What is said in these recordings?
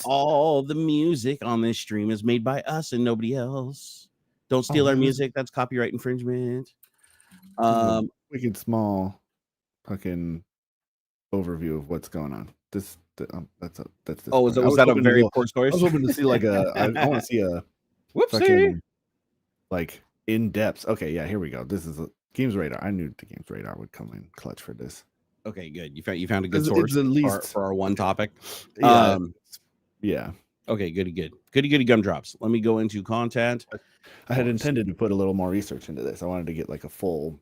All the music on this stream is made by us and nobody else. Don't steal our music. That's copyright infringement. Wicked small fucking overview of what's going on. That's this. Oh, was that a very poor story? I was hoping to see like I want to see a fucking like in depth. Okay, yeah, here we go. This is a Games Radar. I knew the Games Radar would come in clutch for this. Okay, good. You found a good source at least for our one topic. Yeah. Okay, goody gumdrops. Let me go into content. I had intended to put a little more research into this. I wanted to get like a full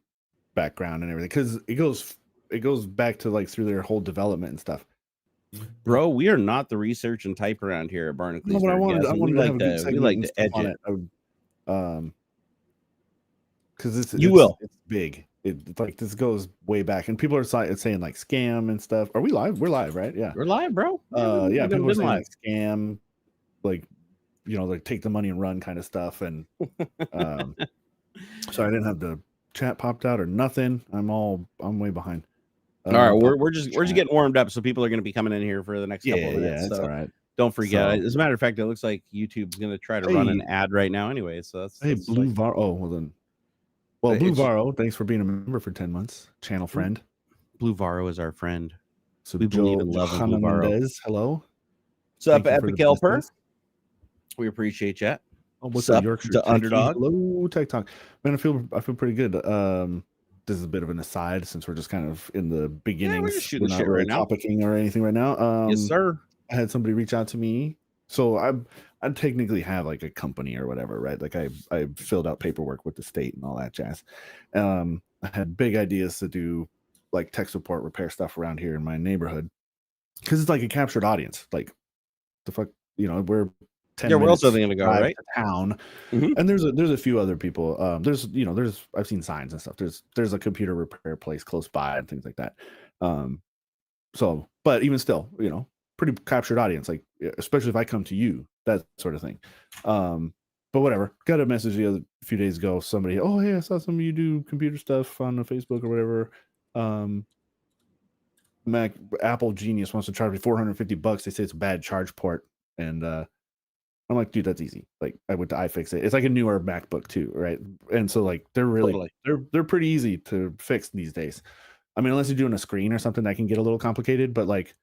background and everything because it goes back to like through their whole development and stuff. Bro, we are not the research and type around here at Barnacules. No, but I wanted to have a good we like to edge on it. Because it's big. It's like this goes way back, and people are saying like scam and stuff. Are we live? We're live, right? Yeah, we're live, bro. Yeah, people are saying like scam, like like take the money and run kind of stuff, and so I didn't have the chat popped out or nothing. I'm way behind. All right, we're just getting warmed up, so people are going to be coming in here for the next couple of minutes. Yeah, that's all right. Don't forget. As a matter of fact, it looks like YouTube's going to try to run an ad right now, anyway. So that's Blue Varo. Oh, well then. Well, Blue Varo, thanks for being a member for 10 months. Channel friend. Blue Varo is our friend. So we believe in love of Blue Varo. Hello. What's up, Epic Helper? We appreciate you. Oh, what's up, Yorkshire? To Underdog. Hello, Tech Talk. Man, I feel pretty good. This is a bit of an aside since we're just kind of in the beginnings. We're just shooting shit right now. Topicking or anything right now. Yes, sir. I had somebody reach out to me. So I technically have like a company or whatever, right? Like I filled out paperwork with the state and all that jazz. I had big ideas to do like tech support repair stuff around here in my neighborhood because it's like a captured audience. Like the fuck, we're 10 where else are they gonna go, right? To town. And there's a few other people. There's I've seen signs and stuff. There's a computer repair place close by and things like that. So, but even still, pretty captured audience, like especially if I come to you, that sort of thing. But whatever. Got a message a few days ago. Somebody, oh hey, I saw some of you do computer stuff on Facebook or whatever. Apple Genius wants to charge me $450. They say it's a bad charge port, and I'm like, dude, that's easy. Like I went to iFixit. It's like a newer MacBook too, right? And so like they're really they're pretty easy to fix these days. I mean, unless you're doing a screen or something that can get a little complicated, but like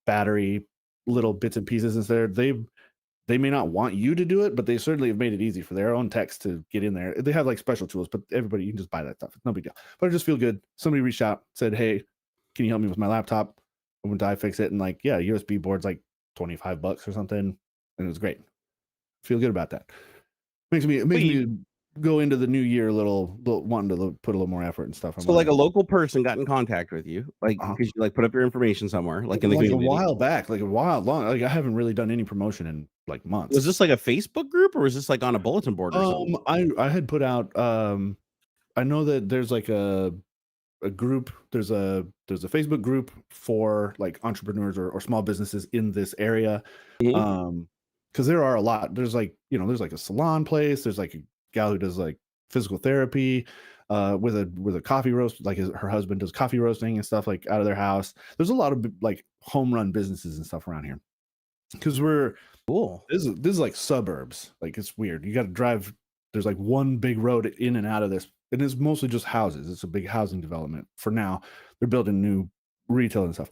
battery, little bits and pieces is there. They may not want you to do it, but they certainly have made it easy for their own techs to get in there. They have like special tools, but everybody, you can just buy that stuff. It's no big deal. But I just feel good. Somebody reached out, said, hey, can you help me with my laptop? I went to iFixit and like, yeah, USB board's like $25 or something. And it was great. Feel good about that. Makes me go into the new year a little wanting to put a little more effort and stuff. So like a local person got in contact with you, like because you like put up your information somewhere, like in the community. A while back, like a while long. Like I haven't really done any promotion in like months. Was this like a Facebook group or was this like on a bulletin board or something? I had put out. I know that there's like a group. There's a Facebook group for like entrepreneurs or small businesses in this area. Because there are a lot. There's like there's like a salon place. There's like a gal who does like physical therapy with a coffee roast, like her husband does coffee roasting and stuff like out of their house. There's a lot of like home run businesses and stuff around here because we're cool. This is like suburbs. Like it's weird. You got to drive. There's like one big road in and out of this, and it's mostly just houses. It's a big housing development for now. They're building new retail and stuff.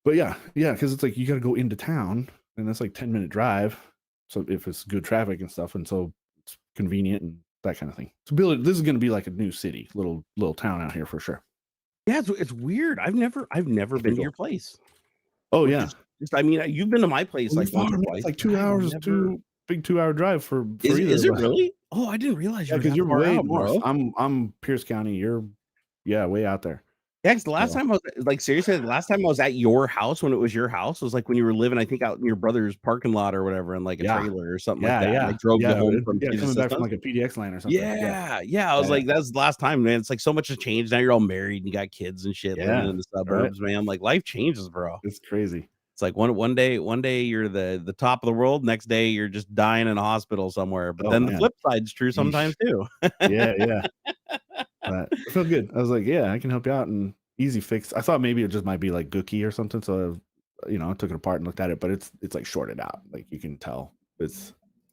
But yeah, because it's like you got to go into town, and that's like 10-minute drive. So if it's good traffic and stuff, and so it's convenient and that kind of thing. So this is going to be like a new city, little town out here for sure. Yeah, it's weird. I've never been to your place. Oh yeah, I mean, you've been to my place like once or twice. Like 2 hours, big 2 hour drive for is it really? Oh, I didn't realize you because you're way north. I'm Pierce County. You're way out there. Yeah, because the last time I was like seriously, the last time I was at your house when it was your house was like when you were living, I think, out in your brother's parking lot or whatever, in like a trailer or something like that. I drove you home from coming back from like a PDX line or something. Yeah. I was like, that's the last time, man. It's like so much has changed. Now you're all married and you got kids and shit living in the suburbs, man. Like life changes, bro. It's crazy. It's like one day you're the top of the world. Next day you're just dying in a hospital somewhere. But then the flip side's true sometimes too. Yeah. But I felt good. I was like, I can help you out, and easy fix. I thought maybe it just might be like gooky or something. So I took it apart and looked at it, but it's like shorted out. Like you can tell.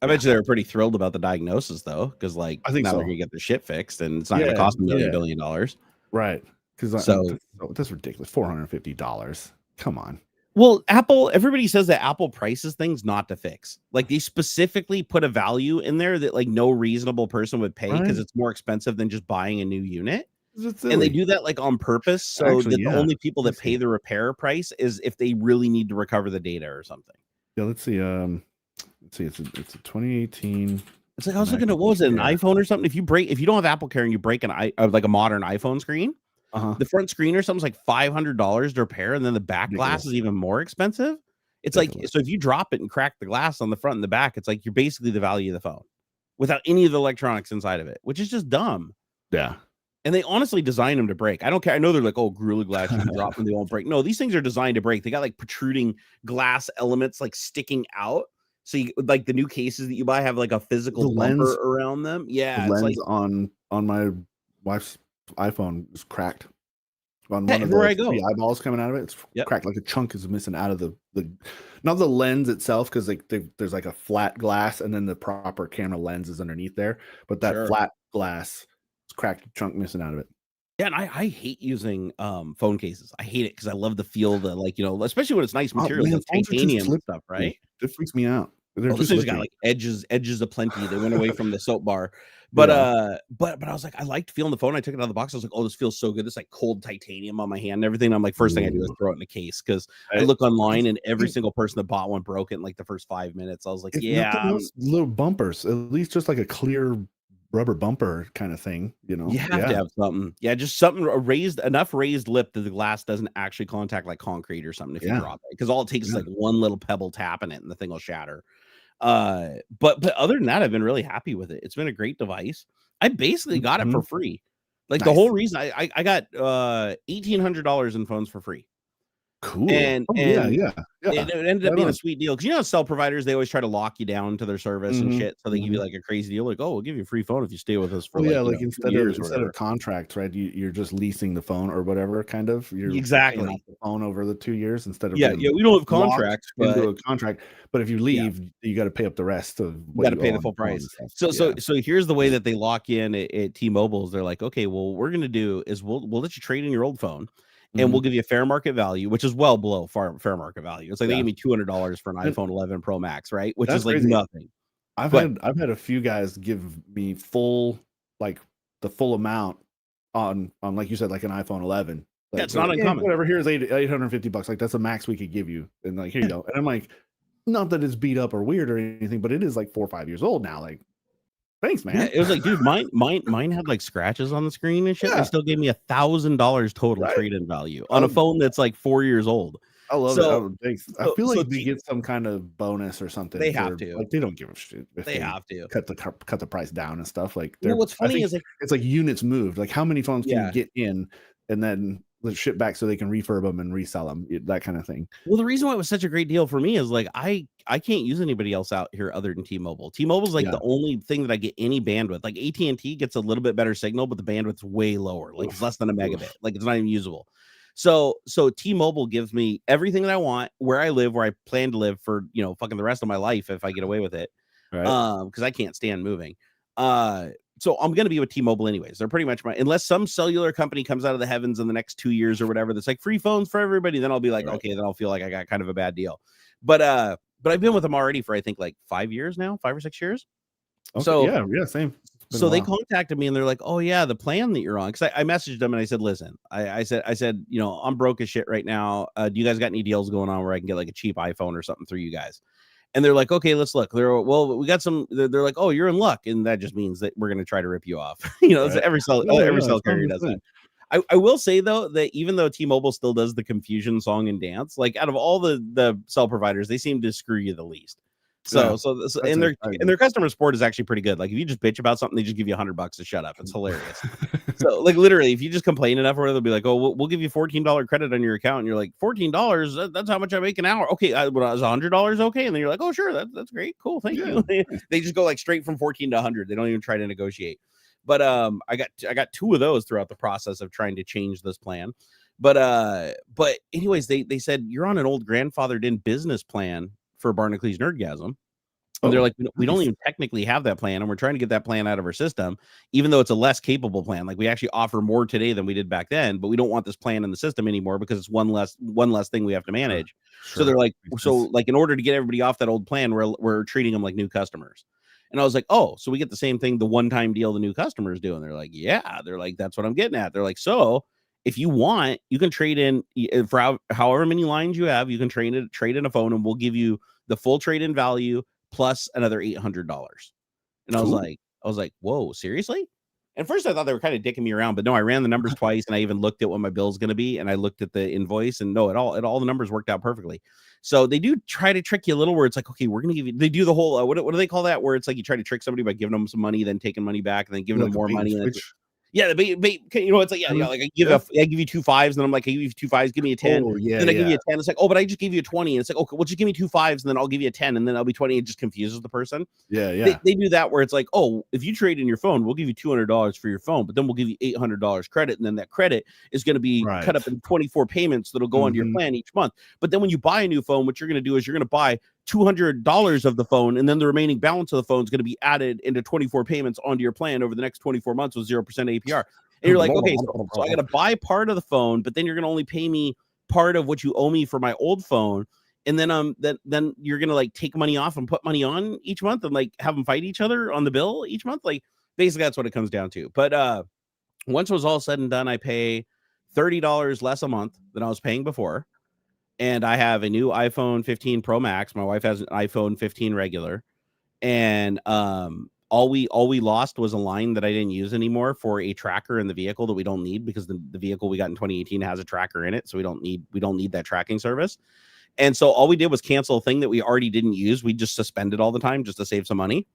I bet you they were pretty thrilled about the diagnosis though, because like I think now so. they're gonna get the shit fixed and it's not gonna cost $1 billion. Right. Because that's ridiculous. $450. Come on. Well, everybody says that Apple prices things not to fix. Like they specifically put a value in there that like no reasonable person would pay because it's more expensive than just buying a new unit. And they do that like on purpose. So that the only people that pay the repair price is if they really need to recover the data or something. Yeah, let's see. It's a 2018. It's like I was looking at, what was it, an iPhone or something? If you don't have Apple Care and you break like a modern iPhone screen, the front screen or something's like $500 to repair, and then the back glass is even more expensive. It's like, so if you drop it and crack the glass on the front and the back, it's like you're basically the value of the phone without any of the electronics inside of it, which is just dumb. Yeah. And they honestly designed them to break. I don't care. I know they're like, oh, Gorilla Glass, you can drop them, they won't break. No, these things are designed to break. They got like protruding glass elements like sticking out. So you, like the new cases that you buy have like a physical bumper around them. Yeah, the lens on my wife's iPhone is cracked. On one of the eyeballs coming out of it, it's cracked. Like a chunk is missing out of the not the lens itself, because like there's like a flat glass and then the proper camera lens is underneath there, but that flat glass is cracked, chunk missing out of it. Yeah, and I hate using phone cases. I hate it because I love the feel, the like, especially when it's nice material, like titanium and stuff, right? It freaks me out. This thing's got like edges aplenty. They went away from the soap bar, but I was like, I liked feeling the phone. I took it out of the box. I was like, oh, this feels so good. This like cold titanium on my hand and everything. I'm like, first thing I do is throw it in a case, because I look online and every single person that bought one broke it in like the first 5 minutes. I was like, little bumpers, at least just like a clear rubber bumper kind of thing, you have to have something. Just something enough raised lip that the glass doesn't actually contact like concrete or something if you drop it, because all it takes is like one little pebble tapping it and the thing will shatter. But other than that, I've been really happy with it. It's been a great device. I basically got it for free. Like the whole reason I got $1,800 in phones for free. Cool. And it ended up being a sweet deal, because cell providers, they always try to lock you down to their service and shit, so they give you like a crazy deal, like, oh, we'll give you a free phone if you stay with us for instead of contracts, right? You're just leasing the phone or whatever, kind of. You're exactly off the phone over the 2 years instead of we don't have contracts into a contract, but if you leave, you got to pay up the rest of what you got to pay the full price. So here's the way that they lock you in at T-Mobile is they're like, okay, well, what we're gonna do is we'll let you trade in your old phone, and we'll give you a fair market value, which is well below fair market value. It's like they give me $200 for an iPhone 11 Pro Max, right? Which is like crazy. Nothing. I've had a few guys give me the full amount on like you said, like an iPhone 11. Like, it's not uncommon. Whatever, here's $850. Like that's the max we could give you, and like here you go. And I'm like, not that it's beat up or weird or anything, but it is like 4 or 5 years old now. Like, thanks, man. It was like, dude, mine had like scratches on the screen and shit. They still gave me $1,000 total trade-in value on a phone that's like 4 years old. I love it. Thanks. I feel like they get some kind of bonus or something. They have to. Like they don't give a shit if they have to cut the price down and stuff. Like, what's funny is like it's like units moved. Like how many phones can you get in, and then let's ship back so they can refurb them and resell them, that kind of thing. Well, the reason why it was such a great deal for me is like I can't use anybody else out here other than T-Mobile. T-Mobile's like the only thing that I get any bandwidth. Like AT&T gets a little bit better signal, but the bandwidth's way lower. Like it's less than a megabit. Like it's not even usable. So T-Mobile gives me everything that I want where I live, where I plan to live for fucking the rest of my life if I get away with it. Right. Because I can't stand moving. So I'm going to be with T-Mobile anyways. They're pretty much unless some cellular company comes out of the heavens in the next 2 years or whatever, that's like free phones for everybody. Then I'll be like, okay, then I'll feel like I got kind of a bad deal. But I've been with them already for, I think like 5 years now, 5 or 6 years. Okay, so yeah, same. So they contacted me and they're like, oh yeah, the plan that you're on. Cause I messaged them and I said, listen, I said, I'm broke as shit right now. Do you guys got any deals going on where I can get like a cheap iPhone or something through you guys? And they're like, okay, let's look. We got some. They're like, oh, you're in luck, and that just means that we're going to try to rip you off. Every cell carrier does that. I will say though that even though T-Mobile still does the confusion song and dance, like out of all the cell providers, they seem to screw you the least. So and their customer support is actually pretty good. Like if you just bitch about something, they just give you $100 to shut up. It's hilarious. So like literally, if you just complain enough, or whatever, they'll be like, oh, we'll give you $14 credit on your account, and you're like, $14? That's how much I make an hour. Okay, was $100 okay? And then you're like, oh sure, that's great, cool, thank you. They just go like straight from 14 to 100. They don't even try to negotiate. But I got 2 of those throughout the process of trying to change this plan. But anyways, they said you're on an old grandfathered in business plan for Barnacules Nerdgasm. And they're Oh, like, we don't nice. even technically have that plan, and we're trying to get that plan out of our system, even though it's a less capable plan. Like, we actually offer more today than we did back then, but we don't want this plan in the system anymore because it's one less thing we have to manage. So they're Sure. like, Makes so sense. like in order to get everybody off that old plan, we're treating them like new customers. And I was like, oh, so we get the same thing, the one-time deal the new customers do. And they're like, yeah. They're like, that's what I'm getting at. They're like, so if you want, you can trade in for however many lines you have, you can trade in a phone, and we'll give you the full trade-in value plus another $800. And I Cool. was like, whoa, seriously? And first I thought they were kind of dicking me around, but no, I ran the numbers twice, and I even looked at what my bill's going to be, and I looked at the invoice, and no, all the numbers worked out perfectly. So they do try to trick you a little, where it's like, okay, we're going to give you, they do the whole, what do they call that? Where it's like you try to trick somebody by giving them some money, then taking money back, and then giving them Like a more bait and money. And switch. yeah, you know, it's like, yeah, like I give you 2 5s, and then I'm like, I give you 2 5s, give me a 10. Oh, yeah, Then I give you yeah. a 10. It's like, oh, but I just gave you a 20. And it's like, okay, well, just give me 2 5s, and then I'll give you a 10, and then I'll be 20. It just confuses the person. Yeah, yeah. They do that where it's like, oh, if you trade in your phone, we'll give you $200 for your phone, but then we'll give you $800 credit, and then that credit is going to be cut up Right. in 24 payments that'll go onto your Mhm. plan each month. But then when you buy a new phone, what you're going to do is you're going to buy $200 of the phone, and then the remaining balance of the phone is going to be added into 24 payments onto your plan over the next 24 months with 0% APR. And you're like, okay, so I got to buy part of the phone, but then you're going to only pay me part of what you owe me for my old phone. And then you're gonna like take money off and put money on each month, and like have them fight each other on the bill each month. Like, basically that's what it comes down to. But once it was all said and done, I pay $30 less a month than I was paying before. And I have a new iPhone 15 Pro Max. My wife has an iPhone 15 regular. And all we lost was a line that I didn't use anymore for a tracker in the vehicle that we don't need, because the vehicle we got in 2018 has a tracker in it. So we don't need that tracking service. And so all we did was cancel a thing that we already didn't use. We just suspended all the time just to save some money.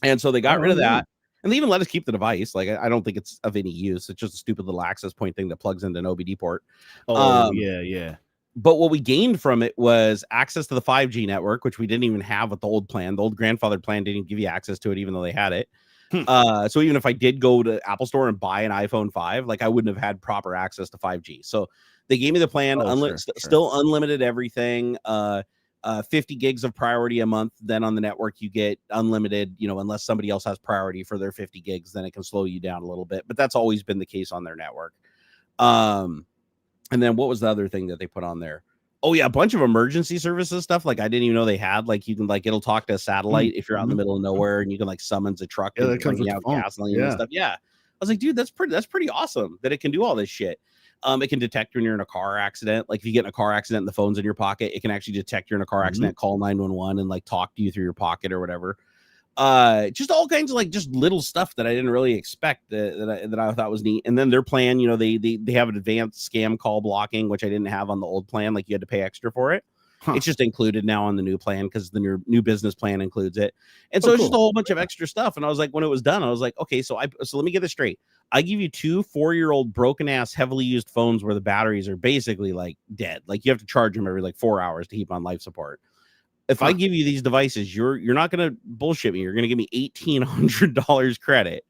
And so they got rid Oh, of yeah. that. And they even let us keep the device. Like, I don't think it's of any use. It's just a stupid little access point thing that plugs into an OBD port. Oh, yeah, yeah. But what we gained from it was access to the 5G network, which we didn't even have with the old plan. The old grandfathered plan didn't give you access to it, even though they had it. So even if I did go to Apple Store and buy an iPhone 5, like, I wouldn't have had proper access to 5G. So they gave me the plan, Oh, sure. still unlimited everything, 50 gigs of priority a month. Then on the network, you get unlimited, you know, unless somebody else has priority for their 50 gigs, then it can slow you down a little bit. But that's always been the case on their network. And then what was the other thing that they put on there? Oh yeah, a bunch of emergency services stuff. Like, I didn't even know they had. Like, you can, like, it'll talk to a satellite if you're out in the middle of nowhere, and you can like summons a truck Yeah, to that comes bring with you the out phone. gasoline and Yeah. stuff. Yeah, I was like, dude, that's pretty awesome that it can do all this shit. It can detect when you're in a car accident. Like, if you get in a car accident and the phone's in your pocket, it can actually detect you're in a car accident, call 911, and like talk to you through your pocket or whatever. Just all kinds of like just little stuff that I didn't really expect that I thought was neat. And then their plan, you know, they have an advanced scam call blocking, which I didn't have on the old plan. Like, you had to pay extra for it. It's just included now on the new plan because the new business plan includes it. And so it's just a whole bunch of extra stuff. And I was like, when it was done, I was like, okay, so let me get this straight. I give you 2 4-year-old broken ass, heavily used phones where the batteries are basically like dead. Like, you have to charge them every like 4 hours to keep on life support. If I give you these devices, you're not going to bullshit me. You're going to give me $1,800 credit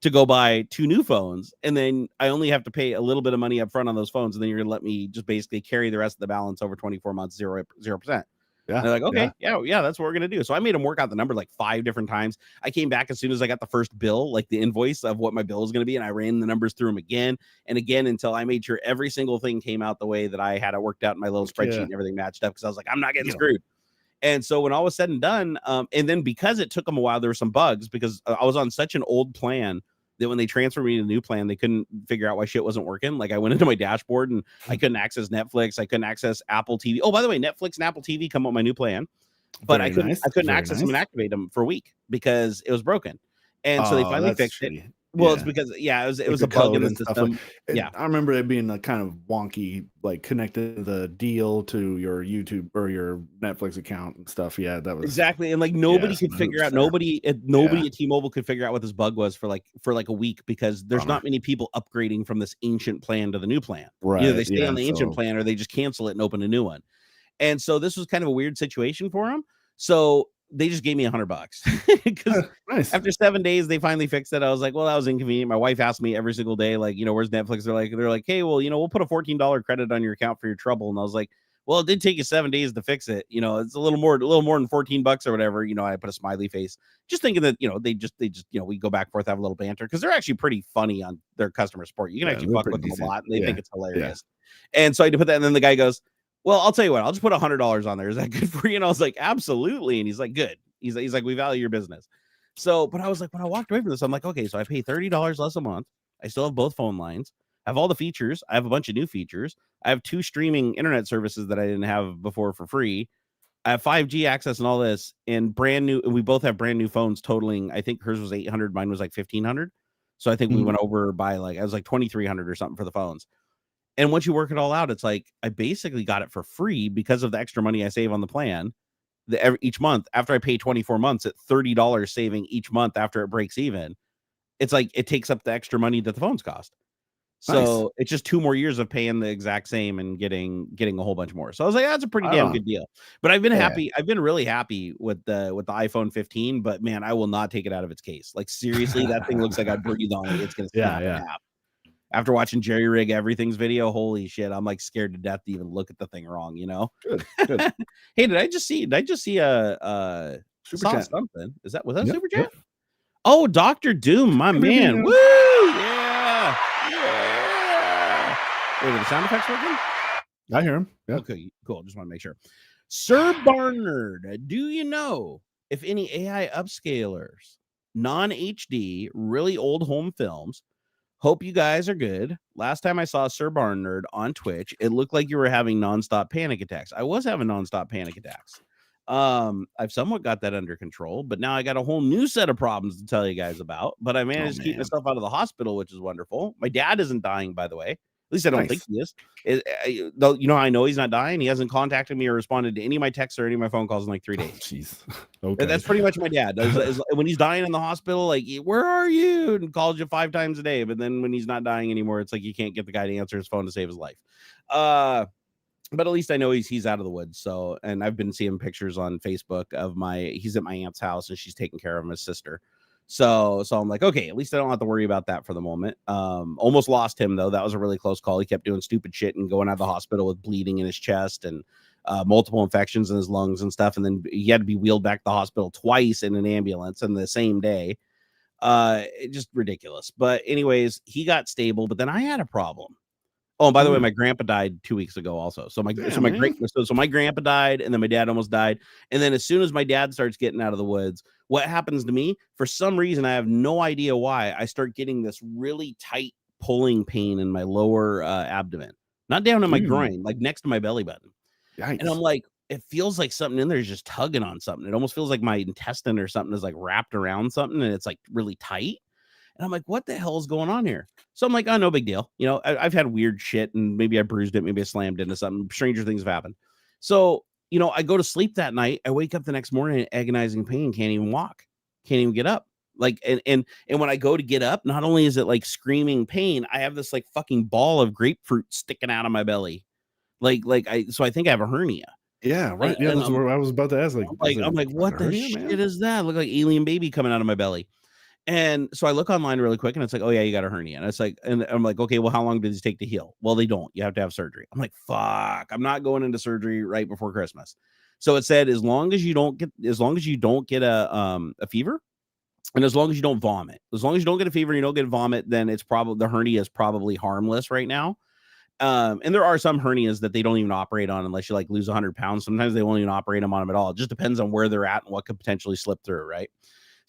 to go buy 2 new phones, and then I only have to pay a little bit of money up front on those phones, and then you're going to let me just basically carry the rest of the balance over 24 months, 0%. Yeah. They're like, okay, yeah, that's what we're going to do. So I made them work out the number like 5 different times. I came back as soon as I got the first bill, like the invoice of what my bill was going to be, and I ran the numbers through them again and again until I made sure every single thing came out the way that I had it worked out in my little spreadsheet and everything matched up, because I was like, I'm not getting screwed. And so when all was said and done, and then because it took them a while, there were some bugs because I was on such an old plan that when they transferred me to the new plan, they couldn't figure out why shit wasn't working. Like, I went into my dashboard and I couldn't access Netflix. I couldn't access Apple TV. Oh, by the way, Netflix and Apple TV come on my new plan, but I couldn't access them and activate them for a week because it was broken. And so they finally fixed it. Well, it's because it was a bug in the system. Yeah, I remember it being a kind of wonky, like connected the deal to your YouTube or your Netflix account and stuff. Yeah, that was exactly. And like nobody could figure out, nobody at T-Mobile could figure out what this bug was for like a week, because there's not many people upgrading from this ancient plan to the new plan. Right. Either they stay on the ancient plan or they just cancel it and open a new one. And so this was kind of a weird situation for them. So they just gave me $100 because Nice. after 7 days they finally fixed it. I was like, well, that was inconvenient. My wife asked me every single day, like, where's Netflix? They're like, hey, well, we'll put a $14 credit on your account for your trouble. And I was like, well, it did take you 7 days to fix it. It's a little more than $14 or whatever. I put a smiley face, just thinking that they just we go back and forth, have a little banter, because they're actually pretty funny on their customer support. You can actually fuck with them a lot, and they think it's hilarious. And so I had to put that, and then the guy goes, well, I'll tell you what, I'll just put $100 on there. Is that good for you? And I was like, absolutely. And he's like, good. He's like, we value your business. So, but I was like, when I walked away from this, I'm like, okay, so I pay $30 less a month. I still have both phone lines. I have all the features. I have a bunch of new features. I have 2 streaming internet services that I didn't have before for free. I have 5G access and all this, and brand new. We both have brand new phones totaling, I think hers was 800, mine was like 1,500. So I think we went over by I was like 2,300 or something for the phones. And once you work it all out, it's like I basically got it for free because of the extra money I save on the plan. Each month, after I pay 24 months at $30 saving each month after it breaks even, it's like it takes up the extra money that the phones cost. So it's just 2 more years of paying the exact same and getting a whole bunch more. So I was like, that's a pretty damn good deal. But I've been happy. I've been really happy with the iPhone 15. But man, I will not take it out of its case. Like seriously, that thing looks like I breathe on it. It's gonna snap in half. After watching Jerry Rig Everything's video, holy shit, I'm like scared to death to even look at the thing wrong, Good. Hey, did I just see a Super saw chat. something? Was that super chat? Yep. Oh, Dr. Doom, my man. Woo! Yeah. Wait, are the sound effects working? I hear him. Yeah. Okay, cool. Just want to make sure. Sir Barnard, do you know if any AI upscalers, non-HD, really old home films? Hope you guys are good. Last time I saw Sir Barnard on Twitch, it looked like you were having nonstop panic attacks. I was having nonstop panic attacks. I've somewhat got that under control, but now I got a whole new set of problems to tell you guys about. But I managed to keep myself out of the hospital, which is wonderful. My dad isn't dying, by the way. At least I don't think he is. Though, I know he's not dying. He hasn't contacted me or responded to any of my texts or any of my phone calls in like 3 days. Jeez. Okay. That's pretty much my dad. When he's dying in the hospital, like, where are you? And calls you 5 times a day. But then when he's not dying anymore, it's like you can't get the guy to answer his phone to save his life. But at least I know he's out of the woods. So, and I've been seeing pictures on Facebook of he's at my aunt's house and she's taking care of his sister. So I'm like, okay, at least I don't have to worry about that for the moment. Almost lost him though. That was a really close call. He kept doing stupid shit and going out of the hospital with bleeding in his chest and multiple infections in his lungs and stuff. And then he had to be wheeled back to the hospital twice in an ambulance in the same day. Just ridiculous. But anyways, he got stable, but then I had a problem. Oh, and by the way, my grandpa died 2 weeks ago also. So my grandpa died, and then my dad almost died. And then as soon as my dad starts getting out of the woods, what happens to me? For some reason, I have no idea why, I start getting this really tight pulling pain in my lower abdomen. Not down in my groin, like next to my belly button. Yikes. And I'm like, it feels like something in there is just tugging on something. It almost feels like my intestine or something is like wrapped around something, and it's like really tight. And I'm like, what the hell is going on here? So I'm like, oh, no big deal. I've had weird shit, and maybe I bruised it. Maybe I slammed into something. Stranger things have happened. So, I go to sleep that night. I wake up the next morning in agonizing pain. Can't even walk. Can't even get up. Like, and when I go to get up, not only is it like screaming pain, I have this like fucking ball of grapefruit sticking out of my belly. So I think I have a hernia. Yeah, right. Yeah, that's what I was about to ask. I'm like, what the shit is that? Look like alien baby coming out of my belly. And so I look online really quick and it's like, oh yeah, you got a hernia. And it's like, and I'm like, okay, well, how long does it take to heal? Well, they don't. You have to have surgery. I'm like, fuck, I'm not going into surgery right before Christmas. So it said, as long as you don't get a fever, and as long as you don't vomit, as long as you don't get a fever and you don't get vomit, then it's probably the hernia is probably harmless right now. And there are some hernias that they don't even operate on unless you like lose 100 pounds. Sometimes they won't even operate on them at all. It just depends on where they're at and what could potentially slip through, right?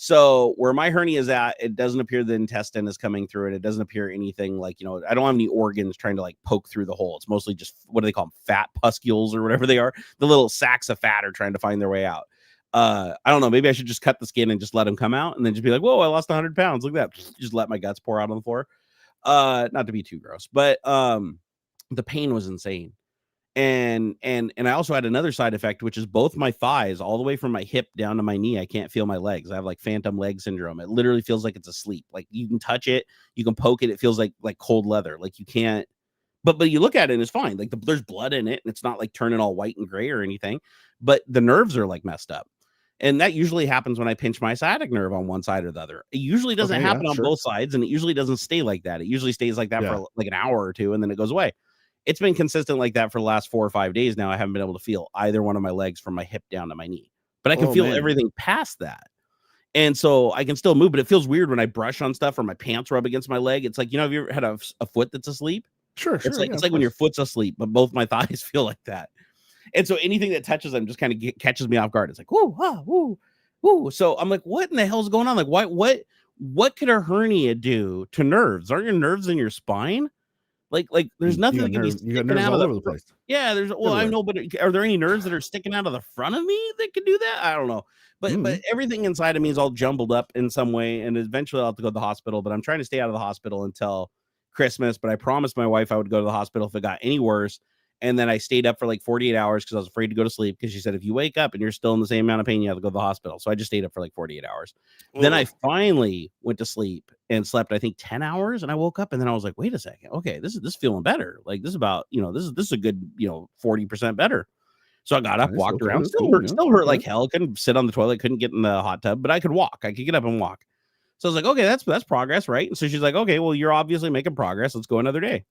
So where my hernia is at, it doesn't appear the intestine is coming through it. It doesn't appear anything like, I don't have any organs trying to like poke through the hole. It's mostly just, what do they call them? Fat pustules or whatever they are. The little sacks of fat are trying to find their way out. I don't know. Maybe I should just cut the skin and just let them come out and then just be like, whoa, I lost 100 pounds. Look at that. Just let my guts pour out on the floor. Not to be too gross, but the pain was insane. And I also had another side effect, which is both my thighs, all the way from my hip down to my knee. I can't feel my legs. I have like phantom leg syndrome. It literally feels like it's asleep. Like you can touch it, you can poke it. It feels like cold leather. Like you can't, but you look at it and it's fine. Like there's blood in it and it's not like turning all white and gray or anything, but the nerves are like messed up. And that usually happens when I pinch my sciatic nerve on one side or the other. It usually doesn't happen on both sides, and it usually doesn't stay like that. It usually stays like that for like an hour or two, and then it goes away. It's been consistent like that for the last 4 or 5 days now. I haven't been able to feel either one of my legs from my hip down to my knee, but I can feel everything past that. And so I can still move, but it feels weird when I brush on stuff or my pants rub against my leg. It's like, have you ever had a foot that's asleep? Sure. It's like when your foot's asleep, but both my thighs feel like that. And so anything that touches them just kind of catches me off guard. It's like, whoo, ah, whoo, whoo. So I'm like, what in the hell's going on? Like, what could a hernia do to nerves? Aren't your nerves in your spine? Like there's nothing that can be sticking out all over the place. Yeah, I know, but are there any nerves that are sticking out of the front of me that could do that? I don't know. But everything inside of me is all jumbled up in some way, and eventually I'll have to go to the hospital. But I'm trying to stay out of the hospital until Christmas. But I promised my wife I would go to the hospital if it got any worse. And then I stayed up for like 48 hours because I was afraid to go to sleep, because she said if you wake up and you're still in the same amount of pain, you have to go to the hospital. So I just stayed up for like 48 hours. Ooh. Then I finally went to sleep and slept, I think 10 hours. And I woke up and then I was like, wait a second. Okay, this is feeling better. Like this is about, this is a good, 40% better. So I got up, walked around, still hurt like hell. Couldn't sit on the toilet, couldn't get in the hot tub, but I could walk. I could get up and walk. So I was like, okay, that's progress, right? And so she's like, okay, well, you're obviously making progress. Let's go another day.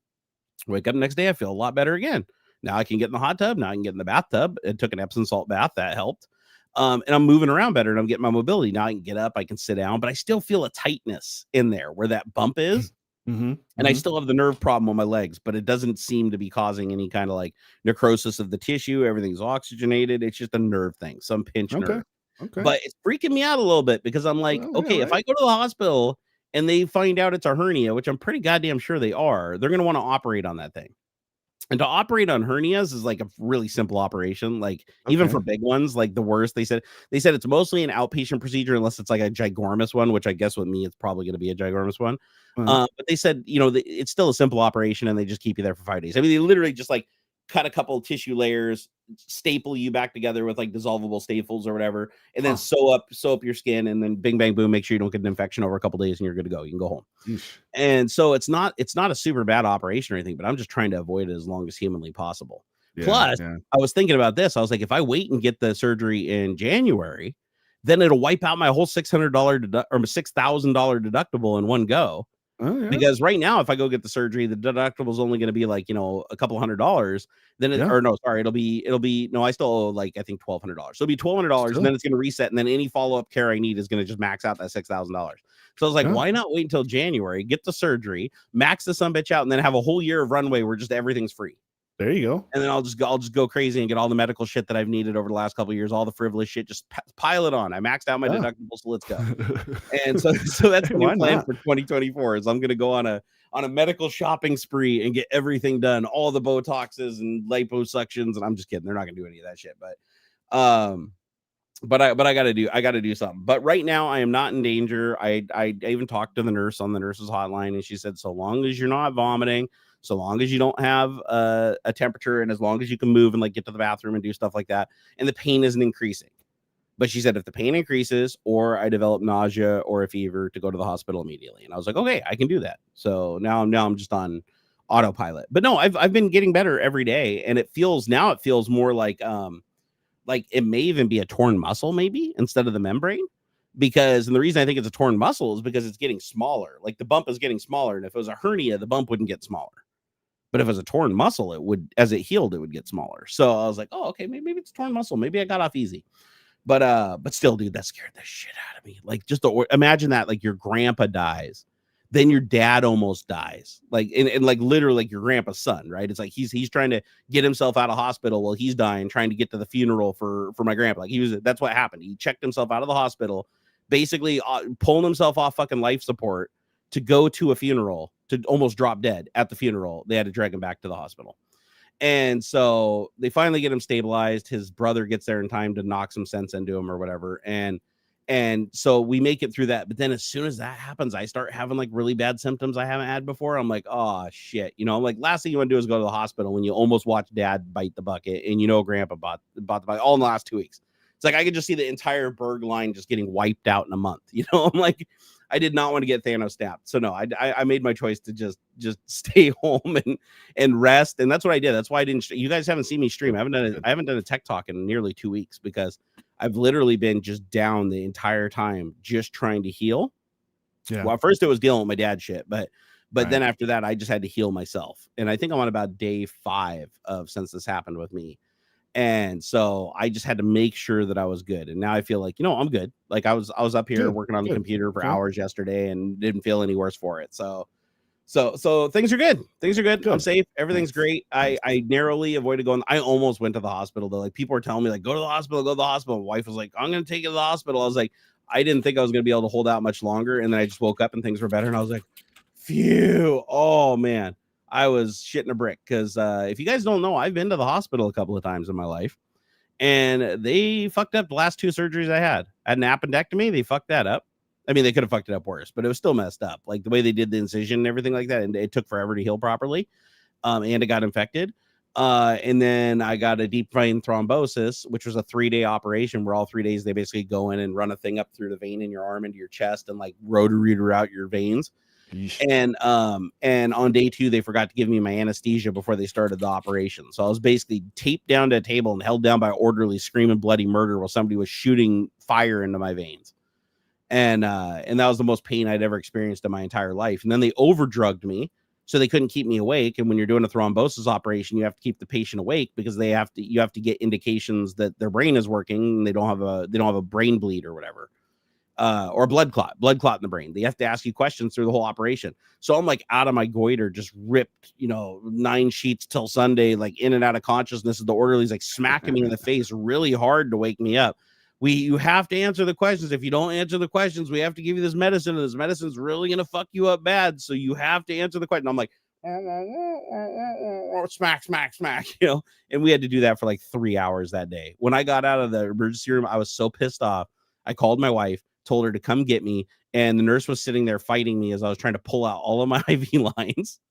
Wake up the next day, I feel a lot better again. Now I can get in the hot tub. Now I can get in the bathtub. It took an Epsom salt bath. That helped. And I'm moving around better, and I'm getting my mobility. Now I can get up. I can sit down, but I still feel a tightness in there where that bump is. And I still have the nerve problem on my legs, but it doesn't seem to be causing any kind of like necrosis of the tissue. Everything's oxygenated. It's just a nerve thing, some pinch nerve. Okay. But it's freaking me out a little bit because I'm like, if I go to the hospital and they find out it's a hernia, which I'm pretty goddamn sure they are, they're going to want to operate on that thing. And to operate on hernias is like a really simple operation. Like even for big ones, like the worst, they said it's mostly an outpatient procedure unless it's like a ginormous one, which I guess with me, it's probably going to be a ginormous one. But they said, it's still a simple operation and they just keep you there for 5 days. I mean, they literally just like cut a couple of tissue layers, staple you back together with like dissolvable staples or whatever, and then sew up your skin, and then bing, bang, boom, make sure you don't get an infection over a couple of days and you're good to go. You can go home. And so it's not a super bad operation or anything, but I'm just trying to avoid it as long as humanly possible. Plus, I was thinking about this. I was like, if I wait and get the surgery in January, then it'll wipe out my whole $600 or $6,000 deductible in one go. Because right now, if I go get the surgery, the deductible is only going to be like, a couple $100. Then it'll be I still owe like, I think $1,200. So it'll be $1,200, and then it's going to reset, and then any follow-up care I need is going to just max out that $6,000. So I was like, why not wait until January, get the surgery, max the sumbitch out, and then have a whole year of runway where just everything's free. There you go. And then I'll just go crazy and get all the medical shit that I've needed over the last couple of years, all the frivolous shit, just pile it on. I maxed out my deductible, so let's go. And so that's the new plan for 2024 is I'm going to go on a medical shopping spree and get everything done, all the Botoxes and liposuctions. And I'm just kidding. They're not going to do any of that shit. But I got to do something. But right now I am not in danger. I even talked to the nurse on the nurse's hotline, and she said, so long as you're not vomiting, so long as you don't have a temperature, and as long as you can move and like get to the bathroom and do stuff like that, and the pain isn't increasing. But she said if the pain increases or I develop nausea or a fever, to go to the hospital immediately. And I was like, okay, I can do that. So now I'm just on autopilot. But no, I've been getting better every day, and it feels more like it may even be a torn muscle maybe instead of the membrane. And the reason I think it's a torn muscle is because it's getting smaller. Like the bump is getting smaller, and if it was a hernia, the bump wouldn't get smaller. But if it was a torn muscle, it would, as it healed, it would get smaller. So I was like, oh, okay, maybe it's a torn muscle. Maybe I got off easy. But still, dude, that scared the shit out of me. Like, just imagine that, like, your grandpa dies, then your dad almost dies. Like, and like literally like your grandpa's son, right? It's like he's trying to get himself out of hospital while he's dying, trying to get to the funeral for my grandpa. Like that's what happened. He checked himself out of the hospital, basically pulling himself off fucking life support to go to a funeral, to almost drop dead at the funeral. They had to drag him back to the hospital. And so they finally get him stabilized. His brother gets there in time to knock some sense into him or whatever. And so we make it through that. But then as soon as that happens, I start having like really bad symptoms I haven't had before. I'm like, oh shit. I'm like, last thing you want to do is go to the hospital when you almost watch dad bite the bucket and grandpa bought the bucket all in the last 2 weeks. It's like I could just see the entire Berg line just getting wiped out in a month. I'm like, I did not want to get Thanos snapped. So no, I made my choice to just stay home and rest. And that's what I did. That's why I didn't. You guys haven't seen me stream. I haven't done a tech talk in nearly 2 weeks because I've literally been just down the entire time, just trying to heal. Yeah. Well, first it was dealing with my dad's shit, but then after that, I just had to heal myself. And I think I'm on about day 5 of since this happened with me. And so I just had to make sure that I was good. And now I feel like, I'm good. Like I was up here working on the computer for hours yesterday and didn't feel any worse for it. So things are good. Things are good. I'm safe. Everything's great. I narrowly avoided going. I almost went to the hospital though. Like people were telling me like, go to the hospital, go to the hospital. My wife was like, I'm going to take you to the hospital. I was like, I didn't think I was going to be able to hold out much longer. And then I just woke up and things were better. And I was like, phew. Oh man. I was shitting a brick because if you guys don't know, I've been to the hospital a couple of times in my life and they fucked up the last 2 surgeries I had. I had an appendectomy. They fucked that up. I mean, they could have fucked it up worse, but it was still messed up. Like the way they did the incision and everything like that. And it took forever to heal properly. And it got infected. And then I got a deep vein thrombosis, which was a 3-day operation where all 3 days they basically go in and run a thing up through the vein in your arm into your chest and like rotor out your veins. And on day 2, they forgot to give me my anesthesia before they started the operation. So I was basically taped down to a table and held down by orderlies screaming bloody murder while somebody was shooting fire into my veins. And that was the most pain I'd ever experienced in my entire life. And then they overdrugged me, so they couldn't keep me awake. And when you're doing a thrombosis operation, you have to keep the patient awake because you have to get indications that their brain is working and they don't have a brain bleed or whatever. Or blood clot in the brain. They have to ask you questions through the whole operation. So I'm like out of my goiter, just ripped, 9 sheets till Sunday, like in and out of consciousness. The orderly's like smacking me in the face really hard to wake me up. You have to answer the questions. If you don't answer the questions, we have to give you this medicine, and this medicine's really gonna fuck you up bad. So you have to answer the question. I'm like, smack, and we had to do that for like 3 hours that day. When I got out of the emergency room, I was so pissed off. I called my wife, told her to come get me, and the nurse was sitting there fighting me as I was trying to pull out all of my IV lines.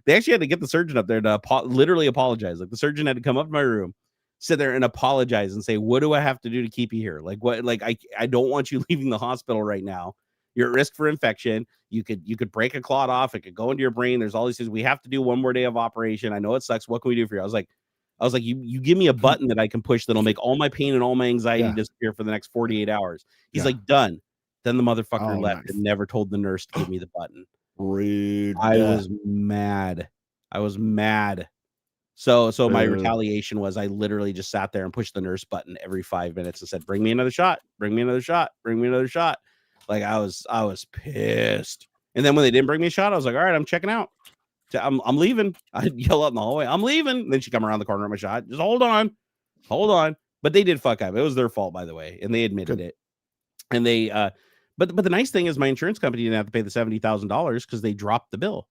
They actually had to get the surgeon up there to literally apologize. Like the surgeon had to come up to my room, sit there and apologize and say, what do I have to do to keep you here? Like what? Like I don't want you leaving the hospital right now. You're at risk for infection. You could break a clot off. It could go into your brain. There's all these things. We have to do 1 more day of operation. I know it sucks. What can we do for you? I was like, you give me a button that I can push that'll make all my pain and all my anxiety disappear for the next 48 hours. He's like, done. Then the motherfucker left and never told the nurse to give me the button. Rude. I was mad. So my retaliation was I literally just sat there and pushed the nurse button every 5 minutes and said, bring me another shot. Like I was pissed. And then when they didn't bring me a shot, I was like, all right, I'm checking out. I'm leaving. I'd yell out in the hallway, I'm leaving. And then she come around the corner of my shot. Just hold on. But they did fuck up. It was their fault, by the way. And they admitted it. And they, but the nice thing is my insurance company didn't have to pay the $70,000 because they dropped the bill.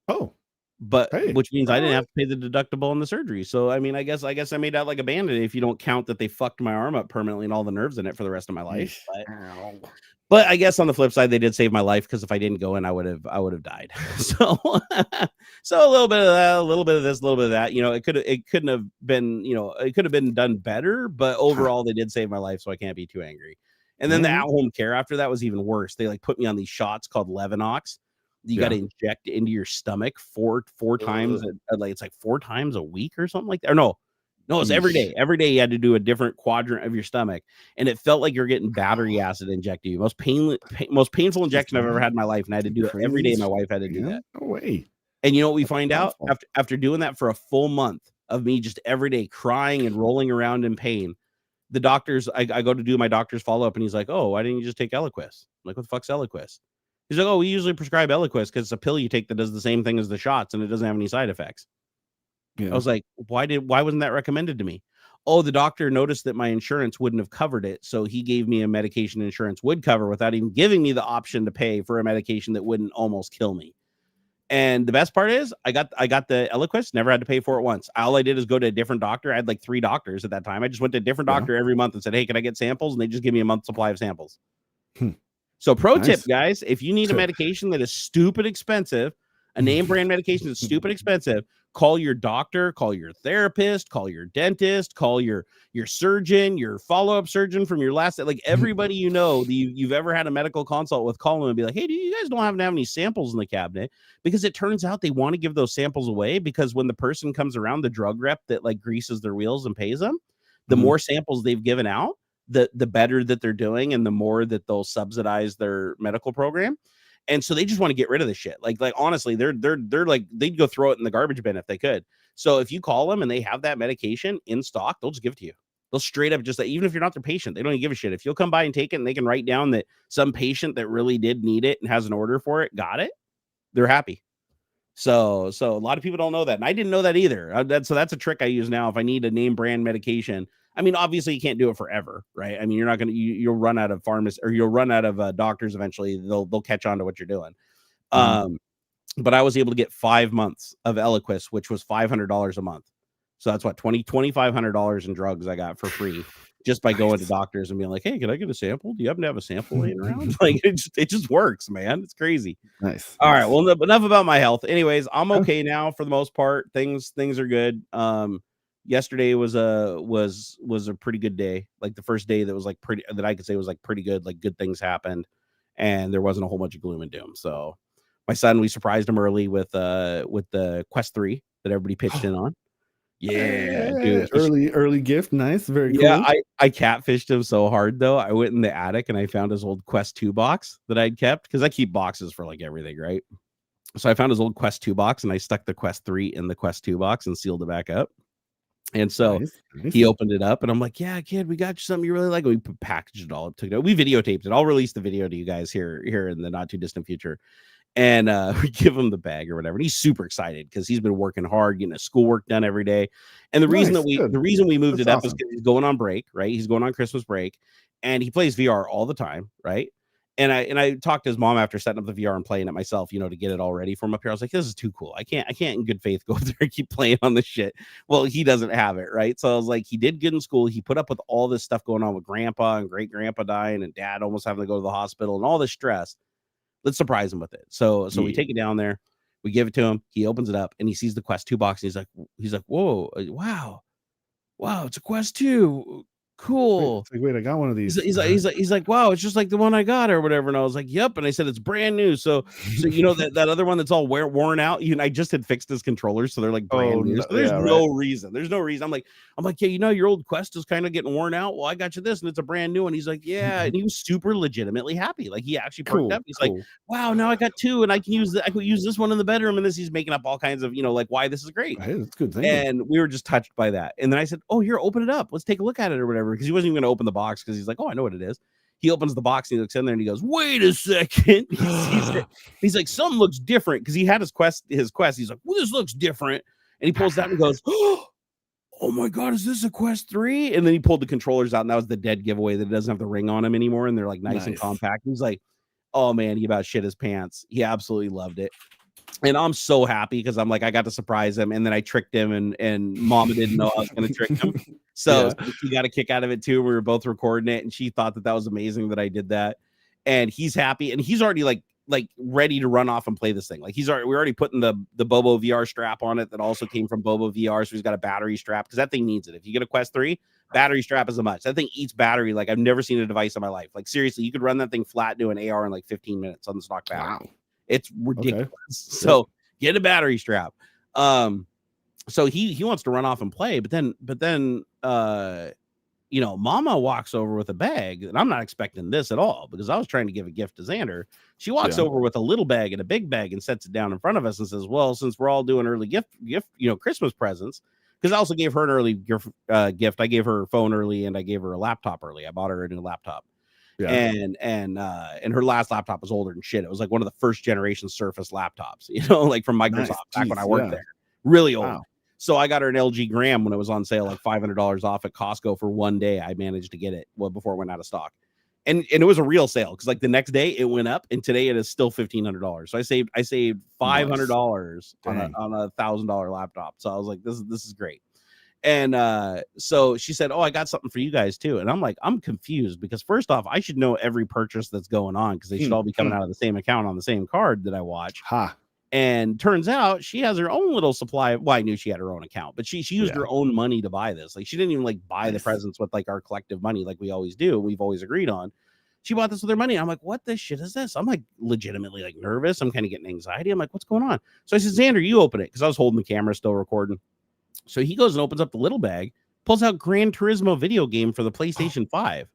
Oh, but which means I didn't have to pay the deductible on the surgery. So, I mean, I guess I made out like a bandit if you don't count that they fucked my arm up permanently and all the nerves in it for the rest of my life. But I guess on the flip side, they did save my life because if I didn't go in, I would have died. So a little bit of that, a little bit of this, a little bit of that. It couldn't have been, it could have been done better. But overall, they did save my life, so I can't be too angry. And then the at-home care after that was even worse. They like put me on these shots called Levinox. You got to inject into your stomach four times. Like it's like 4 times a week or something like that. Or no, it's every day. Every day you had to do a different quadrant of your stomach, and it felt like you're getting battery acid injected. You most painful injection I've ever had in my life, and I had to do it every day. My wife had to do that. No way. And you know what we find out after doing that for a full month of me just every day crying and rolling around in pain. The doctors, I go to do my doctor's follow up, and he's like, "Oh, why didn't you just take Eliquis?" I'm like, what the fuck's Eliquis? He's like, "Oh, we usually prescribe Eliquis because it's a pill you take that does the same thing as the shots, and it doesn't have any side effects." Yeah. I was like, why wasn't that recommended to me? Oh, the doctor noticed that my insurance wouldn't have covered it, so he gave me a medication insurance would cover without even giving me the option to pay for a medication that wouldn't almost kill me. And the best part is I got the Eliquis, never had to pay for it once. All I did is go to a different doctor. I had like 3 doctors at that time. I just went to a different doctor every month and said, "Hey, can I get samples?" And they just give me a month's supply of samples. So pro tip, guys, if you need a medication that is stupid expensive, a name brand medication that's stupid expensive, call your doctor, call your therapist, call your dentist, call your surgeon, your follow-up surgeon from your last, like everybody you know that you've ever had a medical consult with, call them and be like, hey, do you guys don't have any samples in the cabinet? Because it turns out they want to give those samples away, because when the person comes around, the drug rep that like greases their wheels and pays them, the more samples they've given out, the better that they're doing, and the more that they'll subsidize their medical program. And so they just want to get rid of the shit. Like honestly, they're like, they'd go throw it in the garbage bin if they could. So if you call them and they have that medication in stock, they'll just give it to you. They'll straight up just, even if you're not their patient, they don't even give a shit. If you'll come by and take it and they can write down that some patient that really did need it and has an order for it got it, they're happy. So a lot of people don't know that. And I didn't know that either. So that's a trick I use now. If I need a name brand medication, I mean, obviously you can't do it forever, right? I mean, you're not going to, you'll run out of pharmacists, or you'll run out of doctors eventually. They'll catch on to what you're doing. But I was able to get 5 months of Eliquis, which was $500 a month. So that's what, $2,500 in drugs I got for free just by going to doctors and being like, hey, can I get a sample? Do you happen to have a sample laying around? Like it just works, man. It's crazy. Nice. All right. Well, enough about my health. Anyways, I'm okay now for the most part. Things are good. Yesterday was a pretty good day. Like the first day that was like pretty, that I could say was like pretty good. Like good things happened, and there wasn't a whole bunch of gloom and doom. So my son, we surprised him early with the Quest 3 that everybody pitched in on. Yeah, dude. Early gift. Nice. Very cool. Yeah, I catfished him so hard though. I went in the attic and I found his old Quest 2 box that I'd kept, because I keep boxes for like everything, right? So I found his old Quest 2 box and I stuck the Quest 3 in the Quest 2 box and sealed it back up. And so nice. He opened it up and I'm like, yeah, kid, we got you something you really like. We packaged it all, took it out. We videotaped it. I'll release the video to you guys here in the not too distant future. And we give him the bag or whatever. And he's super excited because he's been working hard, getting his schoolwork done every day. And the reason we moved it up is because he's going on break, right? He's going on Christmas break, and he plays VR all the time, right? And I talked to his mom after setting up the VR and playing it myself, to get it all ready for him up here. I was like, this is too cool. I can't in good faith go up there and keep playing on this shit. Well, he doesn't have it, right? So I was like, he did good in school. He put up with all this stuff going on with grandpa and great grandpa dying and dad almost having to go to the hospital and all this stress. Let's surprise him with it. So we take it down there, we give it to him. He opens it up and he sees the Quest 2 box. And he's like, whoa, wow, it's a Quest 2. Cool. Wait, I got one of these. He's like, wow, it's just like the one I got or whatever. And I was like, yep. And I said, it's brand new. So that other one that's all worn out. I just had fixed his controllers, so they're like brand new. So there's no reason. There's no reason. I'm like, yeah, your old Quest is kind of getting worn out. Well, I got you this, and it's a brand new one. He's like, yeah, and he was super legitimately happy. Like he actually perked up. He's like, wow, now I got 2, and I could use this one in the bedroom. And he's making up all kinds of like why this is great. Hey, that's good thing. And we were just touched by that. And then I said, oh, here, open it up. Let's take a look at it or whatever. Because he wasn't even going to open the box because he's like, oh, I know what it is. He opens the box and he looks in there and he goes, wait a second. He's like, something looks different, because he had his Quest. He's like, well, this looks different. And he pulls that and goes, oh my God, is this a Quest 3? And then he pulled the controllers out, and that was the dead giveaway that it doesn't have the ring on him anymore. And they're like nice and compact. He's like, oh man, he about shit his pants. He absolutely loved it. And I'm so happy because I'm like, I got to surprise him, and then I tricked him, and Mama didn't know I was going to trick him. So she got a kick out of it too. We were both recording it, and she thought that was amazing that I did that. And he's happy, and he's already like ready to run off and play this thing. Like we're already putting the Bobo VR strap on it that also came from Bobo VR. So he's got a battery strap, because that thing needs it. If you get a Quest 3, battery strap is a must. That thing eats battery like I've never seen a device in my life. Like seriously, you could run that thing flat, do an AR in like 15 minutes on the stock battery. Wow. It's ridiculous. Okay. So get a battery strap. So he wants to run off and play, but then Mama walks over with a bag, and I'm not expecting this at all, because I was trying to give a gift to Xander. She walks over with a little bag and a big bag and sets it down in front of us and says, well, since we're all doing early gift, Christmas presents, because I also gave her an early gift. I gave her a phone early, and I gave her a laptop early. I bought her a new laptop. Yeah. And her last laptop was older than shit. It was like one of the first generation Surface laptops, like from Microsoft back when I worked there. Really old. Wow. So I got her an LG Gram when it was on sale, like $500 off at Costco for one day. I managed to get it before it went out of stock. And it was a real sale, because like the next day it went up, and today it is still $1,500. So I saved $500 on a $1,000 laptop. So I was like, this is great. And so she said, oh, I got something for you guys too. And I'm like, I'm confused, because first off, I should know every purchase that's going on, because they should all be coming out of the same account on the same card that I watch. And turns out she has her own little supply. Well, I knew she had her own account, but she used her own money to buy this. Like, she didn't even like buy the presents with like our collective money, like we always do. We've always agreed on. She bought this with her money. I'm like, what the shit is this? I'm like legitimately like nervous. I'm kind of getting anxiety. I'm like, what's going on? So I said, Xander, you open it, because I was holding the camera, still recording. So he goes and opens up the little bag, pulls out Gran Turismo video game for the PlayStation 5.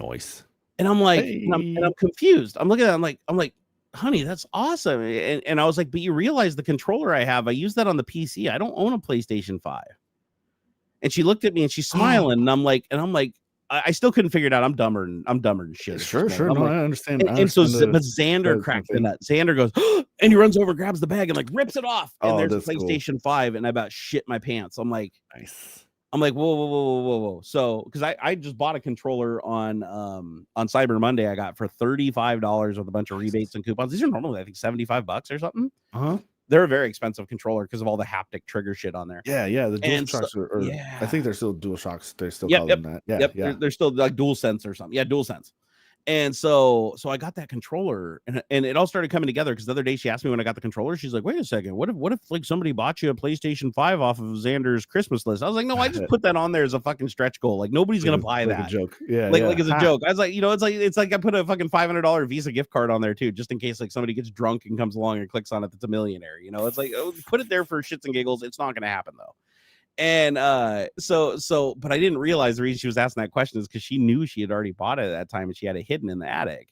Nice. And I'm like, and I'm confused. I'm looking at it, I'm like, honey, that's awesome. And I was like, but you realize the controller I have, I use that on the PC. I don't own a PlayStation 5. And she looked at me and she's smiling. And I'm like, I still couldn't figure it out. I'm dumber than shit. Sure. No, like, I understand. But Xander cracked the nut. Xander goes, and he runs over, grabs the bag, and like rips it off. And there's a PlayStation 5, and I about shit my pants. I'm like, nice. I'm like, whoa. So, because I just bought a controller on Cyber Monday. I got for $35 with a bunch of rebates and coupons. These are normally, I think, $75 or something. They're a very expensive controller because of all the haptic trigger shit on there. Yeah. The DualShocks are I think they're still DualShocks. They still call them that. Yeah. They're still like DualSense or something. Yeah, DualSense. And so I got that controller, and it all started coming together, because the other day she asked me when I got the controller, she's like, wait a second, what if like somebody bought you a PlayStation 5 off of Xander's Christmas list? I was like, no, I just put that on there as a fucking stretch goal. Like, nobody's gonna buy that. A joke. Yeah. Like as a joke. I was like, it's like I put a fucking $500 Visa gift card on there too, just in case like somebody gets drunk and comes along and clicks on it that's a millionaire. It's like, put it there for shits and giggles. It's not gonna happen though. And but I didn't realize the reason she was asking that question is because she knew she had already bought it at that time, and she had it hidden in the attic.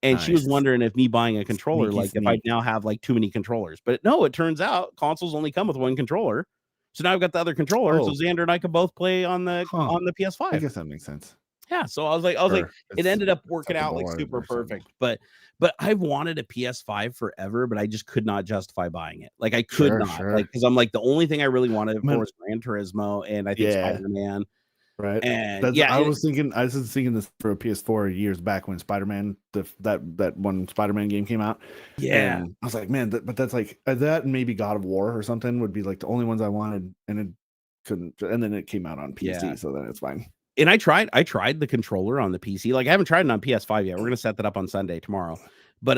And she was wondering if me buying a controller, if I now have like too many controllers. But no, it turns out consoles only come with one controller. So now I've got the other controller, so Xander and I could both play on the PS5. I guess that makes sense. Yeah, so I was like, it ended up working out like super perfect. But I've wanted a PS5 forever, but I just could not justify buying it. Like, I could not, like, because I'm like, the only thing I really wanted was Gran Turismo, and I think Spider-Man. Right. And I was thinking this for a PS4 years back when Spider-Man, that one Spider-Man game came out. Yeah. And I was like, man, but that's like that, and maybe God of War or something would be like the only ones I wanted, and it couldn't. And then it came out on PC, so then it's fine. And I tried the controller on the PC. Like, I haven't tried it on PS5 yet. We're gonna set that up on Sunday tomorrow. But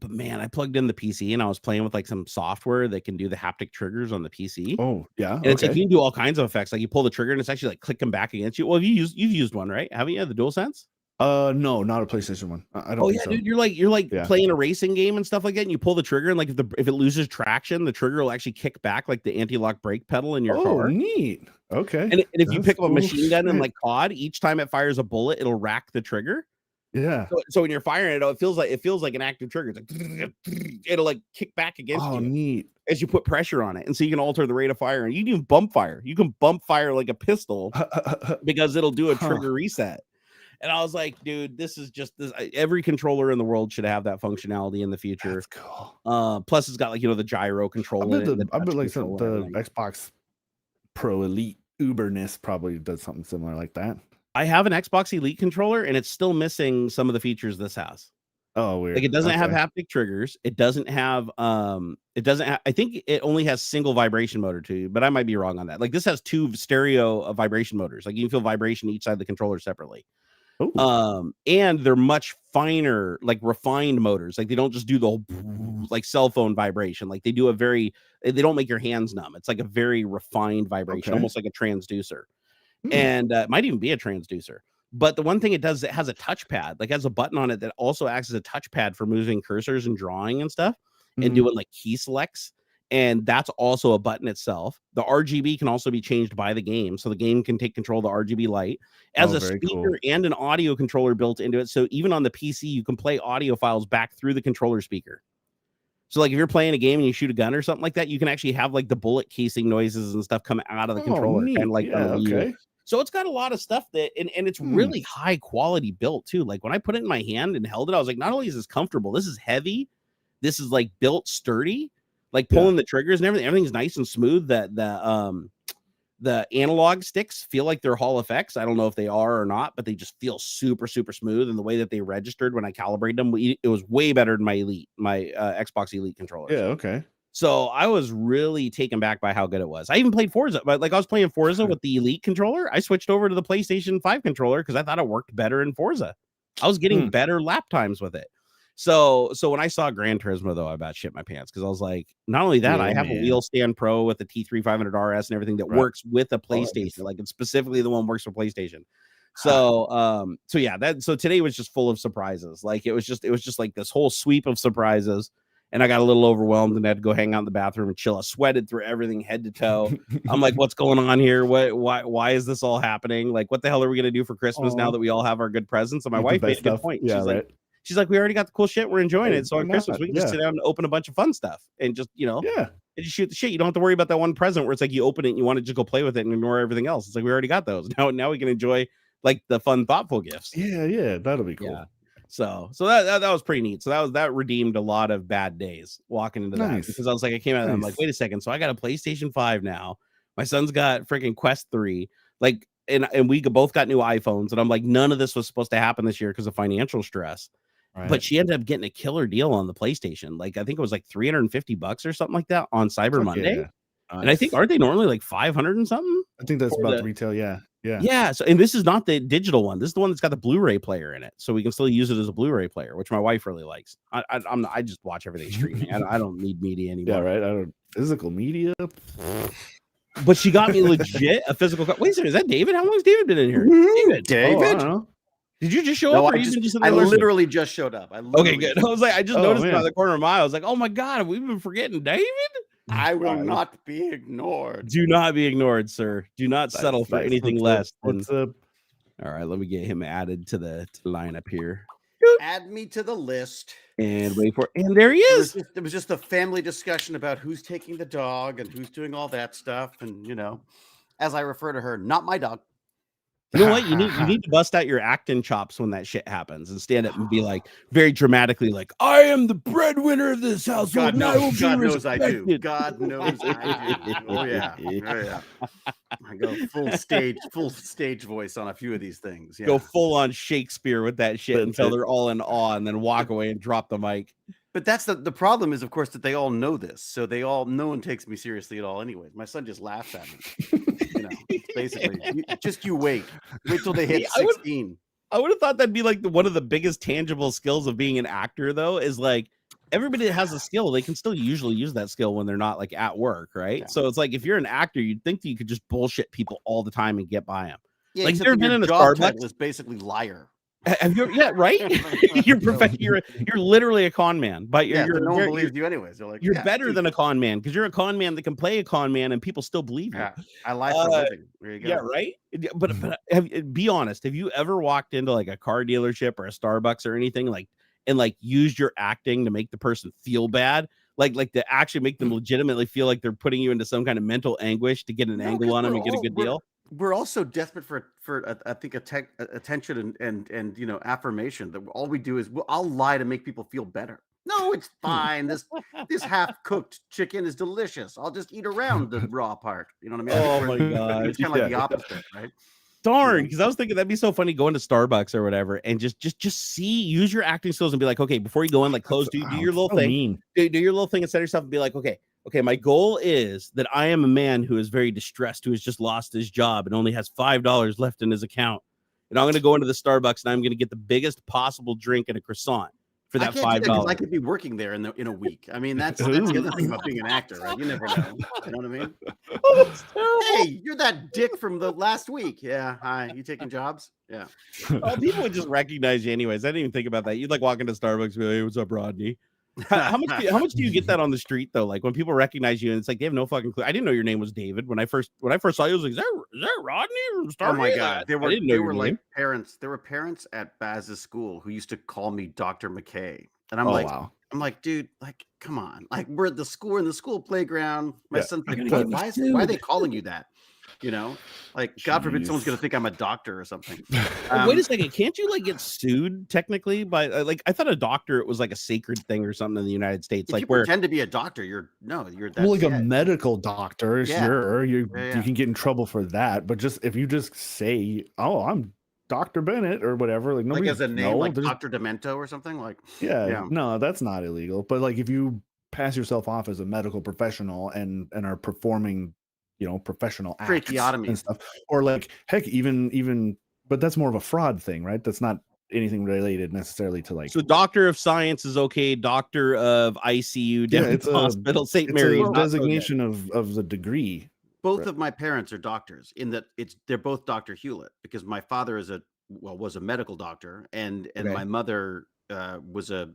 man, I plugged in the PC and I was playing with like some software that can do the haptic triggers on the PC. Oh, yeah. And it's like you can do all kinds of effects. Like, you pull the trigger and it's actually like clicking back against you. Well, you've used one, right? Haven't you? The DualSense? No, not a PlayStation one. I don't think so. Dude, you're like playing a racing game and stuff like that, and you pull the trigger, and like if it loses traction, the trigger will actually kick back like the anti-lock brake pedal in your car. Oh, neat. Okay. And if you pick up a machine gun and like COD, each time it fires a bullet, it'll rack the trigger. Yeah. So when you're firing it, it feels like an active trigger. It's like it'll like kick back against you. Neat. As you put pressure on it, and so you can alter the rate of fire, and you can bump fire. You can bump fire like a pistol because it'll do a trigger reset. And I was like, dude, this is just this. Every controller in the world should have that functionality in the future. That's cool. Plus, it's got like the gyro control. I bet like the Xbox Pro Elite Uberness probably does something similar like that. I have an Xbox Elite controller, and it's still missing some of the features this has. Oh, weird. Like, it doesn't have haptic triggers. It doesn't have I think it only has single vibration motor too, but I might be wrong on that. Like, this has two stereo vibration motors. Like, you can feel vibration each side of the controller separately. Ooh. And they're much finer, like refined motors. Like, they don't just do the whole like cell phone vibration. Like, they do they don't make your hands numb. It's like a very refined vibration, almost like a transducer. And it might even be a transducer. But the one thing it does, it has a touchpad, like has a button on it that also acts as a touchpad for moving cursors and drawing and stuff, and doing like key selects. And that's also a button itself. The RGB can also be changed by the game, so the game can take control of the RGB light. As a speaker and an audio controller built into it, so even on the PC, you can play audio files back through the controller speaker. So like if you're playing a game and you shoot a gun or something like that, you can actually have like the bullet casing noises and stuff come out of the controller. Kind of like So it's got a lot of stuff that, and it's really high quality built too. Like when I put it in my hand and held it, I was like, not only is this comfortable, this is heavy, this is like built sturdy, like pulling the triggers and everything's nice and smooth. That the analog sticks feel like they're Hall effects. I don't know if they are or not, but they just feel super, super smooth. And the way that they registered when I calibrated them, it was way better than my Xbox Elite controller. Yeah, okay. So I was really taken back by how good it was. I even played Forza, but like I was playing Forza with the Elite controller. I switched over to the PlayStation 5 controller because I thought it worked better in Forza. I was getting better lap times with it. So when I saw Gran Turismo, though, I about shit my pants because I was like, not only that, I have a Wheel Stand Pro with the T3 500 RS and everything that works with a PlayStation. Like it's specifically the one works for PlayStation. So so today was just full of surprises. Like it was just like this whole sweep of surprises. And I got a little overwhelmed and had to go hang out in the bathroom and chill. I sweated through everything head to toe. I'm like, what's going on here? Why is this all happening? Like, what the hell are we gonna do for Christmas now that we all have our good presents? And my wife made a good point. Yeah, she's like, we already got the cool shit. We're enjoying it. So on Christmas, we can just sit down and open a bunch of fun stuff and just, and just shoot the shit. You don't have to worry about that one present where it's like you open it and you want to just go play with it and ignore everything else. It's like we already got those. Now we can enjoy like the fun, thoughtful gifts. Yeah, that'll be cool. Yeah. So that was pretty neat. So that redeemed a lot of bad days walking into that because I was like, I came out and I'm like, wait a second. So I got a PlayStation 5 now. My son's got freaking Quest 3. Like, and we both got new iPhones. And I'm like, none of this was supposed to happen this year because of financial stress. Right. But she ended up getting a killer deal on the PlayStation. Like, I think it was like $350 or something like that on Cyber Monday. Yeah. Nice. And I think, aren't they normally like 500 and something? I think that's about the retail. Yeah. So, and this is not the digital one. This is the one that's got the Blu-ray player in it, so we can still use it as a Blu-ray player, which my wife really likes. I just watch everything streaming. I don't need media anymore. Yeah, right. I don't physical media. But she got me legit a physical. Wait a second, is that David? How long has David been in here? David? Did you just show up? I literally just showed up. Okay, good. I was like, I just noticed it on the corner of my eye. I was like, oh my God, we've been forgetting David. I will not be ignored. Do not be ignored, sir. Do not settle for anything less. What's up? All right, let me get him added to the lineup here. Add me to the list. And wait for it. And there he is. It was just a family discussion about who's taking the dog and who's doing all that stuff. And, as I refer to her, not my dog. You know what? You need to bust out your acting chops when that shit happens and stand up and be like very dramatically like, I am the breadwinner of this household. God knows I do. God knows I do. Oh yeah. I go full stage voice on a few of these things. Yeah. Go full on Shakespeare with that shit until they're all in awe and then walk away and drop the mic. But that's the problem is, of course, that they all know this. So no one takes me seriously at all anyways. My son just laughs at me. Basically. You wait till they hit 16. I would have thought that'd be like one of the biggest tangible skills of being an actor, though, is like everybody that has a skill, they can still usually use that skill when they're not like at work, right? Yeah. So it's like if you're an actor, you'd think that you could just bullshit people all the time and get by them. Yeah, like you've been in a Starbucks is basically liar. Have you? Yeah, right. You're literally a con man, but no one believes you anyways. They're like, you're better than a con man because you're a con man that can play a con man and people still believe you. Yeah, I lie for a living. There you go. Yeah, right. But be honest. Have you ever walked into like a car dealership or a Starbucks or anything and used your acting to make the person feel bad? Like to actually make them legitimately feel like they're putting you into some kind of mental anguish to get an angle on them and get a good deal. We're also desperate for I think attention and affirmation. That all we do is I'll lie to make people feel better. No, it's fine. This half cooked chicken is delicious. I'll just eat around the raw part. You know what I mean? Oh my God! It's kind of like the opposite, right? Darn, because I was thinking that'd be so funny going to Starbucks or whatever and just use your acting skills and be like, okay, before you go in, like close, do your little thing, do your little thing and set yourself and be like, okay, my goal is that I am a man who is very distressed, who has just lost his job and only has $5 left in his account. And I'm going to go into the Starbucks and I'm going to get the biggest possible drink and a croissant for that $5. I could be working there in a week. I mean, that's the other thing about being an actor, right? You never know. You know what I mean? Oh, that's terrible. Hey, you're that dick from the last week. Yeah. Hi. You taking jobs? Yeah. People would just recognize you anyways. I didn't even think about that. You'd like walk into Starbucks and be like, hey, what's up, Rodney? How much do you get that on the street though? Like when people recognize you and it's like they have no fucking clue. I didn't know your name was David when I first saw you. I was like, is that Rodney from Starbucks? Oh my God, there were like parents. There were parents at Baz's school who used to call me Dr. McKay, and I'm wow. I'm like, dude, like, come on, like we're at the school in the school playground. My son's like, why are they calling you that? Like God forbid someone's gonna think I'm a doctor or something. Wait a second, can't you like get sued technically by like I thought a doctor it was like a sacred thing or something in the United States. If like you pretend to be a doctor, you're that. Well, like a medical doctor, sure, you can get in trouble for that. But just if you just say, "Oh, I'm Dr. Bennett" or whatever, like nobody as a name, like Dr. Demento or something, like no, that's not illegal. But like if you pass yourself off as a medical professional and are performing professional acts and stuff, or like heck, even but that's more of a fraud thing, right? That's not anything related necessarily to like. So Doctor of Science is okay. Doctor of ICU down at the hospital, St. Mary's designation of the degree. Both of my parents are doctors in that they're both Dr. Hewlett, because my father was a medical doctor, and my mother was a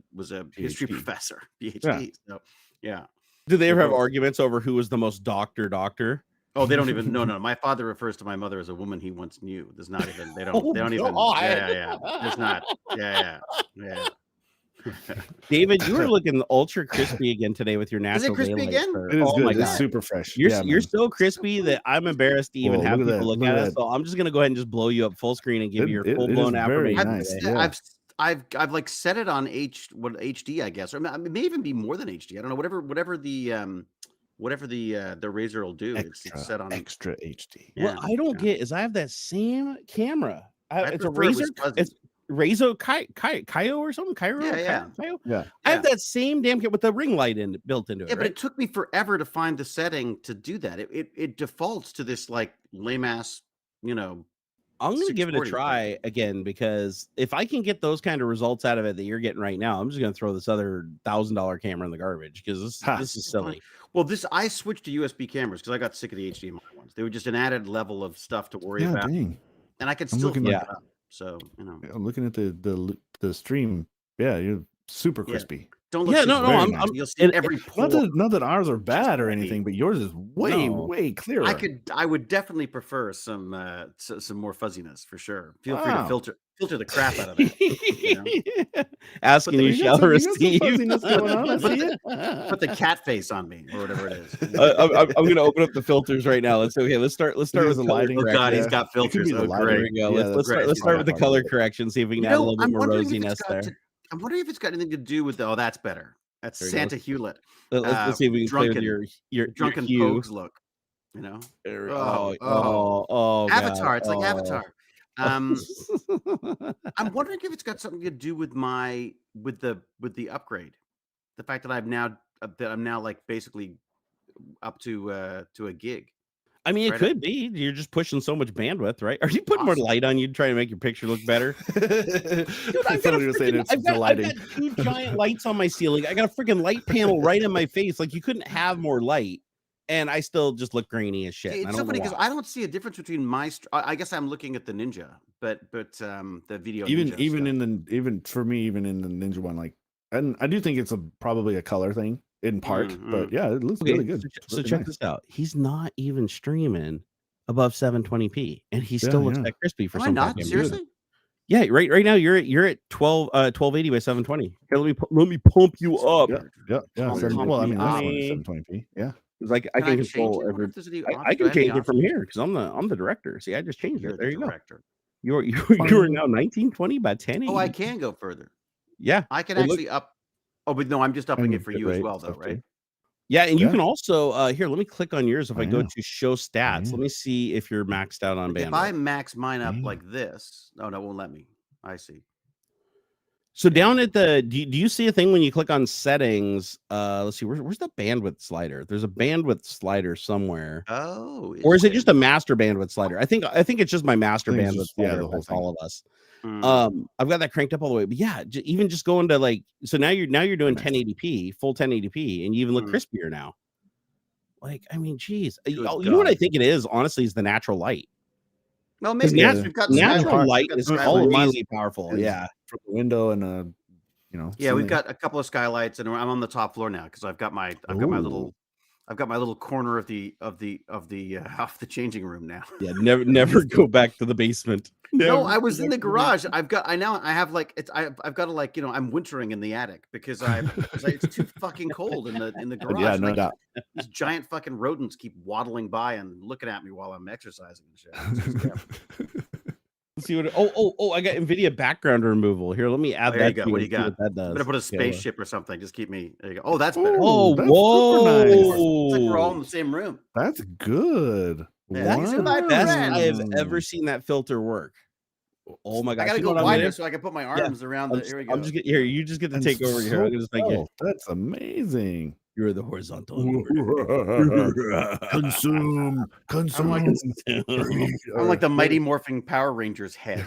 history professor, PhD. So yeah. Do they ever have arguments over who was the most doctor? Oh, they don't even. No. My father refers to my mother as a woman he once knew. There's not even. They don't even. Yeah. There's not. Yeah. David, you were looking ultra crispy again today with your natural. Is it crispy again? It is good. It's super fresh. You're so crispy that I'm embarrassed to even have people look at it. So I'm just gonna go ahead and just blow you up full screen and give you your full blown affirmation. Nice. I've like set it on HD, I guess, or it may even be more than HD. I don't know. Whatever the Razor will do. It's set on extra HD. What I don't get is I have that same camera. It's a Razor. It's Razor Kaio or something. Kaio. Yeah. I have that same damn kit with the ring light built into it. Yeah, but it took me forever to find the setting to do that. It defaults to this like lame ass, I'm going to give it a try again, because if I can get those kind of results out of it that you're getting right now, I'm just going to throw this other $1,000 camera in the garbage, because this is silly. Well, I switched to USB cameras because I got sick of the HDMI ones. They were just an added level of stuff to worry about. Dang. And I could still fuck it up. So, I'm looking at the stream. Yeah, you're super crispy. Don't look. I'm you'll see every pore. Not that ours are bad or anything, but yours is way clearer. I would definitely prefer some more fuzziness for sure. Feel free to filter the crap out of it. Asking you shall receive. Put the cat face on me or whatever it is. I'm going to open up the filters right now. Let's start with the lighting. Oh God, he's got filters. Oh, great. There we go. Let's start with the color correction. See if we can add a little bit more rosiness there. I'm wondering if it's got anything to do with that's better. That's Santa Hewlett. Let's see if we can play with your drunken pogues look. Avatar. It's like Avatar. I'm wondering if it's got something to do with the upgrade. The fact that I'm now like basically up to a gig. I mean, it could be. You're just pushing so much bandwidth, right? Are you putting more light on you to try to make your picture look better? Dude, I've got 2 giant lights on my ceiling. I got a freaking light panel right in my face. Like, you couldn't have more light, and I still just look grainy as shit. It's so funny because I don't see a difference between my. I guess I'm looking at the Ninja, but the video. Even in the Ninja one, like, and I do think it's probably a color thing. In part, but yeah, it looks really good. So check this out. He's not even streaming above 720p, and he still looks that crispy for some. Not seriously. Yeah, right now you're at 1280 by 720. Here, let me pump you up. Yeah. Well, I mean, that's 720p. Yeah. It's like I can control every. I can change it from here because I'm the director. See, I just changed it. There you go. You are now 1920 by 1080. Oh, I can go further. Yeah, I can actually up. Oh, but no, I'm just upping it for you as well, though, right? Yeah, and you can also here. Let me click on yours. If I go to show stats, let me see if you're maxed out on bandwidth. If I max mine up like this, no, it won't let me. I see. So down at the, do you see a thing when you click on settings? Let's see, where's the bandwidth slider? There's a bandwidth slider somewhere. Oh, or is it just a master bandwidth slider? I think it's just my master bandwidth slider for all of us. I've got that cranked up all the way, but yeah, even just going to like, so now you're doing 1080p, full 1080p, and you even look crispier now. Like, I mean, geez, you know what I think it is? Honestly, is the natural light. Well, maybe natural light is really powerful. Yeah, from the window and yeah, we've got a couple of skylights, and I'm on the top floor now because I've got my little corner of the changing room now. Yeah, never go back to the basement. No, I was in the garage. I've got to like, I'm wintering in the attic because it's too fucking cold in the garage. Yeah, no doubt. These giant fucking rodents keep waddling by and looking at me while I'm exercising and shit. Let's see what. I got Nvidia background removal here. Let me add that. There you go. What do you got? That does. I'm gonna put a spaceship or something. Just keep me. There you go. Oh, that's better. Oh, that's whoa! Nice. It's like we're all in the same room. That's good. That's the best I have ever seen that filter work. Oh my god! I gotta go wider so I can put my arms around the. Here we go. You just get to take over here. I'm just that's amazing. You're the horizontal. Consume. I'm like the Mighty Morphing Power Rangers head.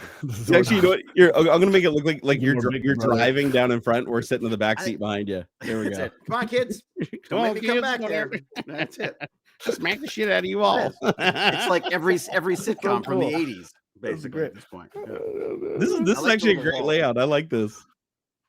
Actually, you know what? I'm gonna make it look like you're driving down in front. We're sitting in the back seat behind you. There we go. It. Come on, kids. Don't make me come back there. That's it. Smack the shit out of you all. It's like every sitcom from the 80s, basically at this point. Yeah. This is actually a great layout. I like this.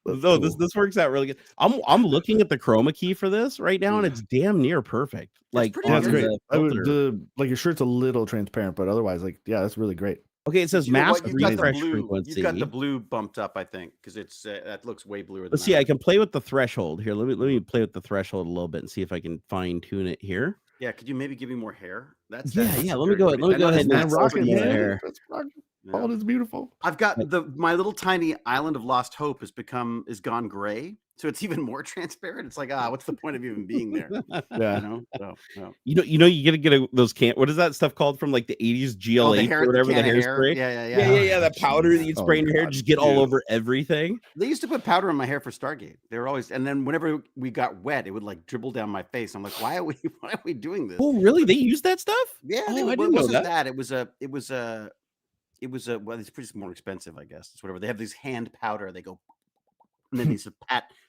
No, this works out really good. I'm looking at the chroma key for this right now, and it's damn near perfect. Like that's great. Like your shirt's a little transparent, but otherwise, like that's really great. Okay, it says mask refresh frequency. You've got the blue bumped up, I think, because it's that looks way bluer. Let's see. I can play with the threshold here. Let me play with the threshold a little bit and see if I can fine tune it here. Yeah, could you maybe give me more hair? That's yeah. Let me go ahead and rock it hair. Oh, it's beautiful. I've got my little tiny island of lost hope is gone gray, so it's even more transparent. It's like what's the point of even being there? Yeah, you gotta get those what is that stuff called from like the 80s GLA or whatever, the hairspray? Yeah. That powder that you'd spray in your hair, just get all over everything. They used to put powder in my hair for Stargate. They were always, and then whenever we got wet, it would like dribble down my face. I'm like, why are we doing this? Oh, really? They used that stuff? Yeah, I didn't know that. It was well, it's pretty more expensive, I guess. It's whatever. They have these hand powder. They go, and then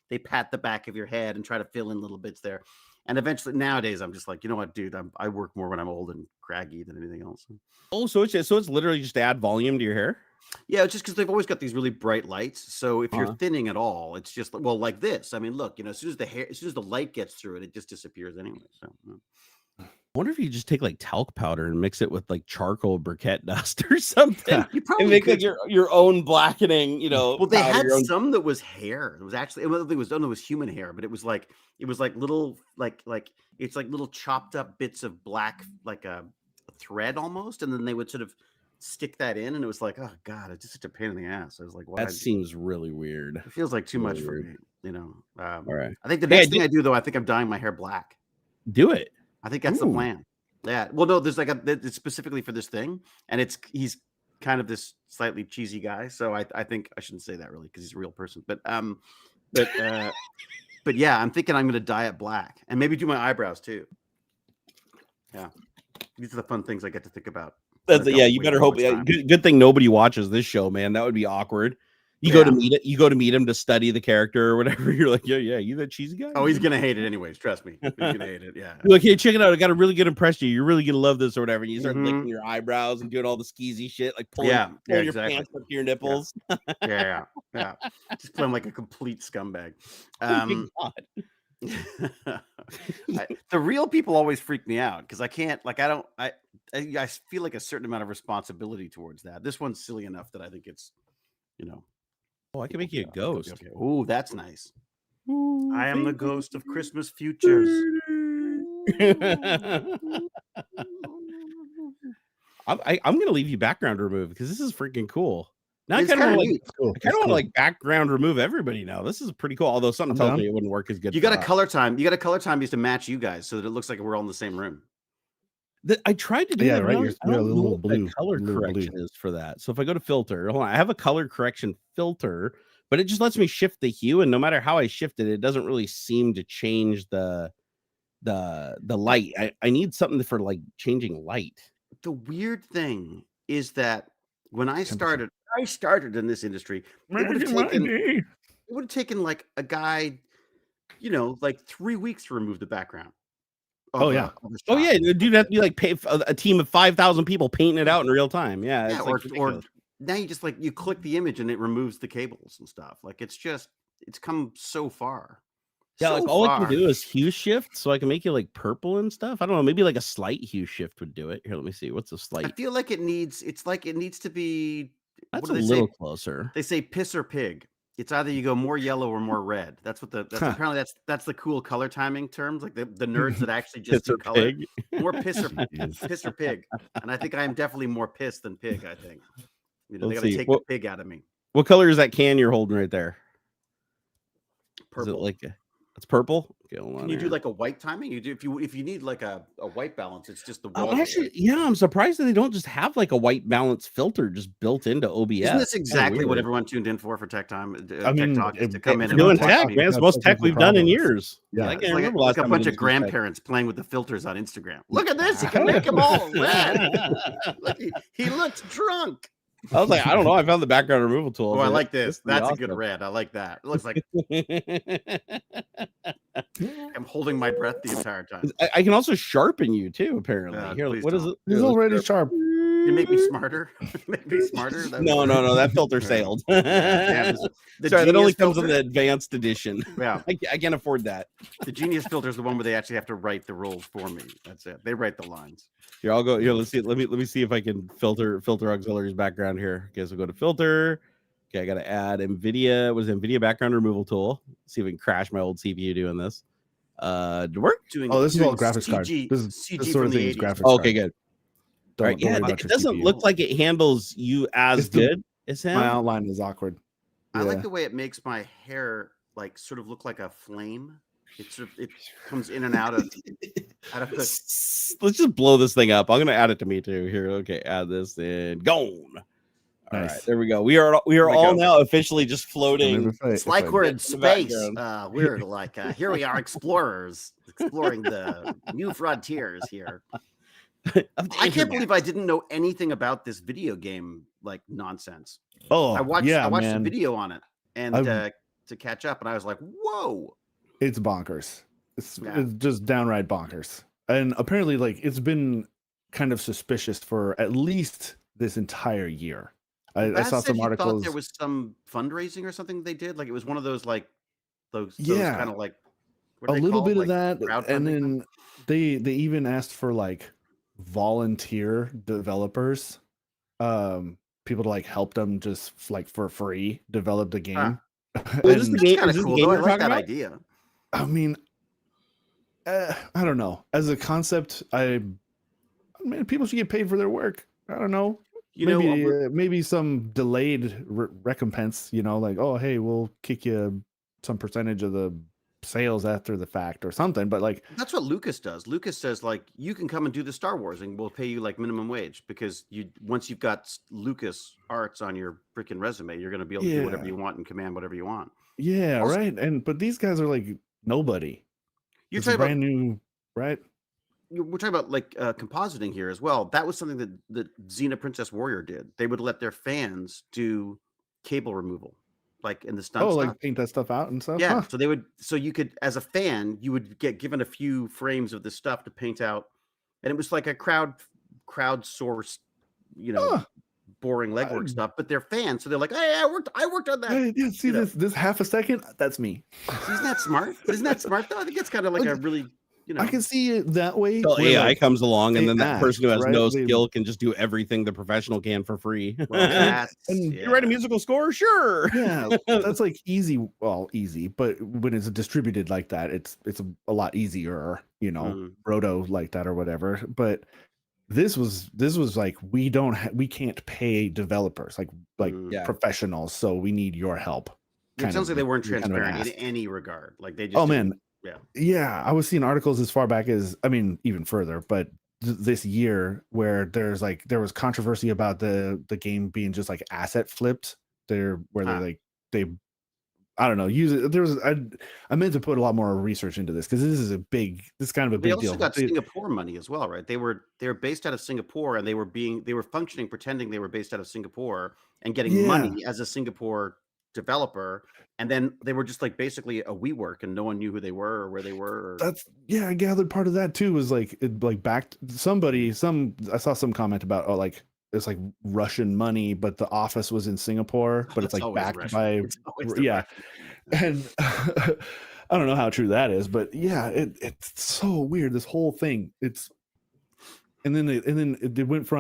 they pat the back of your head and try to fill in little bits there. And eventually, nowadays, I'm just like, you know what, dude? I work more when I'm old and craggy than anything else. Oh, so it's literally just to add volume to your hair? Yeah, it's just because they've always got these really bright lights. So if you're thinning at all, it's just like this. I mean, look, as soon as the light gets through it, it just disappears anyway. So. I wonder if you just take like talc powder and mix it with like charcoal briquette dust or something. You probably and make like your own blackening, Well, they had some that was hair. It was actually it was human hair, but it was like little it's like little chopped up bits of black, like a thread almost, and then they would sort of stick that in, and it was like, oh god, it's just such a pain in the ass. I was like, why? That seems really weird. It feels like too much for me, all right. I think the next thing I do though, I think I'm dyeing my hair black. Do it. I think that's the plan. Yeah. Well, no, there's it's specifically for this thing, and he's kind of this slightly cheesy guy. So I think I shouldn't say that really because he's a real person. But yeah, I'm thinking I'm going to dye it black and maybe do my eyebrows too. Yeah, these are the fun things I get to think about. You better hope. Good thing nobody watches this show, man. That would be awkward. You go to meet him to study the character or whatever. You're like, yeah, you that cheesy guy. Oh, he's gonna hate it anyways. Trust me, he's gonna hate it. Yeah. You're like, hey, check it out. I got a really good impression. You're really gonna love this or whatever. And you start licking your eyebrows and doing all the skeezy shit, like pulling your pants up to your nipples. Yeah. Just playing like a complete scumbag. The real people always freak me out because I can't. Like, I feel like a certain amount of responsibility towards that. This one's silly enough that I think it's, Oh, I can make you a ghost. Okay. Oh, that's nice. Ooh, I am the ghost of Christmas futures. I'm gonna leave you background remove because this is freaking cool. Now I kind of want to like background remove everybody now. This is pretty cool. Although something tells me it wouldn't work as good. You got a color time. You got a color time used to match you guys so that it looks like we're all in the same room. I tried to do that. Right. I don't know what the color correction is for that. So if I go to filter, hold on, I have a color correction filter, but it just lets me shift the hue, and no matter how I shift it, it doesn't really seem to change the light. I need something for like changing light. The weird thing is that when I started in this industry, it would have taken like a guy, like 3 weeks to remove the background. Oh yeah, dude, have to be like pay a team of 5,000 people painting it out in real time. Yeah, or now you just you click the image and it removes the cables and stuff. Like it's come so far. Yeah, like all I can do is hue shift, so I can make it like purple and stuff. I don't know, maybe like a slight hue shift would do it. Here, let me see. What's a slight? I feel like it needs to be. That's a little closer. They say piss or pig. It's either you go more yellow or more red. That's what apparently that's the cool color timing terms. Like the nerds that actually just do color. Pig. More piss or pig. And I think I am definitely more piss than pig. I think they got to take the pig out of me. What color is that can you're holding right there? Purple. Is it it's purple? Can you do like a white timing? You do if you need like a white balance, it's just the wall. Actually, yeah, I'm surprised that they don't just have like a white balance filter just built into OBS. Isn't this exactly what everyone tuned in for Tech Time? I mean, Tech Talk is to come in and doing tech, man. It's the most tech we've done in years. Yeah, it's like a bunch of grandparents playing with the filters on Instagram. Look at this, you can make them all red. Like he looks drunk. I was like, I don't know. I found the background removal tool. Oh, I like this. That's awesome. A good red. I like that. It looks like I'm holding my breath the entire time. I can also sharpen you too, apparently. Here, what is it? He's already sharp. You make me smarter. Make me smarter. No. That filter sailed. Sorry, that only comes in the advanced edition. Yeah, I can't afford that. The Genius filter is the one where they actually have to write the rules for me. That's it. They write the lines. Here, I'll go. Here, let's see. Let me see if I can filter AuxXillary's background here. Okay, so go to filter. Okay, I got to add Nvidia. What is Nvidia background removal tool? Let's see if we can crash my old CPU doing this. Did it work? This is all graphics card. This sort of thing is graphics card. Okay, good. All right, yeah, it doesn't look like it handles you as good as him. My outline is awkward. I like the way it makes my hair like sort of look like a flame. It comes in and out of the. Let's just blow this thing up. I'm gonna add it to me too. Here, okay, add this in. Gone. All right, there we go. We are all now officially just floating. It's like we're in space. We're like here we are, explorers exploring the new frontiers here. I can't believe I didn't know anything about this video game like nonsense. I watched a video on it and to catch up, and I was like, whoa. It's bonkers. It's just downright bonkers. And apparently, like, it's been kind of suspicious for at least this entire year. I saw some articles. Thought there was some fundraising or something they did. Like it was one of those those kind of like a little bit of that, and then they even asked for like volunteer developers, people to like help them just like for free develop the game. This is kind of cool. I like that idea. I mean, I don't know. As a concept, people should get paid for their work. I don't know. Maybe some delayed recompense. Like, oh, hey, we'll kick you some percentage of the sales after the fact or something. But like, that's what Lucas does. Lucas says like, you can come and do the Star Wars, and we'll pay you like minimum wage because once you've got Lucas Arts on your freaking resume, you're going to be able to do whatever you want and command whatever you want. Yeah, also, right. But these guys are like nobody. You're talking brand new, right? We're talking about like compositing here as well. That was something that Xena Princess Warrior did. They would let their fans do cable removal, like in the stunt stuff. Like paint that stuff out and stuff. Yeah. So you could, as a fan, you would get given a few frames of this stuff to paint out, and it was like a crowdsourced, boring legwork stuff. But they're fans, so they're like, "Hey, I worked on that." Yeah, see this half a second? That's me. Isn't that smart? Isn't that smart though? I think it's kind of like a really. I can see it that way. So AI comes along, and then that person who has no skill can just do everything the professional can for free. Well, you write a musical score, sure. Yeah, that's like easy. Well, easy, but when it's distributed like that, it's a lot easier. Roto like that or whatever. But this was like we can't pay developers like professionals, so we need your help. It sounds like they weren't transparent in any regard. Like they just Yeah, I was seeing articles as far back as, even further, but this year where there was controversy about the game being just like asset flipped they I don't know, use it. I meant to put a lot more research into this because this is kind of a big deal. They also got Singapore money as well, right? They were based out of Singapore, and they were functioning, pretending they were based out of Singapore and getting money as a Singapore developer, and then they were just like basically a WeWork, and no one knew who they were or where they were. I gathered part of that too was like it like backed I saw some comment about it's like Russian money, but the office was in Singapore, but it's like backed Russian. And I don't know how true that is, but it's so weird, this whole thing. And then it went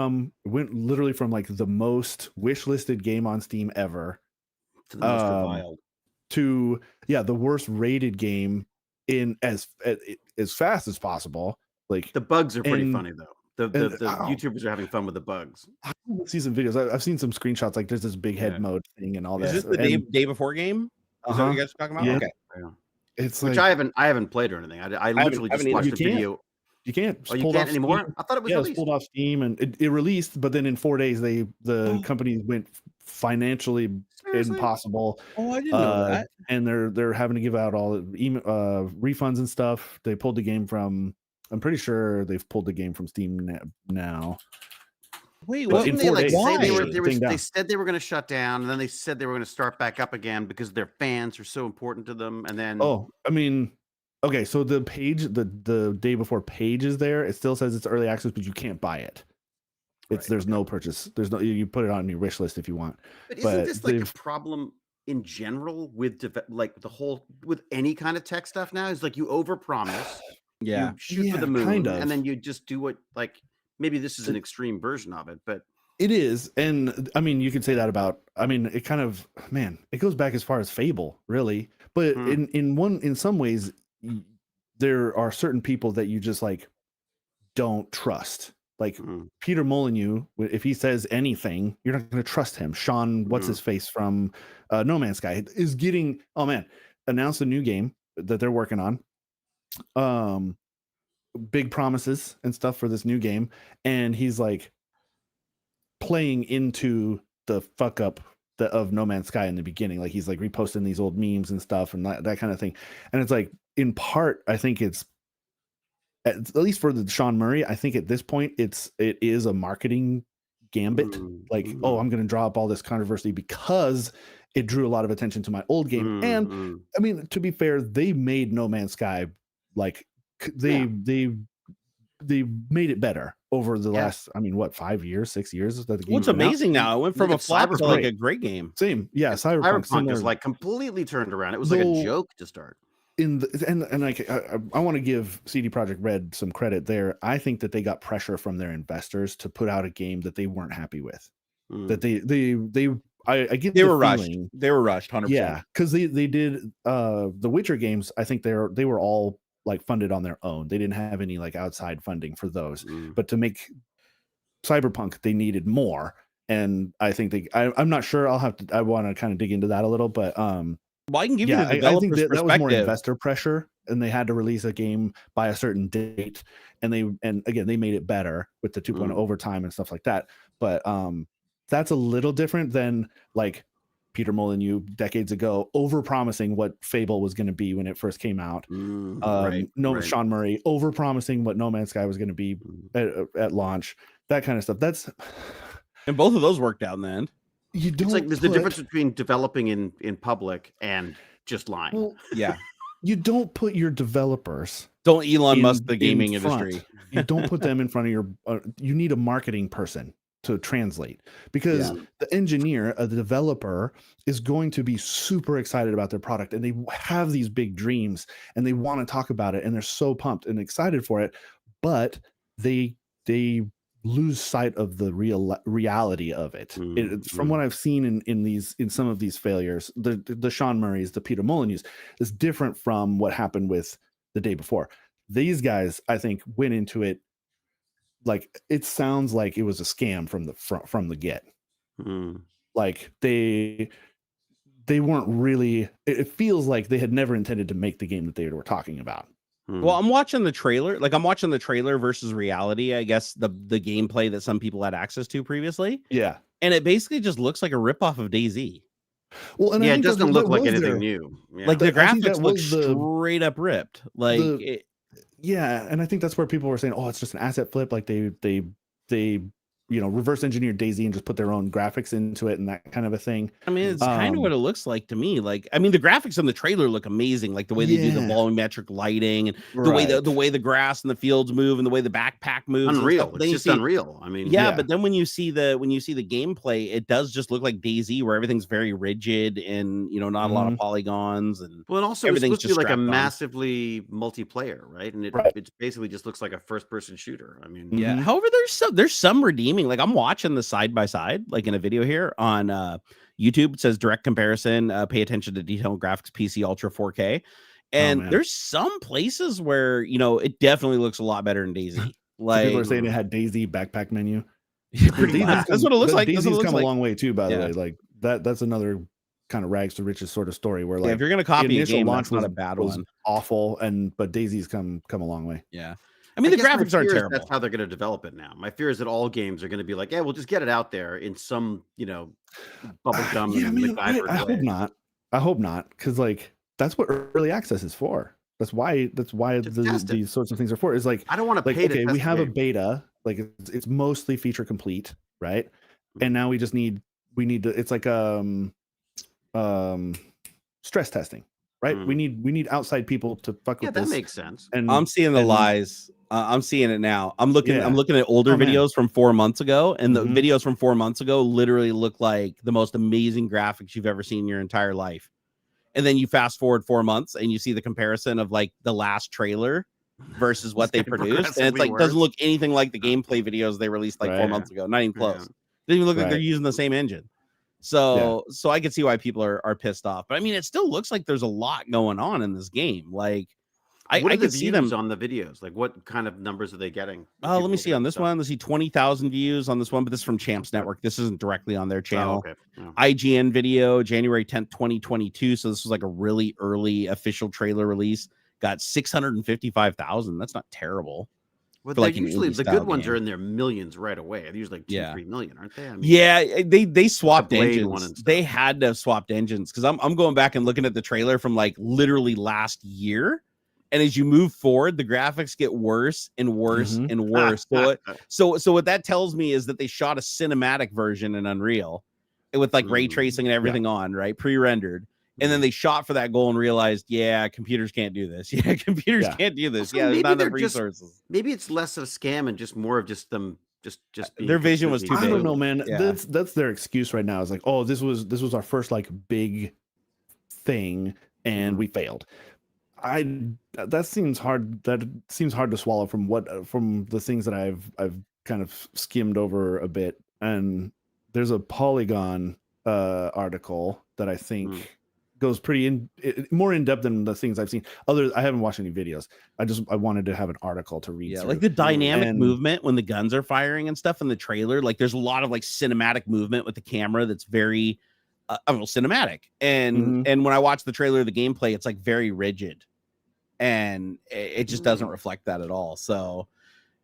literally from like the most wish listed game on Steam ever to the most reviled to the worst rated game in as fast as possible. Like the bugs are pretty funny though. The YouTubers are having fun with the bugs. I see some videos. I've seen some screenshots. Like there's this big head mode thing and all that. Is this the day before game? Is that what you guys are talking about? Yeah. Okay. It's which like I haven't played or anything. I literally just watched a video. You can't. Oh, you can't anymore? Steam. I thought it was Yeah, released. it's pulled off Steam, and it released, but then in 4 days, the company went financially impossible. Oh, I didn't know that. And they're having to give out all refunds and stuff. They pulled the game from. I'm pretty sure they've pulled the game from Steam now. Wait, what? In 4 days, why? they said they were going to shut down, and then they said they were going to start back up again because their fans are so important to them. And then, okay, so the page, the day before page is there. It still says it's early access, but you can't buy it. There's no purchase. There's no, you put it on your wish list if you want. But isn't this like a problem in general with with any kind of tech stuff now? Is like you overpromise, you shoot for the moon, and then you just do what, like, maybe this is an extreme version of it, but it is. And I mean, you could say that about, it kind of, it goes back as far as Fable, really. But in some ways, there are certain people that you just like don't trust. Like Peter Molyneux, if he says anything, you're not going to trust him. Sean, what's his face from No Man's Sky is getting, announced a new game that they're working on. Big promises and stuff for this new game, and he's like playing into the fuck up of No Man's Sky in the beginning. Like he's like reposting these old memes and stuff and that kind of thing. And it's like, in part, I think it's, at least for the Sean Murray, I think at this point it is a marketing gambit. I'm going to draw up all this controversy because it drew a lot of attention to my old game. And I mean, to be fair, they made No Man's Sky, like they made it better over the last, 5 years, 6 years that the game. What's amazing now, it went from a flop to like a great game. Same, yeah. Cyberpunk is like completely turned around. It was like a joke to start. I want to give CD Projekt Red some credit there. I think that they got pressure from their investors to put out a game that they weren't happy with. That I get they were rushed. They were rushed 100%. Yeah, because they did the Witcher games. I think they were all like funded on their own. They didn't have any like outside funding for those. But to make Cyberpunk, they needed more. And I think I'm not sure. I want to kind of dig into that a little, but well, I can give you the developer's I think that was more perspective. investor pressure, and they had to release a game by a certain date, and again they made it better with the 2.0 overtime and stuff like that. But that's a little different than like Peter Molyneux decades ago overpromising what Fable was going to be when it first came out. Sean Murray overpromising what No Man's Sky was going to be at launch. That kind of stuff. And both of those worked out in the end. It's like there's the difference between developing in public and just lying. Well, yeah. You don't put your developers. Don't Elon Musk the gaming industry. You don't put them in front of your. You need a marketing person to translate, because the engineer, the developer, is going to be super excited about their product, and they have these big dreams, and they want to talk about it, and they're so pumped and excited for it, but they lose sight of the reality of it. From what I've seen in some of these failures, the Sean Murrays, the Peter Molyneux, is different from what happened with the day before. These guys, I think, went into it like it sounds like it was a scam from the get. Like they weren't really. It feels like they had never intended to make the game that they were talking about. Well, I'm watching the trailer. Like I'm watching the trailer versus reality. I guess the gameplay that some people had access to previously. Yeah, and it basically just looks like a ripoff of DayZ. Well, and it doesn't look like anything new. Yeah. Like the graphics look straight up ripped. Like and I think that's where people were saying, "Oh, it's just an asset flip." Like they reverse engineered DayZ and just put their own graphics into it and that kind of a thing. I mean, it's kind of what it looks like to me. Like, I mean, the graphics in the trailer look amazing. Like the way they do the volumetric lighting and the way the grass and the fields move and the way the backpack moves. Unreal. It's just unreal. I mean, but then when you see the gameplay, it does just look like DayZ, where everything's very rigid and not a lot of polygons and also everything's just like a massively multiplayer, right? And it basically just looks like a first-person shooter. I mean, However, there's some redeeming. Like I'm watching the side by side, like in a video here on YouTube. It says direct comparison. Pay attention to detail and graphics. PC Ultra 4K, and there's some places where it definitely looks a lot better than DayZ. Like people are saying it had DayZ backpack menu. That's what it looks like. DayZ's come a long way too, by the way. Like that's another kind of rags to riches sort of story where like if you're gonna copy a game, launch that's not a bad one. Awful, but DayZ's come a long way. Yeah. I mean, the graphics aren't terrible. That's how they're going to develop it now. My fear is that all games are going to be like, yeah, we'll just get it out there in some, bubblegum. I hope not, because like that's what early access is for. That's why these sorts of things are for. Is like I don't want to pay. Okay, we have a beta, like it's mostly feature complete, right? And now we need to. It's like stress testing, right? We need outside people to fuck with this. Yeah, that makes sense. And I'm seeing the lies. I'm seeing it now. I'm looking at older videos from 4 months ago, and the videos from 4 months ago literally look like the most amazing graphics you've ever seen in your entire life. And then you fast forward 4 months and you see the comparison of like the last trailer versus what they produced, and it's like doesn't look anything like the gameplay videos they released like 4 months ago. Not even close. Doesn't even look like they're using the same engine. So I can see why people are pissed off. But I mean, it still looks like there's a lot going on in this game. Like I can see them on the videos. Like what kind of numbers are they getting? Let me see on this one. Let's see 20,000 views on this one, but this is from Champs Network. This isn't directly on their channel. IGN video, January 10th, 2022. So this was like a really early official trailer release. Got 655,000. That's not terrible. Well, like usually the good ones are in their millions right away. They're usually like 2-3 million, aren't they? I mean, they swapped engines. They had to have swapped engines because I'm going back and looking at the trailer from like literally last year. And as you move forward, the graphics get worse and worse and worse. So what that tells me is that they shot a cinematic version in Unreal with like ray tracing and everything on, right? Pre-rendered. And then they shot for that goal and realized, computers can't do this. Computers can't do this. Also, there's not enough resources. Maybe it's less of a scam and just more of just them just being their vision was too big. I don't know, man. That's their excuse right now. It's like, oh, this was our first like big thing and we failed. That seems hard to swallow from the things that I've kind of skimmed over a bit. And there's a Polygon article that I think goes pretty more in depth than the things I've seen. I haven't watched any videos. I wanted to have an article to read. Like the dynamic movement when the guns are firing and stuff in the trailer. Like there's a lot of like cinematic movement with the camera that's very cinematic. And when I watch the trailer of the gameplay, it's like very rigid. And it just doesn't reflect that at all. So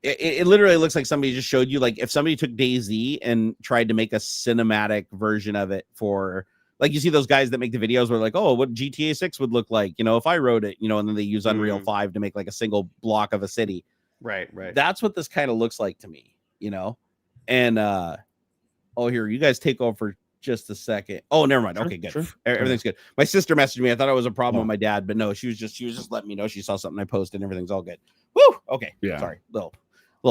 it literally looks like somebody just showed you, like if somebody took DayZ and tried to make a cinematic version of it for, like you see those guys that make the videos where like, oh, what GTA 6 would look like, if I wrote it, and then they use Unreal 5 to make like a single block of a city. Right. That's what this kind of looks like to me, And here, you guys take over just a second. Oh, never mind. Okay, good. Sure. Everything's good. My sister messaged me. I thought it was a problem with my dad, but no, she was just letting me know she saw something I posted and everything's all good. Woo! Okay. Yeah. Sorry. Little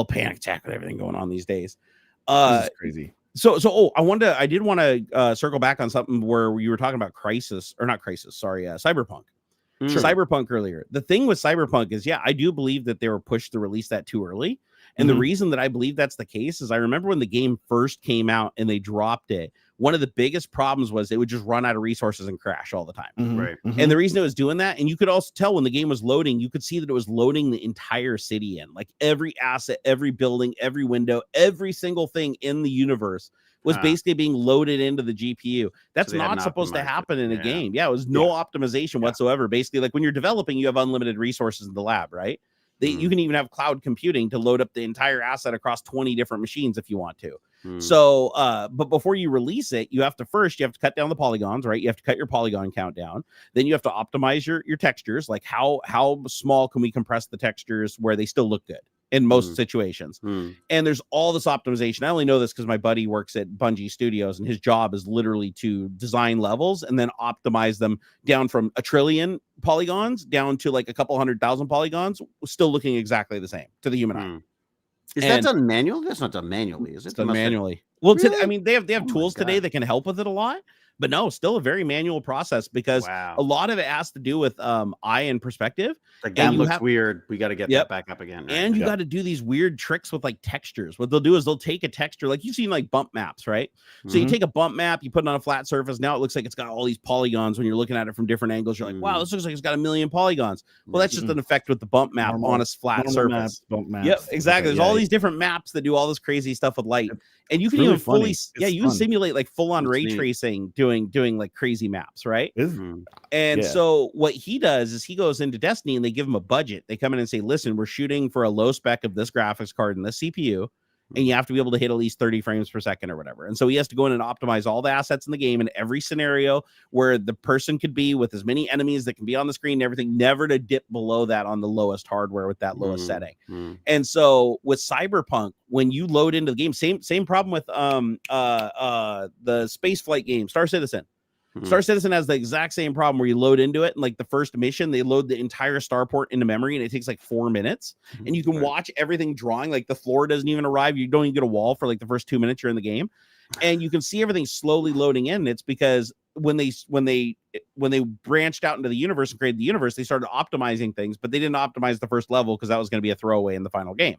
panic attack with everything going on these days. This is crazy. So I did want to circle back on something where you were talking about Cyberpunk. Sure. Cyberpunk earlier. The thing with Cyberpunk is, I do believe that they were pushed to release that too early. And the reason that I believe that's the case is I remember when the game first came out and they dropped it, one of the biggest problems was it would just run out of resources and crash all the time. Right. And the reason it was doing that, and you could also tell when the game was loading, you could see that it was loading the entire city in, like every asset, every building, every window, every single thing in the universe was basically being loaded into the GPU. That's not supposed to happen in a game. It was no optimization whatsoever. Basically, like when you're developing, you have unlimited resources in the lab, right? You can even have cloud computing to load up the entire asset across 20 different machines if you want to. So, but before you release it, you have to cut down the polygons, right? You have to cut your polygon count down. Then you have to optimize your textures. Like how small can we compress the textures where they still look good in most situations? And there's all this optimization. I only know this because my buddy works at Bungie Studios and his job is literally to design levels and then optimize them down from 1 trillion polygons down to like a couple 100,000 polygons, still looking exactly the same to the human eye. Is that done manually? That's not done manually, is it? It's done manually. Well, really? They have tools today that can help with it a lot, but no, still a very manual process because a lot of it has to do with eye and perspective. Like that looks weird. We got to get that back up again. Right? And you got to do these weird tricks with like textures. What they'll do is they'll take a texture, like you've seen like bump maps, right? So you take a bump map, you put it on a flat surface. Now it looks like it's got all these polygons. When you're looking at it from different angles, you're like, wow, this looks like it's got 1 million polygons. Well, that's just an effect with the bump map on a flat surface. Bump maps. Yep, exactly. There's all these different maps that do all this crazy stuff with light. And you It's can really even fully, funny. yeah, It's you can fun. simulate like full on It's ray neat. tracing, doing like crazy maps, right? And Yeah. so what he does is he goes into Destiny and they give him a budget. They come in and say, listen, we're shooting for a low spec of this graphics card and this CPU, and you have to be able to hit at least 30 frames per second or whatever. And so he has to go in and optimize all the assets in the game in every scenario where the person could be with as many enemies that can be on the screen and everything, never to dip below that on the lowest hardware with that lowest setting. And so with Cyberpunk, when you load into the game, same problem with the space flight game, Star Citizen. Star Citizen has the exact same problem where you load into it and like the first mission, they load the entire starport into memory and it takes like 4 minutes. And you can watch everything drawing, like the floor doesn't even arrive. You don't even get a wall for like the first 2 minutes you're in the game. And you can see everything slowly loading in. It's because when they branched out into the universe and created the universe, they started optimizing things, but they didn't optimize the first level because that was going to be a throwaway in the final game.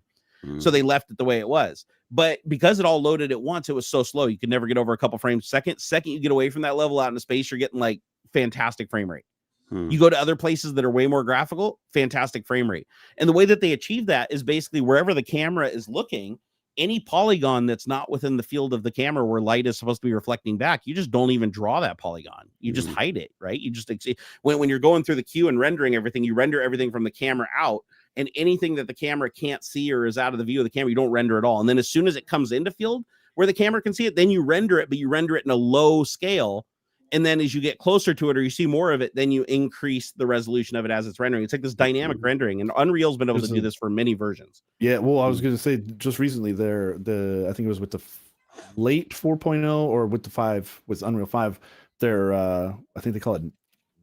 So they left it the way it was. But because it all loaded at once, it was so slow. You could never get over a couple frames. Second you get away from that level out into space, you're getting like fantastic frame rate. You go to other places that are way more graphical, fantastic frame rate. And the way that they achieve that is basically wherever the camera is looking, any polygon that's not within the field of the camera where light is supposed to be reflecting back, you just don't even draw that polygon. You just hide it, right? You just when you're going through the queue and rendering everything, you render everything from the camera out, and anything that the camera can't see or is out of the view of the camera, you don't render at all. And then as soon as it comes into field where the camera can see it, then you render it, but you render it in a low scale. And then as you get closer to it or you see more of it, then you increase the resolution of it as it's rendering. It's like this dynamic rendering, and Unreal's been able to do this for many versions. Yeah, well, I was going to say just recently I think it was with the late 4.0 or with the 5, with Unreal 5, I think they call it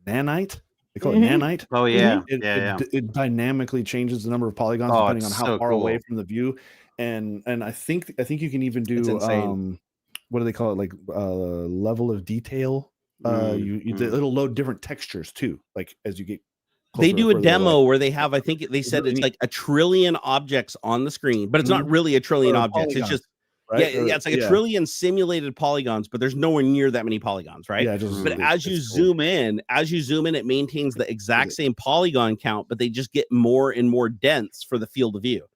nanite. They call it nanite. Oh yeah. It dynamically changes the number of polygons depending on how far away from the view. And I think you can even do what do they call it, like level of detail. It'll load different textures too, like as you get they do a demo where they have, I think they said it's like 1 trillion objects on the screen, but it's not really 1 trillion objects. It's just right? It's like 1 trillion simulated polygons, but there's nowhere near that many polygons, right? But as you zoom in, it maintains the exact same polygon count, but they just get more and more dense for the field of view.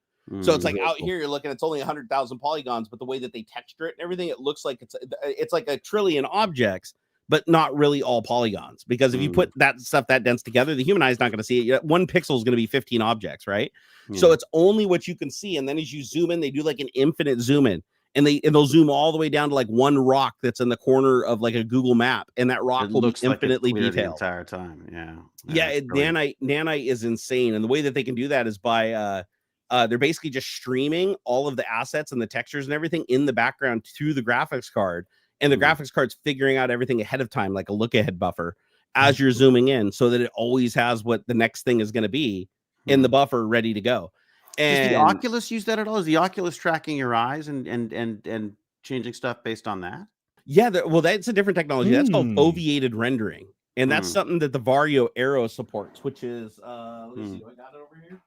So it's like out here, you're looking, it's only 100,000 polygons, but the way that they texture it and everything, it looks like it's like 1 trillion objects, but not really all polygons. Because if you put that stuff that dense together, the human eye is not going to see it. 1 pixel is going to be 15 objects, right? So it's only what you can see. And then as you zoom in, they do like an infinite zoom in. And they'll zoom all the way down to like 1 rock that's in the corner of like a Google map, and that rock will be infinitely detailed the entire time. Nanite is insane, and the way that they can do that is by they're basically just streaming all of the assets and the textures and everything in the background through the graphics card, and the graphics card's figuring out everything ahead of time, like a look ahead buffer, as you're zooming in, so that it always has what the next thing is going to be in the buffer ready to go. And does the Oculus use that at all? Is the Oculus tracking your eyes and changing stuff based on that? Yeah, well, that's a different technology. That's called foveated rendering, and that's something that the Vario Aero supports, which is let me see, I got it over here.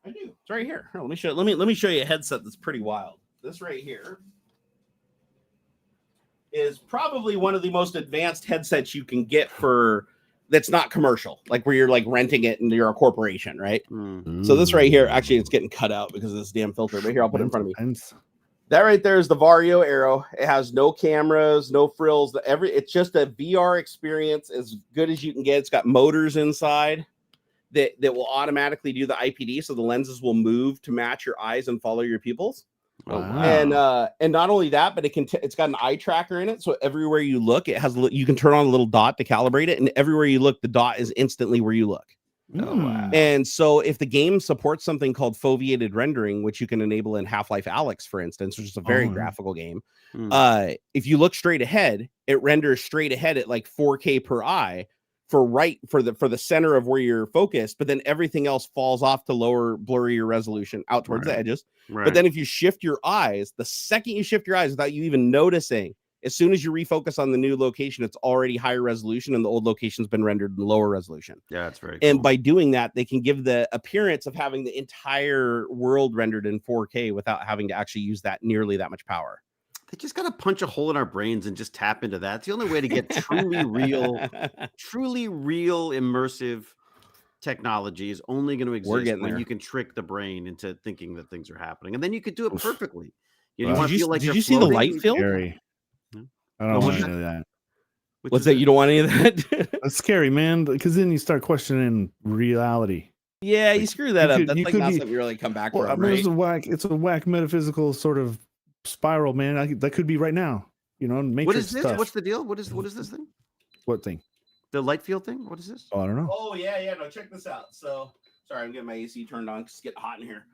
I do. It's right here. Let me show. Let me show you a headset that's pretty wild. This right here is probably one of the most advanced headsets you can get for that's not commercial, like where you're like renting it and you're a corporation, right? So this right here, actually, it's getting cut out because of this damn filter. But here, I'll put it in front of me. That right there is the Vario Aero. It has no cameras, no frills. It's just a VR experience as good as you can get. It's got motors inside that will automatically do the IPD, so the lenses will move to match your eyes and follow your pupils. Wow. And not only that, but it's got an eye tracker in it, so everywhere you look, you can turn on a little dot to calibrate it, and everywhere you look, the dot is instantly where you look. Wow. And so if the game supports something called foveated rendering, which you can enable in Half-Life Alyx, for instance, which is a very graphical game, if you look straight ahead, it renders straight ahead at like 4K per eye for the center of where you're focused, but then everything else falls off to lower, blurrier resolution out towards the edges. But then if you shift your eyes, the second you shift your eyes without you even noticing, as soon as you refocus on the new location, it's already higher resolution, and the old location's been rendered in lower resolution. Yeah, that's very cool. And by doing that, they can give the appearance of having the entire world rendered in 4K without having to actually use nearly that much power. They just got to punch a hole in our brains and just tap into that. It's the only way to get truly real immersive technology is only going to exist when you can trick the brain into thinking that things are happening. And then you could do it perfectly. Did you see the light field? Scary. I don't want any of that. What's that? You don't want any of that? That's scary, man. Because then you start questioning reality. Yeah, you screw that up. That's like not something you really come back from, right? It's a whack metaphysical sort of spiral, man. That could be right now. Matrix what is this? Stuff. What's the deal? What is this thing? What thing? The light field thing? What is this? Oh, I don't know. Oh, yeah. No, check this out. So, sorry, I'm getting my AC turned on because it's getting hot in here.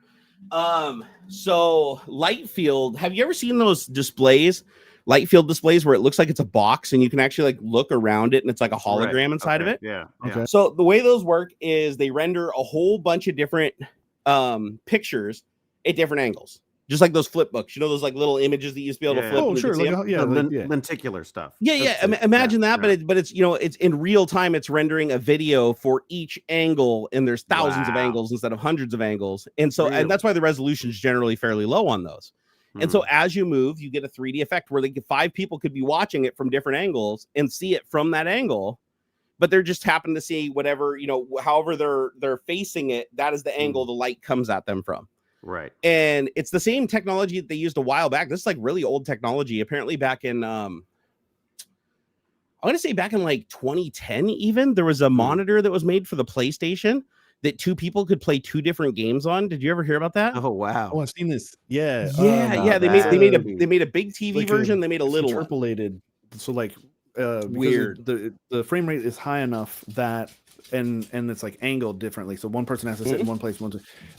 So light field, have you ever seen those displays, light field displays, where it looks like it's a box and you can actually like look around it and it's like a hologram inside of it? Yeah. Okay. So the way those work is they render a whole bunch of different pictures at different angles. Just like those flip books, those like little images that you used to be able to flip. Oh, sure. Lenticular stuff. Yeah. Imagine that, but it's in real time. It's rendering a video for each angle, and there's thousands of angles instead of hundreds of angles, and so and that's why the resolution is generally fairly low on those. And so as you move, you get a 3D effect where 5 people could be watching it from different angles and see it from that angle, but they're just happen to see whatever however they're facing it. That is the angle the light comes at them from. Right. And it's the same technology that they used a while back. This is like really old technology. Apparently back in I'm going to say back in like 2010 even, there was a monitor that was made for the PlayStation that 2 people could play 2 different games on. Did you ever hear about that? Oh wow. Oh, I've seen this. Yeah. Yeah, they made a big TV like version, they made a little interpolated one. So like weird. The frame rate is high enough that and it's like angled differently, so one person has to sit in one place,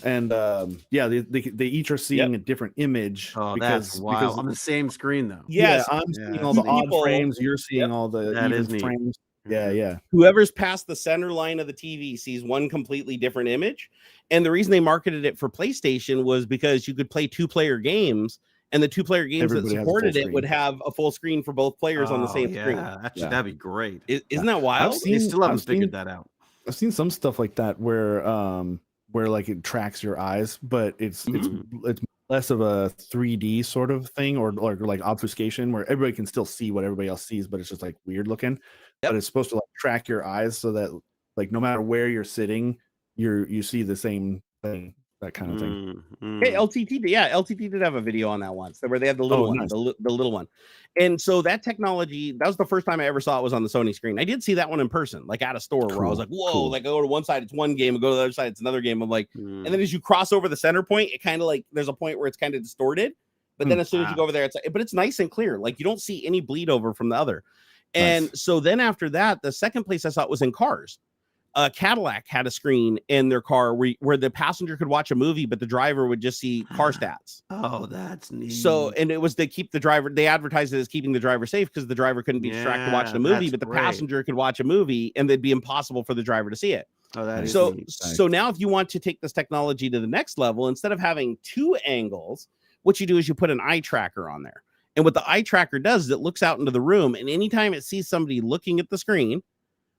and they each are seeing a different image. Because on the same screen though. Yes, I'm seeing all the odd frames, you're seeing all the even frames. Yeah. Whoever's past the center line of the TV sees one completely different image. And the reason they marketed it for PlayStation was because you could play 2-player games, and the 2-player games that supported it would have a full screen for both players on the same screen. That'd be great. Isn't that wild? They still haven't figured that out. I've seen some stuff like that where like it tracks your eyes, but it's less of a 3D sort of thing, or like obfuscation, where everybody can still see what everybody else sees, but it's just like weird looking. But it's supposed to like track your eyes so that like no matter where you're sitting, you see the same thing. That kind of thing. Hey, LTT did have a video on that once, where they had the little one, nice. the little one. And so that technology, that was the first time I ever saw it was on the Sony screen. I did see that one in person, like at a store where I was like, whoa, like I go to one side, it's one game, I go to the other side, it's another game. I'm like, and then as you cross over the center point, it kind of like, there's a point where it's kind of distorted. But then as soon as you go over there, but it's nice and clear. Like you don't see any bleed over from the other. And so then after that, the second place I saw it was in cars. Cadillac had a screen in their car where the passenger could watch a movie, but the driver would just see car stats. Oh, that's neat. So, and it was to keep the driver, they advertised it as keeping the driver safe because the driver couldn't be distracted to watch the movie, but the passenger could watch a movie and it'd be impossible for the driver to see it. Oh, that is neat. So now if you want to take this technology to the next level, instead of having 2 angles, what you do is you put an eye tracker on there. And what the eye tracker does is it looks out into the room, and anytime it sees somebody looking at the screen,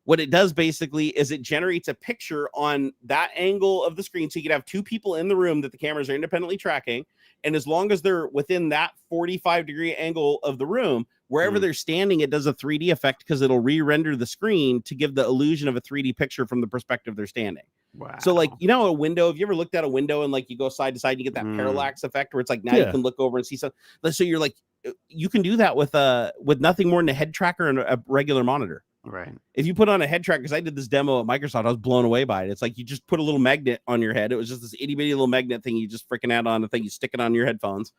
what it does basically is it generates a picture on that angle of the screen. So you could have 2 people in the room that the cameras are independently tracking. And as long as they're within that 45-degree angle of the room, wherever they're standing, it does a 3D effect because it'll re-render the screen to give the illusion of a 3D picture from the perspective they're standing. Wow. So like, a window, have you ever looked at a window and like you go side to side, you get that parallax effect where it's like now you can look over and see something. So you're like, you can do that with nothing more than a head tracker and a regular monitor. Right. If you put on a head tracker, because I did this demo at Microsoft, I was blown away by it. It's like you just put a little magnet on your head. It was just this itty bitty little magnet thing. You just freaking add on the thing, you stick it on your headphones,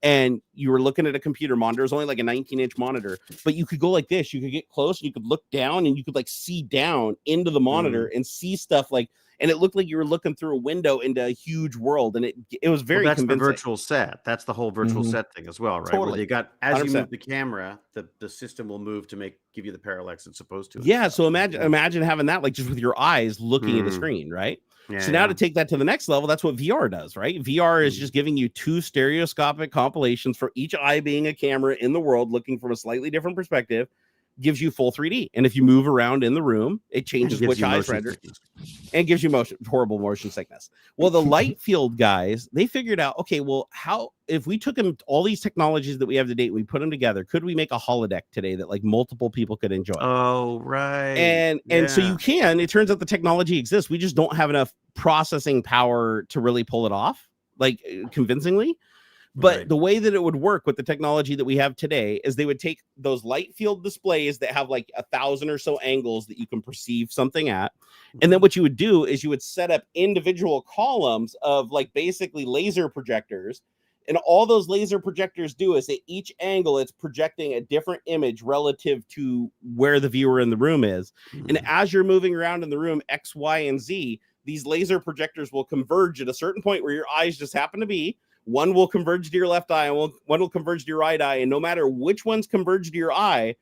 and you were looking at a computer monitor. It was only like a 19-inch monitor, but you could go like this. You could get close, and you could look down, and you could like see down into the monitor and see stuff like. And it looked like you were looking through a window into a huge world, and it was very that's convincing. The virtual set. That's the whole virtual set thing as well, right? Totally. Where you got as 100%. you move the camera, the system will move to give you the parallax it's supposed to. Yeah. So imagine having that like just with your eyes looking at the screen, right? Yeah, so now to take that to the next level, that's what VR does, right? VR is just giving you 2 stereoscopic compilations for each eye being a camera in the world, looking from a slightly different perspective. Gives you full 3D, and if you move around in the room, it changes which eyes render and gives you horrible motion sickness. Well, the light field guys, they figured out, okay, well, how if we took all these technologies that we have to date, we put them together, could we make a holodeck today that like multiple people could enjoy? Oh, right. And so you can. It turns out the technology exists. We just don't have enough processing power to really pull it off, like convincingly. But the way that it would work with the technology that we have today is they would take those light field displays that have like 1,000 or so angles that you can perceive something at. And then what you would do is you would set up individual columns of like basically laser projectors. And all those laser projectors do is at each angle, it's projecting a different image relative to where the viewer in the room is. And as you're moving around in the room, X, Y, and Z, these laser projectors will converge at a certain point where your eyes just happen to be. One will converge to your left eye, and one will converge to your right eye. And no matter which one's converged to your eye,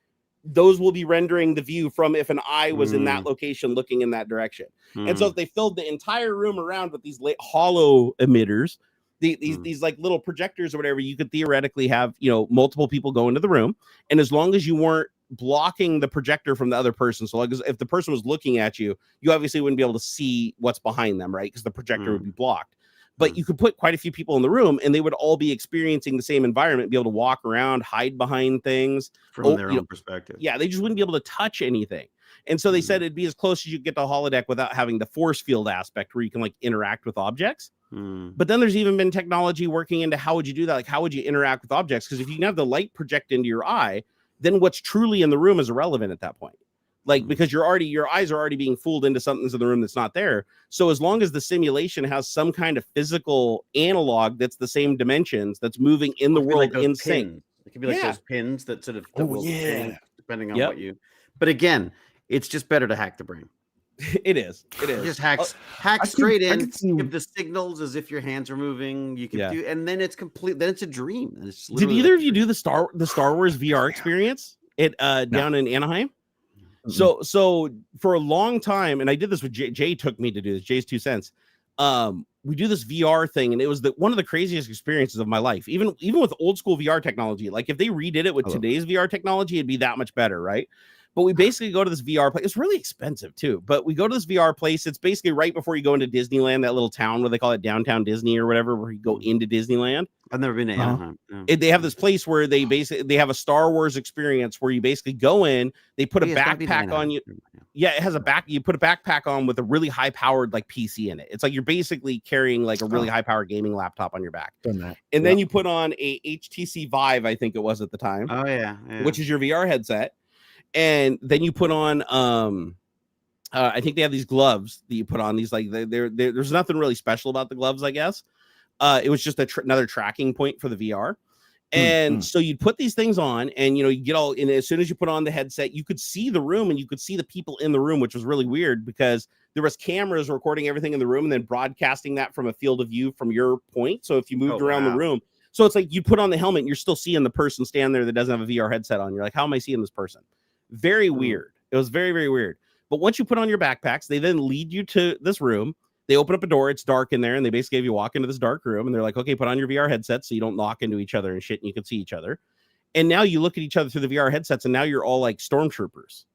those will be rendering the view from if an eye was in that location looking in that direction. And so if they filled the entire room around with these hollow emitters, these like little projectors or whatever, you could theoretically have, you know, multiple people go into the room. And as long as you weren't blocking the projector from the other person, so like if the person was looking at you, you obviously wouldn't be able to see what's behind them, right? Because the projector would be blocked. But you could put quite a few people in the room and they would all be experiencing the same environment, be able to walk around, hide behind things from their own perspective. Yeah, they just wouldn't be able to touch anything. And so they said it'd be as close as you get to holodeck without having the force field aspect where you can like interact with objects. But then there's even been technology working into how would you do that? Like how would you interact with objects? Because if you can have the light project into your eye, then what's truly in the room is irrelevant at that point. Like, because your eyes are already being fooled into something's in the room that's not there. So as long as the simulation has some kind of physical analog that's the same dimensions, that's moving in the world in sync. It could be like those pins that sort of depending on what you. But again, it's just better to hack the brain. It is. Just hack straight in. Give the signals as if your hands are moving. You can do, and then it's complete. Then it's a dream. It's Did either of you do the Star Wars VR experience down in Anaheim? So for a long time, and I did this with Jay took me to do this. Jay's 2 cents. We do this VR thing, and it was one of the craziest experiences of my life. Even with old school VR technology, like if they redid it with today's VR technology, it'd be that much better, right? But we basically go to this VR place. It's really expensive too, but we go to this VR place. It's basically right before you go into Disneyland, that little town where they call it Downtown Disney or whatever, where you go into Disneyland. I've never been to Anaheim. They have this place where they have a Star Wars experience where you basically go in, they put a backpack on you. Yeah, it has you put a backpack on with a really high powered like PC in it. It's like you're basically carrying like a really high powered gaming laptop on your back. And then you put on a HTC Vive, I think it was at the time. Oh yeah. Which is your VR headset. And then you put on I think they have these gloves that you put on. These like there's nothing really special about the gloves, I guess. It was just another tracking point for the VR. And so you'd put these things on, and you get all in. As soon as you put on the headset, you could see the room and you could see the people in the room, which was really weird because there was cameras recording everything in the room and then broadcasting that from a field of view from your point. So if you moved around the room, so it's like you put on the helmet and you're still seeing the person stand there that doesn't have a VR headset on. You're like, how am I seeing this person? Very weird. It was very, very weird. But once you put on your backpacks, they then lead you to this room. They open up a door. It's dark in there. And they basically have you walk into this dark room. And they're like, okay, put on your VR headset so you don't knock into each other and shit. And you can see each other. And now you look at each other through the VR headsets. And now you're all like stormtroopers.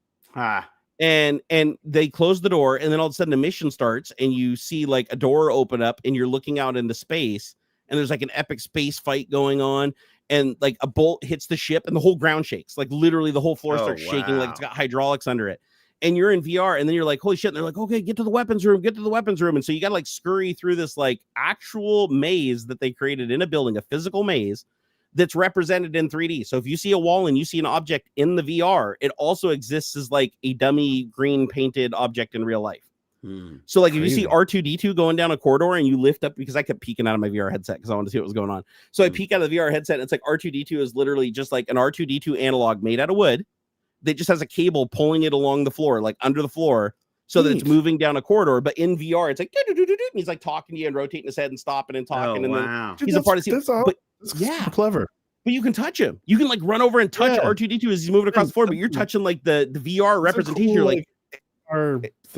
And they close the door. And then all of a sudden the mission starts. And you see like a door open up. And you're looking out into space. And there's like an epic space fight going on. And like a bolt hits the ship and the whole ground shakes. Like literally the whole floor starts shaking like it's got hydraulics under it. And you're in VR and then you're like, holy shit. And they're like, okay, get to the weapons room. And so you got to like scurry through this like actual maze that they created in a building, a physical maze that's represented in 3D. So if you see a wall and you see an object in the VR, it also exists as like a dummy green painted object in real life. So like if you see R2-D2 going down a corridor and you lift up, because I kept peeking out of my VR headset because I wanted to see what was going on. So I peek out of the VR headset and it's like R2-D2 is literally just like an R2-D2 analog made out of wood that just has a cable pulling it along the floor, like under the floor, so that it's moving down a corridor. But in VR, it's like, and he's like talking to you and rotating his head and stopping and talking. And then he's a part of the That's clever. But you can touch him. You can like run over and touch R2-D2 as he's moving across the floor, but you're touching like the VR representation. Cool, you're like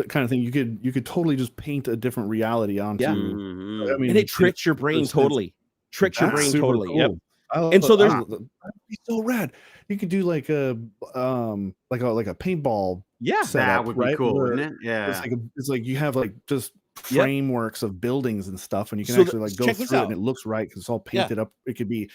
kind of thing. You could totally just paint a different reality onto. I mean, and it tricks your brain totally. Cool. Yep. And so that'd be so rad. You could do like a paintball. Yeah, that would be cool, wouldn't it? Yeah, it's like you have like just frameworks of buildings and stuff, and you can actually like go through it, and it looks right because it's all painted up. It could be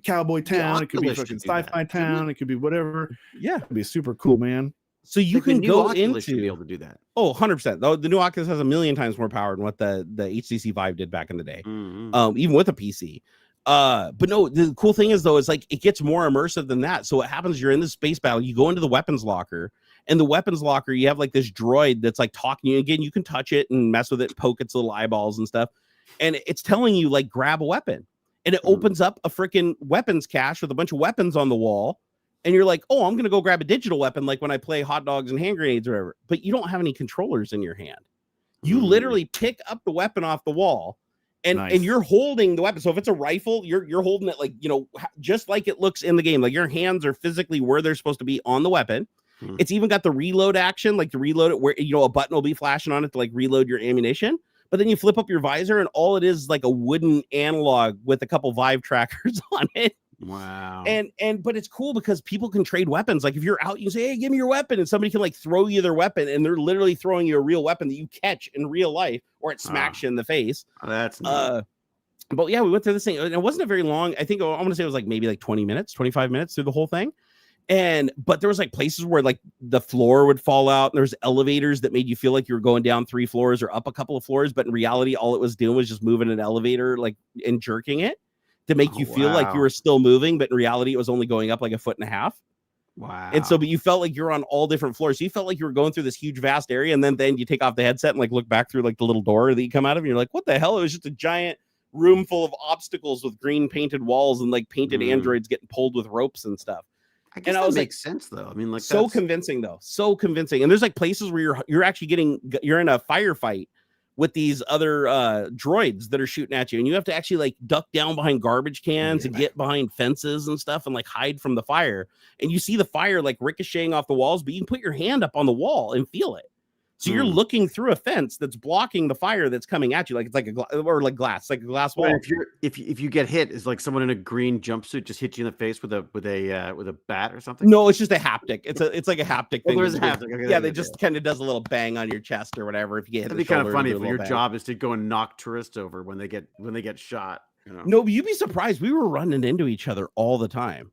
Cowboy Town, it could be fucking Sci-Fi Town, it could be whatever. Yeah, it'd be super cool, man. So you can go into be able to do that. Oh, 100%. The new Oculus has 1,000,000 times more power than what the HTC Vive did back in the day. Even with a PC. But no, the cool thing is though, is like it gets more immersive than that. So what happens? You're in this space battle. You go into the weapons locker, and the weapons locker, you have like this droid that's like talking to you. Again, you can touch it and mess with it, poke its little eyeballs and stuff, and it's telling you like grab a weapon, and it opens up a freaking weapons cache with a bunch of weapons on the wall. And you're like, oh, I'm gonna go grab a digital weapon, like when I play hot dogs and hand grenades or whatever. But you don't have any controllers in your hand. You literally pick up the weapon off the wall. And you're holding the weapon. So if it's a rifle, you're holding it like, just like it looks in the game. Like your hands are physically where they're supposed to be on the weapon. It's even got the reload action, like to reload it where, a button will be flashing on it to like reload your ammunition. But then you flip up your visor and all it is like a wooden analog with a couple Vive trackers on it. Wow. But it's cool because people can trade weapons. Like if you're out, you can say, hey, give me your weapon. And somebody can like throw you their weapon and they're literally throwing you a real weapon that you catch in real life or it smacks you in the face. That's neat. But yeah, we went through this thing. It wasn't a very long. I think I want to say it was like maybe like 20 minutes, 25 minutes through the whole thing. But there was like places where like the floor would fall out. And there was elevators that made you feel like you were going down 3 floors or up a couple of floors. But in reality, all it was doing was just moving an elevator like and jerking it to make you feel like you were still moving, but in reality, it was only going up like 1.5 feet. Wow. And so, but you felt like you're on all different floors. So you felt like you were going through this huge, vast area. And then you take off the headset and like look back through like the little door that you come out of. And you're like, what the hell? It was just a giant room full of obstacles with green painted walls and like painted androids getting pulled with ropes and stuff. I guess that makes sense though. I mean, like so convincing though. So convincing. And there's like places where you're actually you're in a firefight with these other droids that are shooting at you, and you have to actually like duck down behind garbage cans and get behind fences and stuff and like hide from the fire. And you see the fire like ricocheting off the walls, but you can put your hand up on the wall and feel it. So you're looking through a fence that's blocking the fire that's coming at you, like it's like glass, like a glass wall. Well, if you get hit, is like someone in a green jumpsuit just hit you in the face with a bat or something? No, it's just a haptic. It's like a haptic thing. There's a haptic. Okay, yeah, they just kind of does a little bang on your chest or whatever. If you get hit, it'd be kind of funny if your job is to go and knock tourists over when they get shot. No, but you'd be surprised. We were running into each other all the time.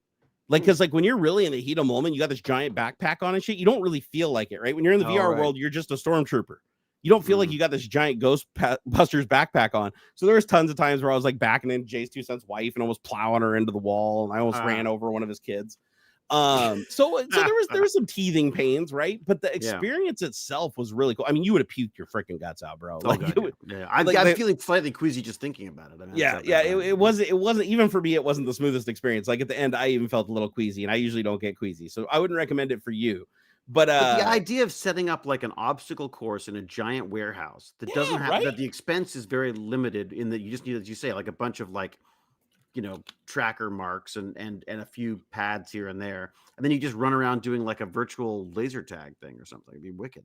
Like, because like when you're really in the heat of the moment, you got this giant backpack on and shit. You don't really feel like it, right? When you're in the VR world, you're just a stormtrooper. You don't feel like you got this giant Ghostbusters backpack on. So there was tons of times where I was like backing in Jay's 2 cents wife and almost plowing her into the wall, and I almost ran over one of his kids. So there was some teething pains, right? But the experience itself was really cool. I mean, you would have puked your freaking guts out, bro. Like, I'm feeling slightly queasy just thinking about it. I mean, it wasn't even for me. It wasn't the smoothest experience. Like at the end, I even felt a little queasy, and I usually don't get queasy, so I wouldn't recommend it for you. But the idea of setting up like an obstacle course in a giant warehouse that doesn't have that the expense is very limited in that you just need, as you say, like a bunch of like tracker marks and a few pads here and there, and then you just run around doing like a virtual laser tag thing or something. It'd be wicked.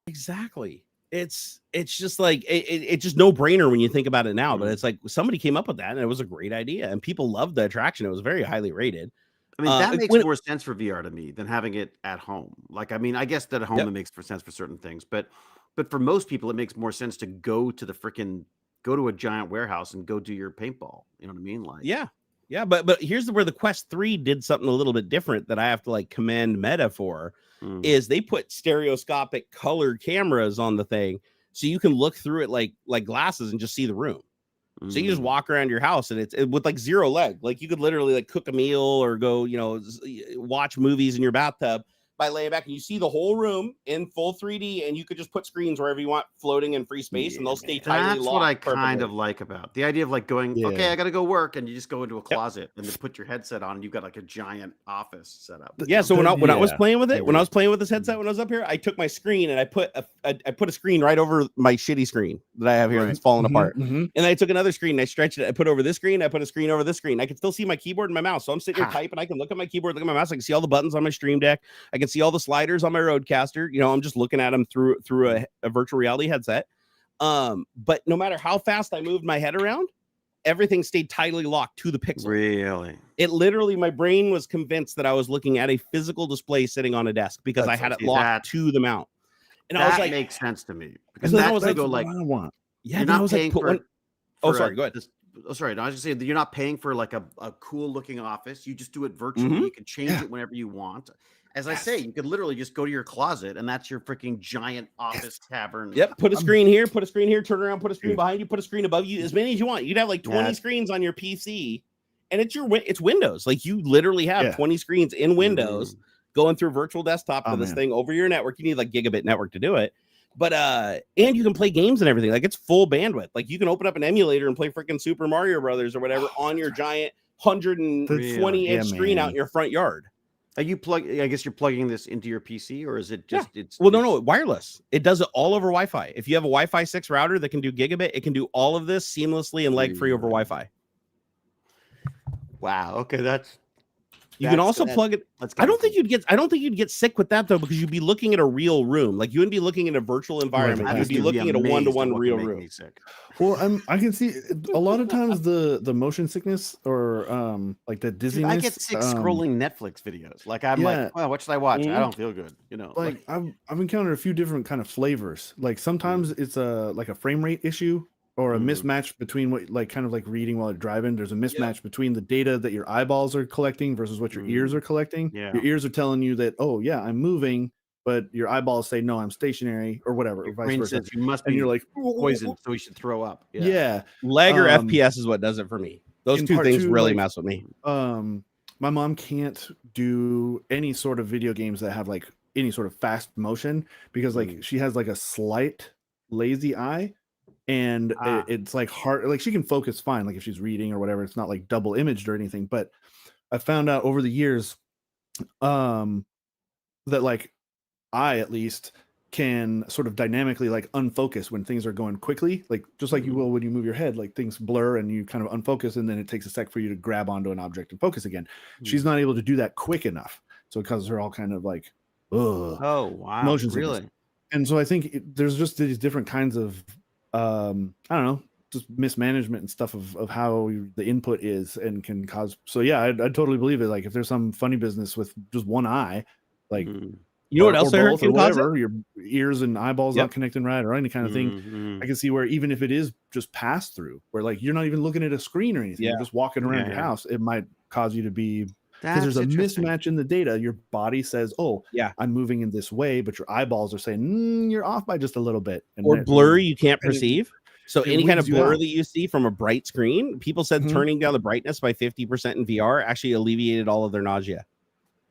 Exactly. It's just like it's just no brainer when you think about it now, but it's like somebody came up with that and it was a great idea and people loved the attraction. It was very highly rated. I mean, that makes more sense for VR to me than having it at home. Like, I mean, I guess that at home it makes sense for certain things, but for most people, it makes more sense to go to a giant warehouse and go do your paintball. You know what I mean? Like, yeah. But here's where the Quest 3 did something a little bit different that I have to like commend Meta for. Is they put stereoscopic color cameras on the thing, so you can look through it like glasses and just see the room. So you just walk around your house and it's with like zero leg. Like you could literally like cook a meal or go, watch movies in your bathtub by laying back, and you see the whole room in full 3D, and you could just put screens wherever you want floating in free space, and they'll stay tightly locked. That's what I kind of like about the idea of like going, okay, I got to go work, and you just go into a closet and then put your headset on, and you've got like a giant office set up. Yeah. So when I was playing with it, when I was playing with this headset, when I was up here, I took my screen and I put a screen right over my shitty screen that I have here that's falling apart, and I took another screen and I stretched it. I put over this screen. I put a screen over this screen. I can still see my keyboard and my mouse, so I'm sitting here typing. I can look at my keyboard, look at my mouse. I can see all the buttons on my Stream Deck. I can see all the sliders on my Roadcaster. I'm just looking at them through a virtual reality headset. But no matter how fast I moved my head around, everything stayed tightly locked to the pixel. Really? It literally, my brain was convinced that I was looking at a physical display sitting on a desk because I had it locked to the mount. And I was like, makes sense to me because that's I was like, I want. Yeah, I was like, sorry, go ahead. sorry, no, I was gonna say you're not paying for like a cool looking office. You just do it virtually. You can change it whenever you want. As I say, you could literally just go to your closet and that's your freaking giant office tavern. Yep. Put a screen here, turn around, put a screen behind you, put a screen above you, as many as you want. You'd have like 20 screens on your PC, and it's Windows. Like you literally have 20 screens in Windows going through virtual desktop to this thing over your network. You need like gigabit network to do it. But and you can play games and everything. Like it's full bandwidth. Like you can open up an emulator and play freaking Super Mario Brothers or whatever on your giant 120-inch screen out in your front yard. Are you I guess you're plugging this into your PC, or is it just no, wireless. It does it all over Wi-Fi. If you have a Wi-Fi 6 router that can do gigabit, it can do all of this seamlessly and lag-free over Wi-Fi. Wow. Okay, you can also plug it. I don't think you'd get sick with that though, because you'd be looking at a real room. Like you wouldn't be looking at a virtual environment. You'd be looking at a one-to-one real room. Well, I can see a lot of times the motion sickness or like the dizziness. Dude, I get sick scrolling Netflix videos. Like I'm like, oh, what should I watch? I don't feel good. You know, like I've encountered a few different kind of flavors. Like sometimes it's like a frame rate issue. Or a mismatch between what, like, kind of like reading while you're driving. There's a mismatch between the data that your eyeballs are collecting versus what your ears are collecting. Yeah. Your ears are telling you that, oh yeah, I'm moving, but your eyeballs say no, I'm stationary, or whatever. Or vice versa. Says you must be, and you're like poisoned, so we should throw up. Yeah. Lag or FPS is what does it for me. Those two things really mess with me. My mom can't do any sort of video games that have like any sort of fast motion because like she has like a slight lazy eye. And it's like hard, like she can focus fine, like if she's reading or whatever, it's not like double imaged or anything. But I found out over the years that like I at least can sort of dynamically like unfocus when things are going quickly, like just like you will when you move your head, like things blur and you kind of unfocus, and then it takes a sec for you to grab onto an object and focus again. She's not able to do that quick enough, so it causes her all kind of like motion sickness. And so I think there's just these different kinds of I don't know, just mismanagement and stuff of how the input is and can cause. So yeah, I totally believe it. Like if there's some funny business with just one eye, like you know what else I heard can cause it? Your ears and eyeballs not connecting right or any kind of thing. I can see where even if it is just pass through, where like you're not even looking at a screen or anything, you're just walking around your house, it might cause you to be. Because there's a mismatch in the data. Your body says, oh, I'm moving in this way, but your eyeballs are saying, you're off by just a little bit. And or blur you can't perceive. So any kind of blur that you see from a bright screen, people said turning down the brightness by 50% in VR actually alleviated all of their nausea.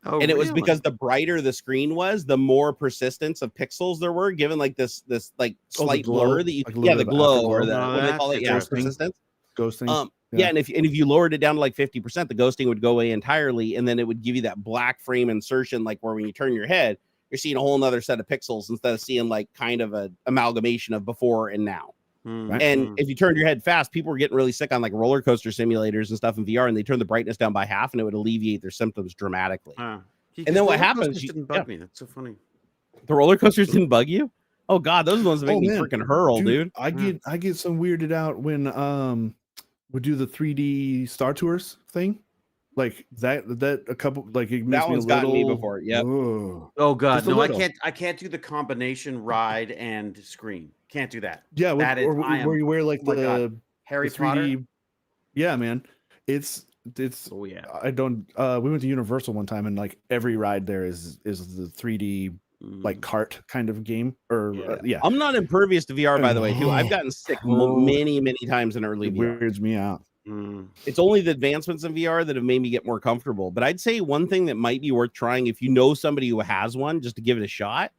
Oh, and it was because the brighter the screen was, the more persistence of pixels there were, given like this like slight blur that you the glow or the what do they call it? Yeah, persistence. Ghosting. And if you lowered it down to like 50%, the ghosting would go away entirely, and then it would give you that black frame insertion, like where when you turn your head, you're seeing a whole nother set of pixels instead of seeing like kind of a amalgamation of before and now. And if you turned your head fast, people were getting really sick on like roller coaster simulators and stuff in VR, and they turned the brightness down by half, and it would alleviate their symptoms dramatically. And then what happens? Didn't bug me. That's so funny. The roller coasters didn't bug you? Oh God, those are the ones that make me freaking hurl, dude. I get some weirded out when we do the 3D Star Tours thing, like that a couple like it makes that one's me a little, gotten me before. Yep. Oh God, no, I can't do the combination ride and screen. Can't do that. Yeah, where you wear like the Harry the 3D. Potter. Yeah, man, it's. Oh yeah. I don't. We went to Universal one time, and like every ride there is the 3D like cart kind of game. Or I'm not impervious to VR, by the way. Too, I've gotten sick many times in early VR. Weirds me out. It's only the advancements in VR that have made me get more comfortable. But I'd say one thing that might be worth trying if you know somebody who has one, just to give it a shot,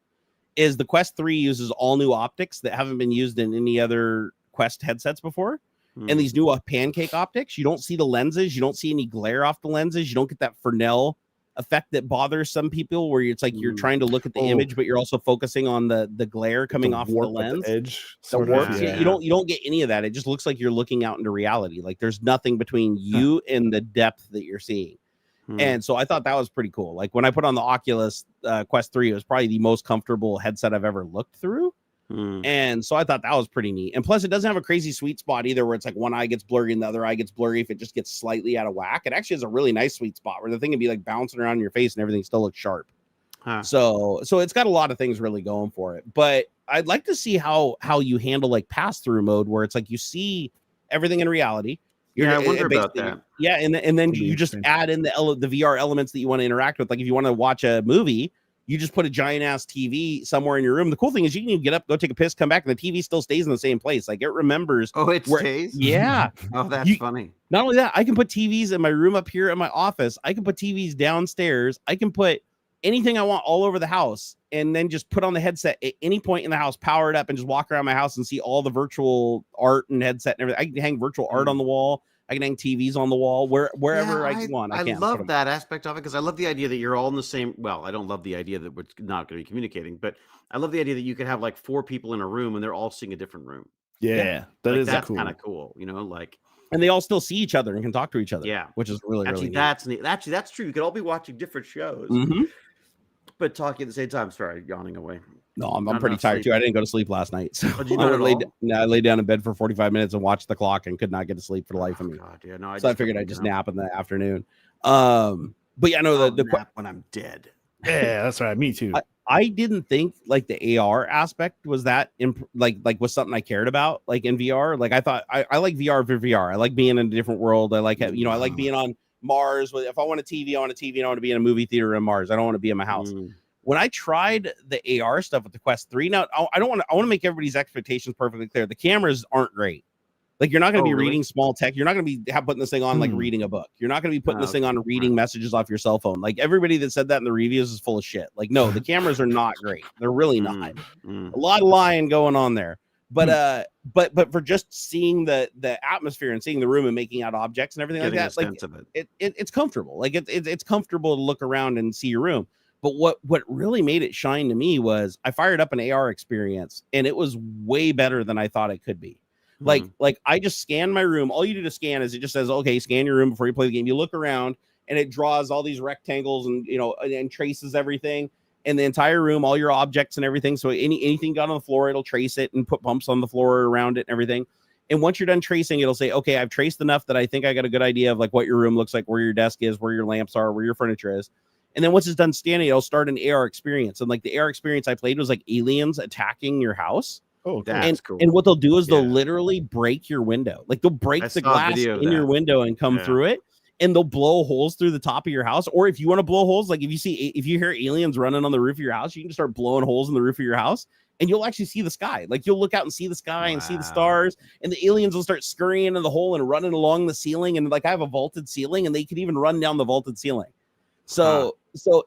is the Quest 3 uses all new optics that haven't been used in any other Quest headsets before. And these new pancake optics, you don't see the lenses, you don't see any glare off the lenses, you don't get that Fresnel effect that bothers some people, where it's like you're trying to look at the image, but you're also focusing on the glare coming off the lens, the edge, You don't get any of that. It just looks like you're looking out into reality. Like there's nothing between you and the depth that you're seeing. And so I thought that was pretty cool. Like when I put on the Oculus Quest 3, it was probably the most comfortable headset I've ever looked through. And so I thought that was pretty neat. And plus, it doesn't have a crazy sweet spot either, where it's like one eye gets blurry and the other eye gets blurry if it just gets slightly out of whack. It actually has a really nice sweet spot where the thing can be like bouncing around in your face and everything still looks sharp. So it's got a lot of things really going for it. But I'd like to see how you handle like pass-through mode, where it's like you see everything in reality, I wonder about that. Yeah, and then you just add in the VR elements that you want to interact with. Like if you want to watch a movie, you just put a giant ass TV somewhere in your room. The cool thing is you can even get up, go take a piss, come back, and the TV still stays in the same place. Like it remembers. Oh, it stays? Yeah. Oh, that's funny. Not only that, I can put TVs in my room up here in my office. I can put TVs downstairs. I can put anything I want all over the house and then just put on the headset at any point in the house, power it up, and just walk around my house and see all the virtual art and headset and everything. I can hang virtual art on the wall. I can hang TVs on the wall wherever I want. I love that aspect of it because I love the idea that you're all in the same. Well, I don't love the idea that we're not going to be communicating, but I love the idea that you could have like 4 people in a room and they're all seeing a different room. Yeah, that's kind of cool. You know, like. And they all still see each other and can talk to each other. Yeah, which is really neat. That's neat. Actually, that's true. You could all be watching different shows, but talking at the same time. Sorry, yawning away. No, I'm pretty tired too. I didn't go to sleep last night, so I laid down in bed for 45 minutes and watched the clock and could not get to sleep for the life of me. God, yeah, no. So I figured I'd just nap in the afternoon. But yeah, no, the nap when I'm dead. Yeah, that's right. Me too. I didn't think like the AR aspect was that was something I cared about like in VR. Like I thought I like VR for VR. I like being in a different world. I like I like being on Mars. If I want a TV, I want a TV, and I want to be in a movie theater in Mars. I don't want to be in my house. When I tried the AR stuff with the Quest 3, now I want to make everybody's expectations perfectly clear. The cameras aren't great. Like you're not going to be reading small text. You're not going to be putting this thing on like reading a book. You're not going to be putting this thing on reading messages off your cell phone. Like everybody that said that in the reviews is full of shit. Like no, the cameras are not great. They're really not. A lot of lying going on there. But for just seeing the atmosphere and seeing the room and making out objects and everything like that, like it's comfortable. Like it's comfortable to look around and see your room. But what really made it shine to me was I fired up an AR experience and it was way better than I thought it could be. Like I just scanned my room. All you do to scan is it just says, okay, scan your room before you play the game. You look around and it draws all these rectangles and and traces everything in the entire room, all your objects and everything. So anything got on the floor, it'll trace it and put bumps on the floor around it and everything. And once you're done tracing, it'll say, okay, I've traced enough that I think I got a good idea of like what your room looks like, where your desk is, where your lamps are, where your furniture is. And then once it's done scanning, it'll start an AR experience. And like the AR experience I played was like aliens attacking your house. Oh, that's cool. And what they'll do is they'll literally break your window. Like they'll break the glass in your window and come through it. And they'll blow holes through the top of your house. Or if you want to blow holes, like if you hear aliens running on the roof of your house, you can just start blowing holes in the roof of your house and you'll actually see the sky. Like you'll look out and see the sky and see the stars, and the aliens will start scurrying into the hole and running along the ceiling. And like I have a vaulted ceiling and they could even run down the vaulted ceiling. So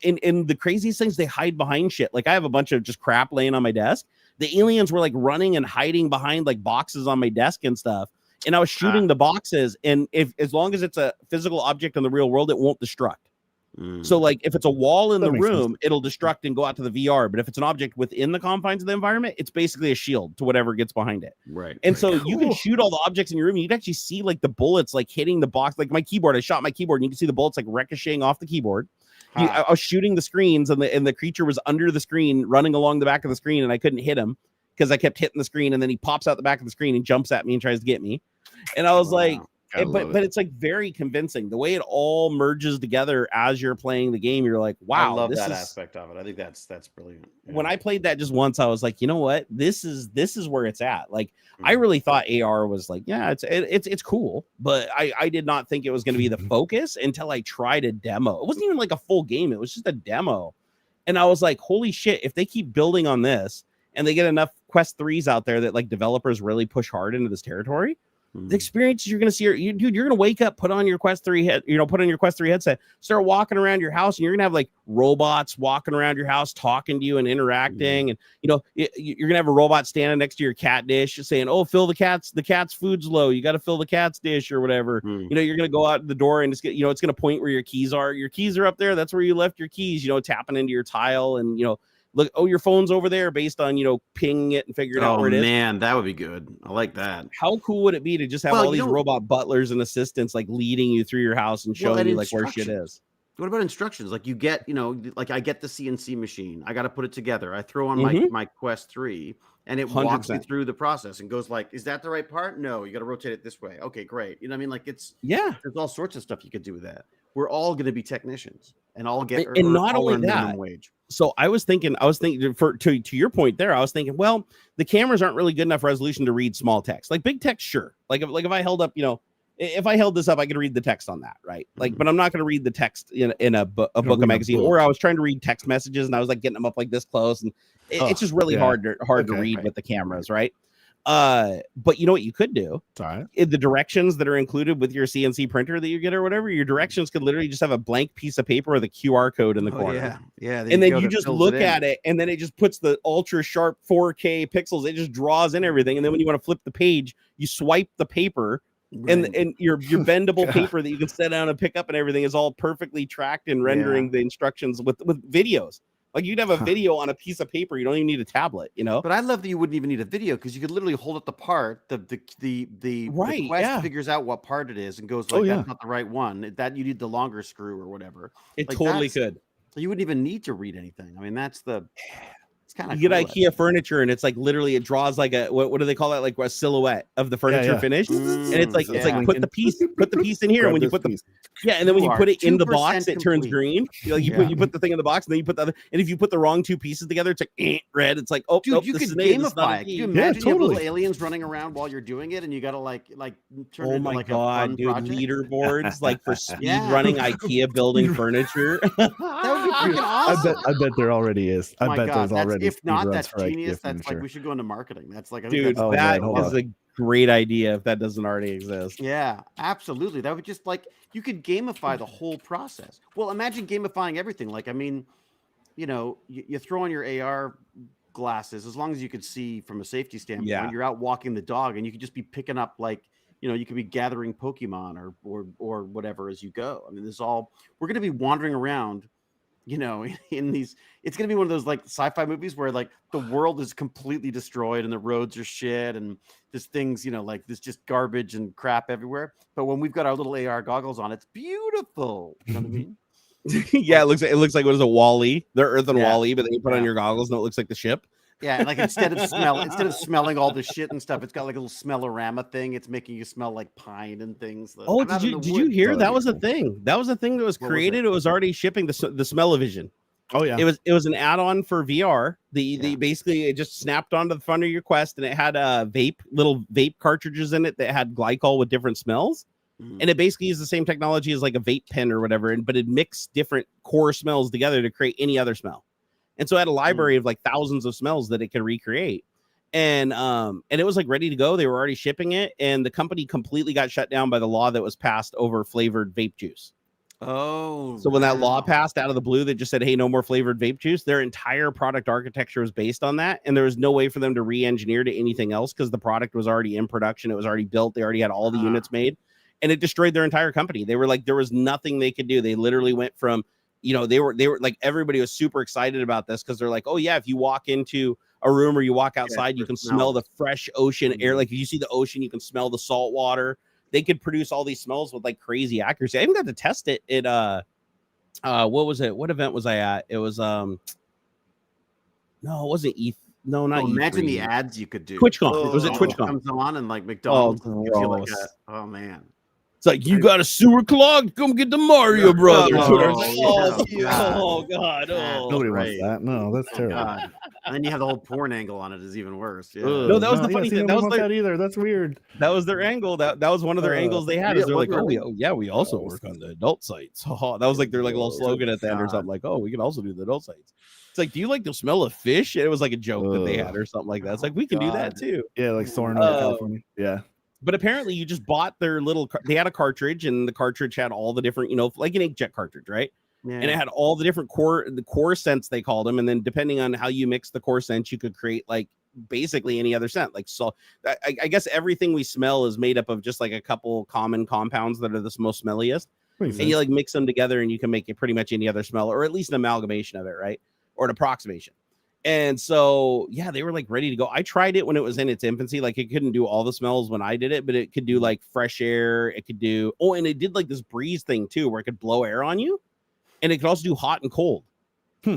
in the craziest things, they hide behind shit. Like I have a bunch of just crap laying on my desk. The aliens were like running and hiding behind like boxes on my desk and stuff. And I was shooting the boxes. And as long as it's a physical object in the real world, it won't destruct. So like if it's a wall in the room, it'll destruct and go out to the VR. But if it's an object within the confines of the environment, it's basically a shield to whatever gets behind it. Right. And so you can shoot all the objects in your room. And you can actually see like the bullets like hitting the box. Like my keyboard, I shot my keyboard and you can see the bullets like ricocheting off the keyboard. I was shooting the screens and the creature was under the screen running along the back of the screen and I couldn't hit him because I kept hitting the screen, and then he pops out the back of the screen and jumps at me and tries to get me. And I was like, but it's like very convincing the way it all merges together as you're playing the game. You're like, wow, I love that aspect of it. I think that's brilliant. Yeah. When I played that just once, I was like, you know what, this is where it's at. Like I really thought AR was like, yeah, it's cool, but I did not think it was going to be the focus until I tried a demo. It wasn't even like a full game. It was just a demo. And I was like, holy shit, if they keep building on this and they get enough Quest 3s out there that like developers really push hard into this territory, the experiences you're going to see you're going to wake up, put on your Quest 3 headset, start walking around your house, and you're going to have like robots walking around your house, talking to you and interacting. And, you're going to have a robot standing next to your cat dish saying, oh, fill the cat's food's low. You got to fill the cat's dish or whatever. You're going to go out the door and it's going to point where your keys are. Your keys are up there. That's where you left your keys, tapping into your tile and, look, oh, your phone's over there based on, pinging it and figuring out where it is. Oh, man, that would be good. I like that. How cool would it be to just have all these robot butlers and assistants like leading you through your house and showing you like where shit is? What about instructions? Like you get, like I get the CNC machine. I got to put it together. I throw on my Quest 3 and it 100%. Walks me through the process and goes like, is that the right part? No, you got to rotate it this way. Okay, great. You know what I mean? Like there's all sorts of stuff you could do with that. We're all going to be technicians and all get and not only that wage. So I was thinking to your point there, I was thinking, well, the cameras aren't really good enough resolution to read small text. Like big text, sure. Like if I held up, if I held this up, I could read the text on that, right? Like, but I'm not going to read the text in a book, a magazine, or I was trying to read text messages and I was like getting them up like this close, and it's just really hard to read with the cameras, right? But you know what you could do? In the directions that are included with your CNC printer that you get or whatever, your directions could literally just have a blank piece of paper with a QR code in the corner. Yeah. And then you just look at it, and then it just puts the ultra sharp 4K pixels. It just draws in everything. And then when you want to flip the page, you swipe the paper, and your bendable paper that you can set down and pick up and everything is all perfectly tracked and rendering the instructions with videos. Like you'd have a video on a piece of paper. You don't even need a tablet, you know. But I love that you wouldn't even need a video because you could literally hold up the part. The quest figures out what part it is and goes like, that's not the right one. That you need the longer screw or whatever. It like, totally could. So you wouldn't even need to read anything. I mean, it's kind of you get IKEA furniture and it's like literally it draws like a what do they call that, like a silhouette of the furniture finish, and it's like put the piece in here, and when you put the and then when you put it in the box it turns green. You put the thing in the box and then you put the other, and if you put the wrong two pieces together it's like red. It's like, oh dude, you could gamify it. You imagine you have little aliens running around while you're doing it and you gotta like turn it into like a fun project. Leaderboards like for speed running IKEA building furniture. That would be freaking awesome. I bet there already is. I bet there's already. If not, that's genius. That's like we should go into marketing. That's like, dude, that is a great idea if that doesn't already exist. Yeah, absolutely. That would just like you could gamify the whole process. Well, imagine gamifying everything. Like, I mean, you know, you throw on your AR glasses as long as you could see from a safety standpoint. Yeah. You're out walking the dog, and you could just be picking up like, you know, you could be gathering Pokemon or whatever as you go. I mean, this is all we're going to be wandering around. You know, in these, it's going to be one of those like sci-fi movies where like the world is completely destroyed and the roads are shit and there's things, you know, like there's just garbage and crap everywhere. But when we've got our little AR goggles on, it's beautiful. You know what I mean? Yeah, it looks like what is it, Wall-E? They're Earth and Wall-E, but then you put on your goggles and it looks like the ship. Yeah, like instead of smelling all the shit and stuff, it's got like a little smell-orama thing. It's making you smell like pine and things. Oh, did you hear that was a thing? That was a thing that was created. It was already shipping the Smell-O-Vision. Oh yeah, it was an add-on for VR. The basically it just snapped onto the front of your Quest, and it had little vape cartridges in it that had glycol with different smells. And it basically is the same technology as like a vape pen or whatever, but it mixed different core smells together to create any other smell. And so it had a library of like thousands of smells that it could recreate. And it was like ready to go. They were already shipping it. And the company completely got shut down by the law that was passed over flavored vape juice. Oh, so when that law passed out of the blue that just said, hey, no more flavored vape juice, their entire product architecture was based on that. And there was no way for them to re-engineer to anything else because the product was already in production. It was already built. They already had all the units made. And it destroyed their entire company. They were like, there was nothing they could do. They literally went from, you know, they were like, everybody was super excited about this because they're like, oh yeah, if you walk into a room or you walk outside, you can smell the fresh ocean air. Like if you see the ocean, you can smell the salt water. They could produce all these smells with like crazy accuracy. I even got to test it at what was it? What event was I at? It was no, it wasn't ETH. No, not imagine the ads you could do. TwitchCon. It was at TwitchCon. Comes on and like McDonald's gives you like oh man. It's like, you got a sewer clogged? Come get the Mario Brothers. Oh God. Oh, nobody wants that. No, that's terrible. God. And then you have the whole porn angle on it is even worse. Yeah. No, that was the funny thing. That was that either. That's weird. That was their angle. That was one of their angles they had. Is they're like, we also work on the adult sites. That was like their like little slogan at the end or something like, oh, we can also do the adult sites. It's like, do you like the smell of fish? It was like a joke that they had or something like that. It's like, we can do that too. Yeah, like Soren, California. Yeah. But apparently you just bought their they had a cartridge, and the cartridge had all the different, you know, like an inkjet cartridge, right? Yeah. And it had all the different core scents, they called them. And then depending on how you mix the core scents, you could create like basically any other scent. Like, so I guess everything we smell is made up of just like a couple common compounds that are the most smelliest. And you like mix them together and you can make it pretty much any other smell, or at least an amalgamation of it, right? Or an approximation. And so, yeah, they were like ready to go. I tried it when it was in its infancy. Like it couldn't do all the smells when I did it, but it could do like fresh air. It could do, and it did like this breeze thing too, where it could blow air on you, and it could also do hot and cold.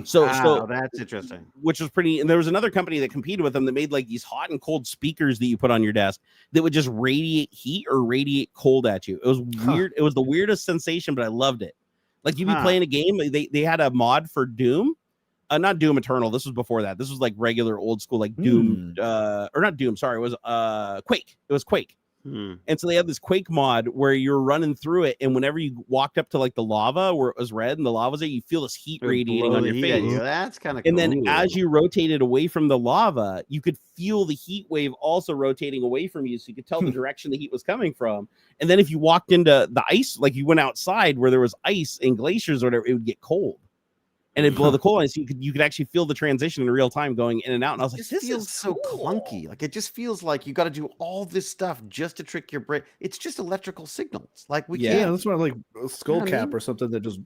So that's interesting. Which was pretty. And there was another company that competed with them that made like these hot and cold speakers that you put on your desk that would just radiate heat or radiate cold at you. It was weird. It was the weirdest sensation, but I loved it. Like you'd be playing a game. They had a mod for Doom. Not Doom Eternal. This was before that. This was like regular old school, like Doom, or not Doom. Sorry, it was Quake. It was Quake. And so they have this Quake mod where you're running through it, and whenever you walked up to like the lava where it was red and the lava's there, you feel this heat radiating on your face. That's kind of cool. And then as you rotated away from the lava, you could feel the heat wave also rotating away from you, so you could tell the direction the heat was coming from. And then if you walked into the ice, like you went outside where there was ice and glaciers or whatever, it would get cold. And it'd blow the cold ice. So you could actually feel the transition in real time going in and out. And I was like, this feels so clunky. Like it just feels like you got to do all this stuff just to trick your brain. It's just electrical signals. Like we can't. Yeah, that's why like a skull cap or something that just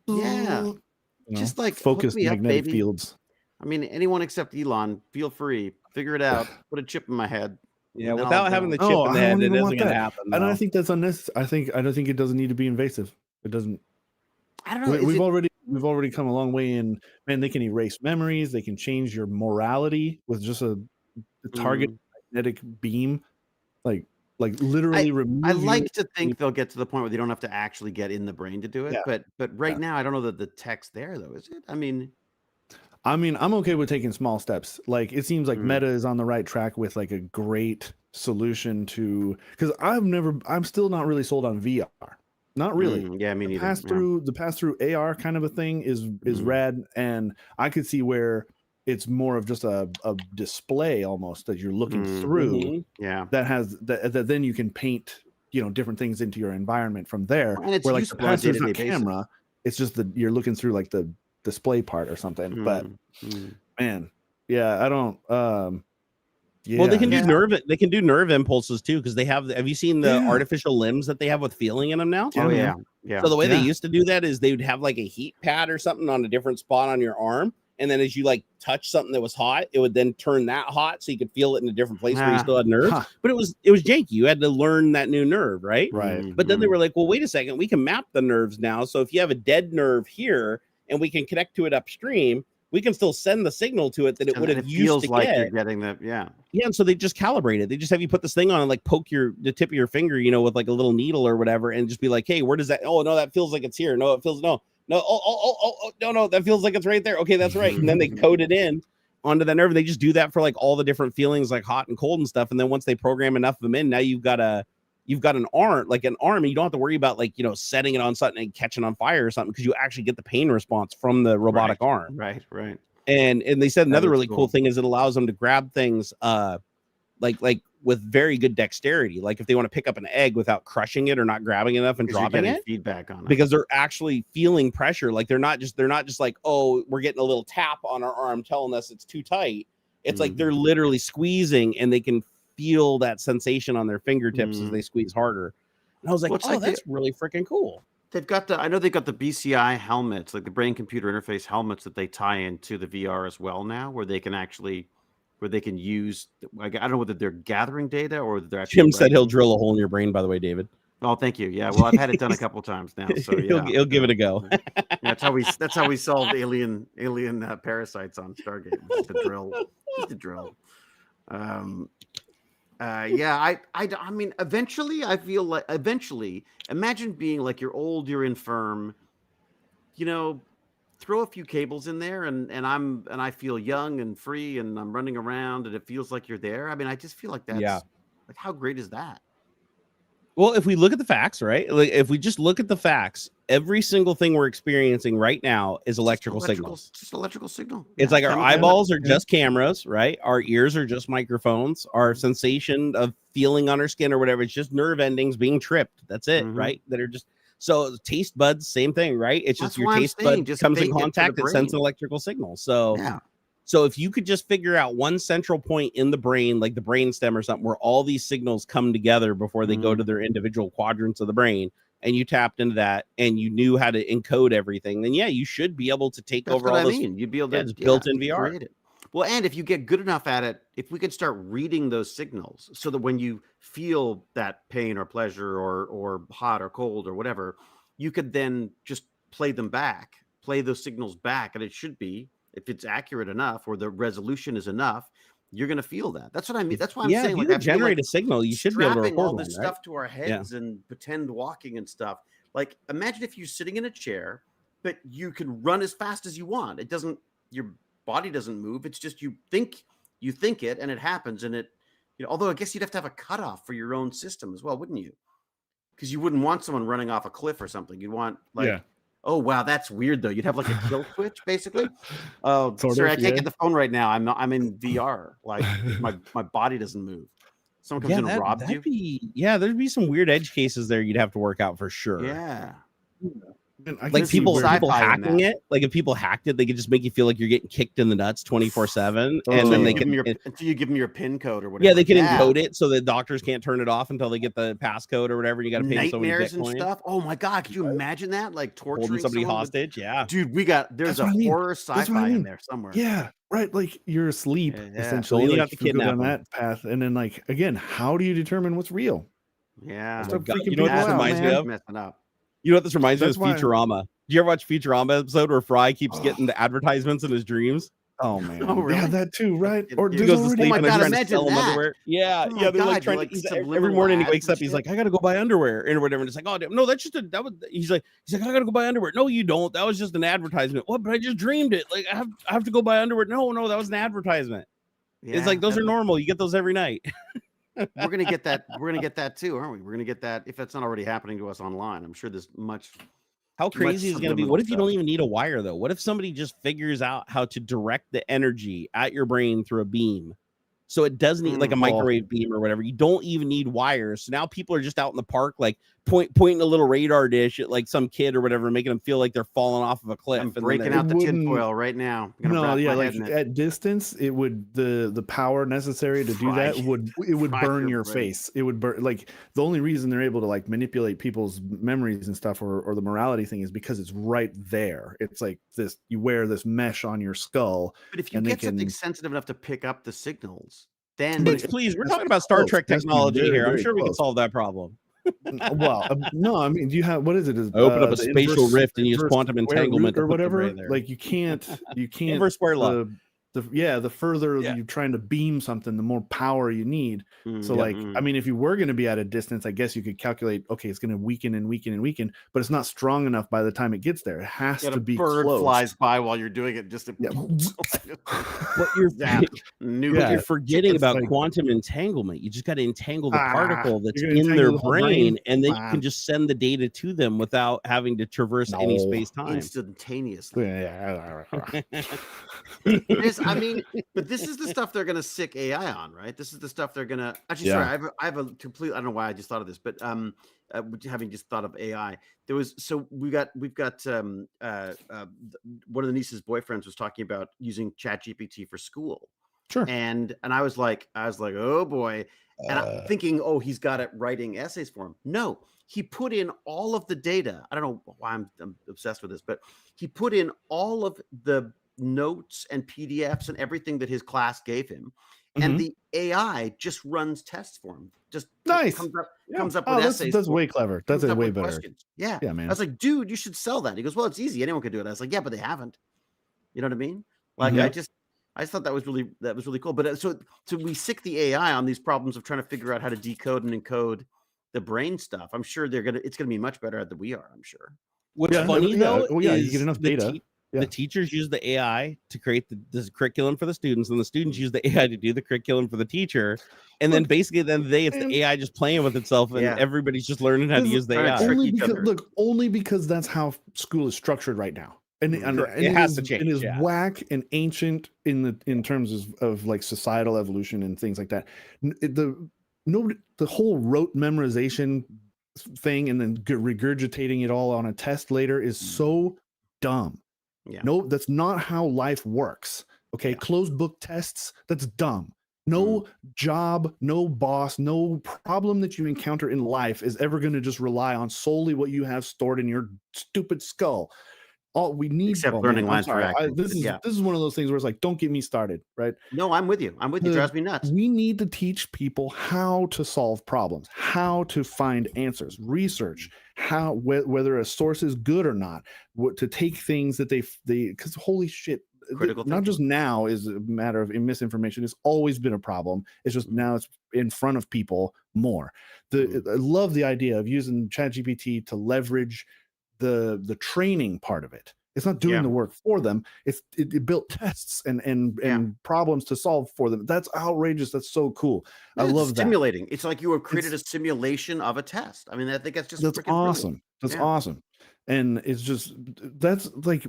just like focus magnetic fields. I mean, anyone except Elon, feel free, figure it out. Put a chip in my head. Yeah, without having the chip in the head, it isn't going to happen. And I think that's unnecessary. I don't think it doesn't need to be invasive. It doesn't. I don't know. We've already come a long way in, man. They can erase memories. They can change your morality with just a target magnetic beam, like literally remove. I like to think they'll get to the point where they don't have to actually get in the brain to do it. Yeah. But right now, I don't know that the tech's there though. Is it? I mean, I'm okay with taking small steps. Like it seems like Meta is on the right track with like a great solution to, because I'm still not really sold on VR. Not really. Yeah, I mean, the pass through AR kind of a thing is rad, and I could see where it's more of just a display almost that you're looking through. Yeah, that has that then you can paint different things into your environment from there. And it's where like the pass through is not camera, it's just you're looking through like the display part or something. But man, yeah, I don't. Yeah, well, they can do nerve. They can do nerve impulses too, because they have. Have you seen the artificial limbs that they have with feeling in them now? Oh yeah. So the way they used to do that is they would have like a heat pad or something on a different spot on your arm, and then as you like touch something that was hot, it would then turn that hot, so you could feel it in a different place where you still had nerves. But it was janky. You had to learn that new nerve, right? Right. But then they were like, well, wait a second, we can map the nerves now. So if you have a dead nerve here, and we can connect to it upstream, we can still send the signal to it that it would have used to like get. You're getting the And so they just calibrate it. They just have you put this thing on and like poke the tip of your finger, with like a little needle or whatever, and just be like, hey, where does that? Oh no, that feels like it's here. No, it feels no. No, that feels like it's right there. Okay, that's right. And then they code it in onto the nerve. They just do that for like all the different feelings, like hot and cold and stuff. And then once they program enough of them in, now you've got an arm, and you don't have to worry about like setting it on something and catching on fire or something, because you actually get the pain response from the robotic arm. Right. And they said another really cool thing is it allows them to grab things like with very good dexterity. Like if they want to pick up an egg without crushing it or not grabbing enough and dropping it, feedback on it, because they're actually feeling pressure. Like they're not just like, oh, we're getting a little tap on our arm telling us it's too tight. It's like they're literally squeezing, and they can feel that sensation on their fingertips as they squeeze harder. And I was like, that's really freaking cool. I know they've got the BCI helmets, like the brain computer interface helmets that they tie into the VR as well now, where they can use, like, I don't know whether they're gathering data or whether they're actually. Jim said he'll drill a hole in your brain, by the way, David. Oh, thank you. Yeah, well, I've had it done a couple times now, so yeah, he'll give it a go. That's how we solved alien parasites on Stargate. Just the drill. I mean, eventually, I feel like imagine being like you're old, you're infirm, throw a few cables in there, and I feel young and free, and I'm running around, and it feels like you're there. I mean, I just feel like that's like, how great is that? Well, if we look at the facts, right? Like if we just look at the facts, every single thing we're experiencing right now is electrical signals. Just electrical signal. It's like our eyeballs are just cameras, right? Our ears are just microphones. Our sensation of feeling on our skin or whatever, it's just nerve endings being tripped. That's it, right? That are just so taste buds, same thing, right? It's just your taste bud just comes in contact, it sends an electrical signal. So So if you could just figure out one central point in the brain, like the brain stem or something, where all these signals come together before they go to their individual quadrants of the brain, and you tapped into that and you knew how to encode everything, then you should be able to take over all those. You'd be able to it's built in VR. Create it. Well, and if you get good enough at it, if we could start reading those signals so that when you feel that pain or pleasure or hot or cold or whatever, you could then just play those signals back, and it should be, if it's accurate enough or the resolution is enough, you're going to feel that. That's what I mean. That's why I'm saying, if you generate a signal, you should be able to record all this stuff to our heads and pretend walking and stuff. Like, imagine if you're sitting in a chair, but you can run as fast as you want. Your body doesn't move. It's just you think it, and it happens, and it although I guess you'd have to have a cutoff for your own system as well, wouldn't you? Because you wouldn't want someone running off a cliff or something. You'd want oh wow, that's weird though. You'd have like a kill switch, basically. Oh, sorry, I can't get the phone right now. I'm in VR. Like my body doesn't move. Someone comes in and robs you. There'd be some weird edge cases there you'd have to work out for sure. Yeah. Like people hacking it. Like if people hacked it, they could just make you feel like you're getting kicked in the nuts 24/7, and then they can until you give them your PIN code or whatever. Yeah, they can encode it so the doctors can't turn it off until they get the passcode or whatever. You got to pay so many nightmares and stuff. Oh my god, could you imagine that? Like torturing holding somebody hostage. Yeah, dude, there's a horror sci-fi in there somewhere. Yeah, right. Like you're asleep essentially. You like, have to kidnap go down that path, and then like again, how do you determine what's real? Yeah, you know what this reminds me of? Messing up. You know what this reminds me of? Futurama. Do you ever watch Futurama episode where Fry keeps getting the advertisements in his dreams? Oh man, really? Yeah, that too, right? Or he goes to sleep and they're trying to sell him underwear. Yeah, they're like trying to. Every morning he wakes up, he's like, "I gotta go buy underwear," and whatever. And it's like, "Oh no, that's just that was." He's like, "I gotta go buy underwear." No, you don't. That was just an advertisement. What? But I just dreamed it. Like I have to go buy underwear. No, that was an advertisement. Yeah, it's like those are normal. You get those every night. We're gonna get that. We're gonna get that too, aren't we? We're gonna get that if that's not already happening to us online. I'm sure there's much. How crazy is it going to be? What if you don't even need a wire, though? What if somebody just figures out how to direct the energy at your brain through a beam? So it doesn't need like a microwave beam or whatever. You don't even need wires. So now people are just out in the park, like pointing a little radar dish at like some kid or whatever, making them feel like they're falling off of a cliff. I'm breaking out the tinfoil right now. No, yeah, like at distance, it would the power necessary to do that would burn your face. It would burn. Like the only reason they're able to like manipulate people's memories and stuff or the morality thing is because it's right there. It's like this. You wear this mesh on your skull. But if you get something sensitive enough to pick up the signals. Then please, we're talking about Star Trek technology here. I'm sure we can solve that problem. Well, no, I mean, do you have what is it? Open up a spatial rift and use quantum entanglement or whatever. Like you can't inverse square law. The further you're trying to beam something, the more power you need. So like, I mean, if you were going to be at a distance, I guess you could calculate, okay, it's going to weaken and weaken and weaken, but it's not strong enough by the time it gets there. It has to be bird close. Flies by while you're doing it. Just to what you're forgetting about quantum entanglement. You just got to entangle the particle that's in their brain, and then you can just send the data to them without having to traverse any space time instantaneously. I mean, but this is the stuff they're going to sick AI on, right? This is the stuff they're going to actually. Sorry, I have a complete. I don't know why I just thought of this, but having just thought of AI, there was we've got one of the niece's boyfriends was talking about using ChatGPT for school. Sure. And I was like, oh boy, and I'm thinking, oh, he's got it writing essays for him. No, he put in all of the data. I don't know why I'm obsessed with this, but he put in all of the notes and PDFs and everything that his class gave him, and the AI just runs tests for him. Just nice comes up with essays. That's way clever. That's way better. Questions. Yeah, man. I was like, dude, you should sell that. He goes, well, it's easy. Anyone could do it. I was like, yeah, but they haven't. You know what I mean? Like, I just thought that was really cool. But so we sick the AI on these problems of trying to figure out how to decode and encode the brain stuff. I'm sure it's gonna be much better at than we are. I'm sure. What's funny though, is you get enough data. The teachers use the AI to create the curriculum for the students, and the students use the AI to do the curriculum for the teacher. And then basically at the end of the day, it's the AI just playing with itself, and everybody's just learning how to use the AI. Only because that's how school is structured right now. And it has to change. It is whack and ancient in terms of like societal evolution and things like that. The whole rote memorization thing and then regurgitating it all on a test later is so dumb. Yeah. No, that's not how life works. Okay. Closed book tests, that's dumb. No job, no boss, no problem that you encounter in life is ever going to just rely on solely what you have stored in your stupid skull. All we need, except learning lines for action. This is one of those things where it's like, don't get me started, right? No, I'm with you. It drives me nuts. We need to teach people how to solve problems, how to find answers, research, whether a source is good or not, to take things that they because holy shit, not just now is a matter of misinformation. It's always been a problem. It's just now it's in front of people more. I love the idea of using ChatGPT to leverage the training part of it, It's not doing the work for them. It built tests and problems to solve for them. That's outrageous. That's so cool. I love that. Stimulating. It's like you have created a simulation of a test. I mean, I think that's awesome. That's awesome. And it's just, that's like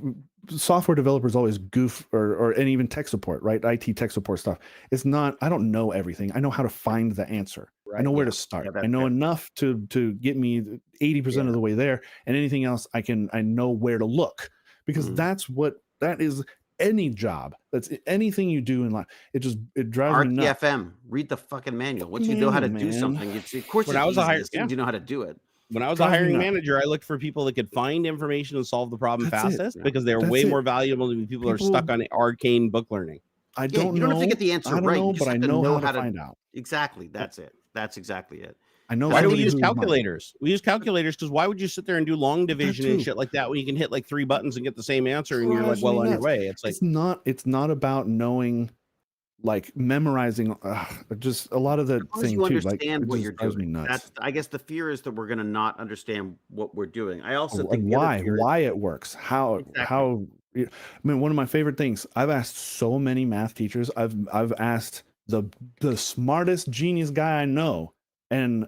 software developers always goof and even tech support, right? IT tech support stuff. It's not, I don't know everything. I know how to find the answer. Right. I know where to start. I know enough to get me 80% of the way there, and anything else I know where to look, because that is any job. That's anything you do in life. It drives me nuts. RTFM, read the fucking manual. Once you know how to do something, of course, when I was you know how to do it. When I was a hiring manager, I looked for people that could find information and solve the problem fastest, because they're way more valuable than people who are stuck on arcane book learning. I don't know. You don't have to get the answer right. But I know how to find out. Exactly. That's it. That's exactly it. I know. Why do we use calculators? We use calculators because why would you sit there and do long division and shit like that when you can hit like 3 buttons and get the same answer and you're like well on your way? It's like it's not about knowing, like memorizing. Just a lot of the things you understand what you're doing. That's, I guess the fear is that we're going to not understand what we're doing. I also think why it works, how. I mean, one of my favorite things, I've asked so many math teachers. I've asked the smartest genius guy I know, and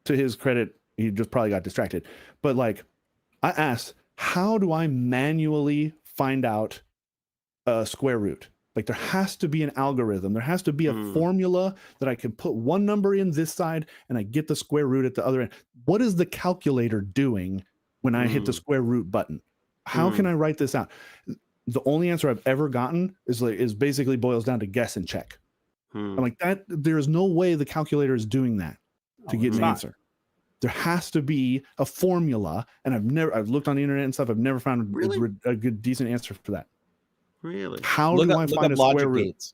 to his credit, he just probably got distracted. But like, I asked, how do I manually find out a square root? Like, there has to be an algorithm. There has to be a formula that I can put one number in this side and I get the square root at the other end. What is the calculator doing when I hit the square root button? How can I write this out? The only answer I've ever gotten is basically boils down to guess and check. I'm like, that there's no way the calculator is doing that to get an answer. There has to be a formula, and I've looked on the internet and stuff. I've never found a good decent answer for that. Really? How do I find a square root?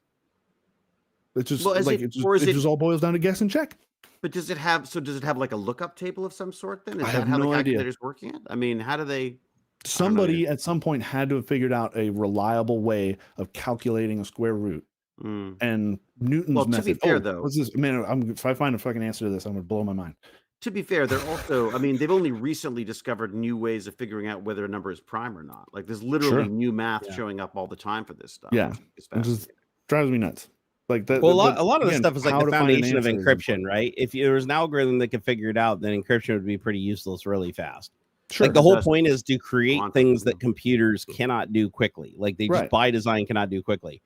It's just it just all boils down to guess and check. But does it have like a lookup table of some sort then? Is that how the calculator's working it? I mean, how do they? Somebody at some point had to have figured out a reliable way of calculating a square root. And Newton's method. To be fair, though, what's this? Man, if I find a fucking answer to this, I'm gonna blow my mind. To be fair, they're also, I mean, they've only recently discovered new ways of figuring out whether a number is prime or not. Like, there's literally new math showing up all the time for this stuff. Yeah, it just drives me nuts. Like that. Well, a lot of this stuff is like the foundation of encryption, right? If there was an algorithm that could figure it out, then encryption would be pretty useless really fast. Sure, like the whole point is to create things that computers cannot do quickly. Like they just by design cannot do quickly.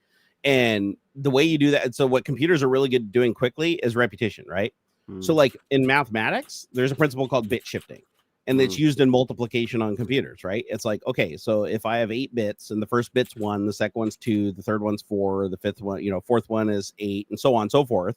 And the way you do that, so what computers are really good at doing quickly is repetition, right? So like in mathematics, there's a principle called bit shifting, and it's used in multiplication on computers, right? It's like, okay, so if I have 8 bits and the first bit's 1, the second one's 2, the third one's 4, the fifth one, fourth one is 8, and so on and so forth.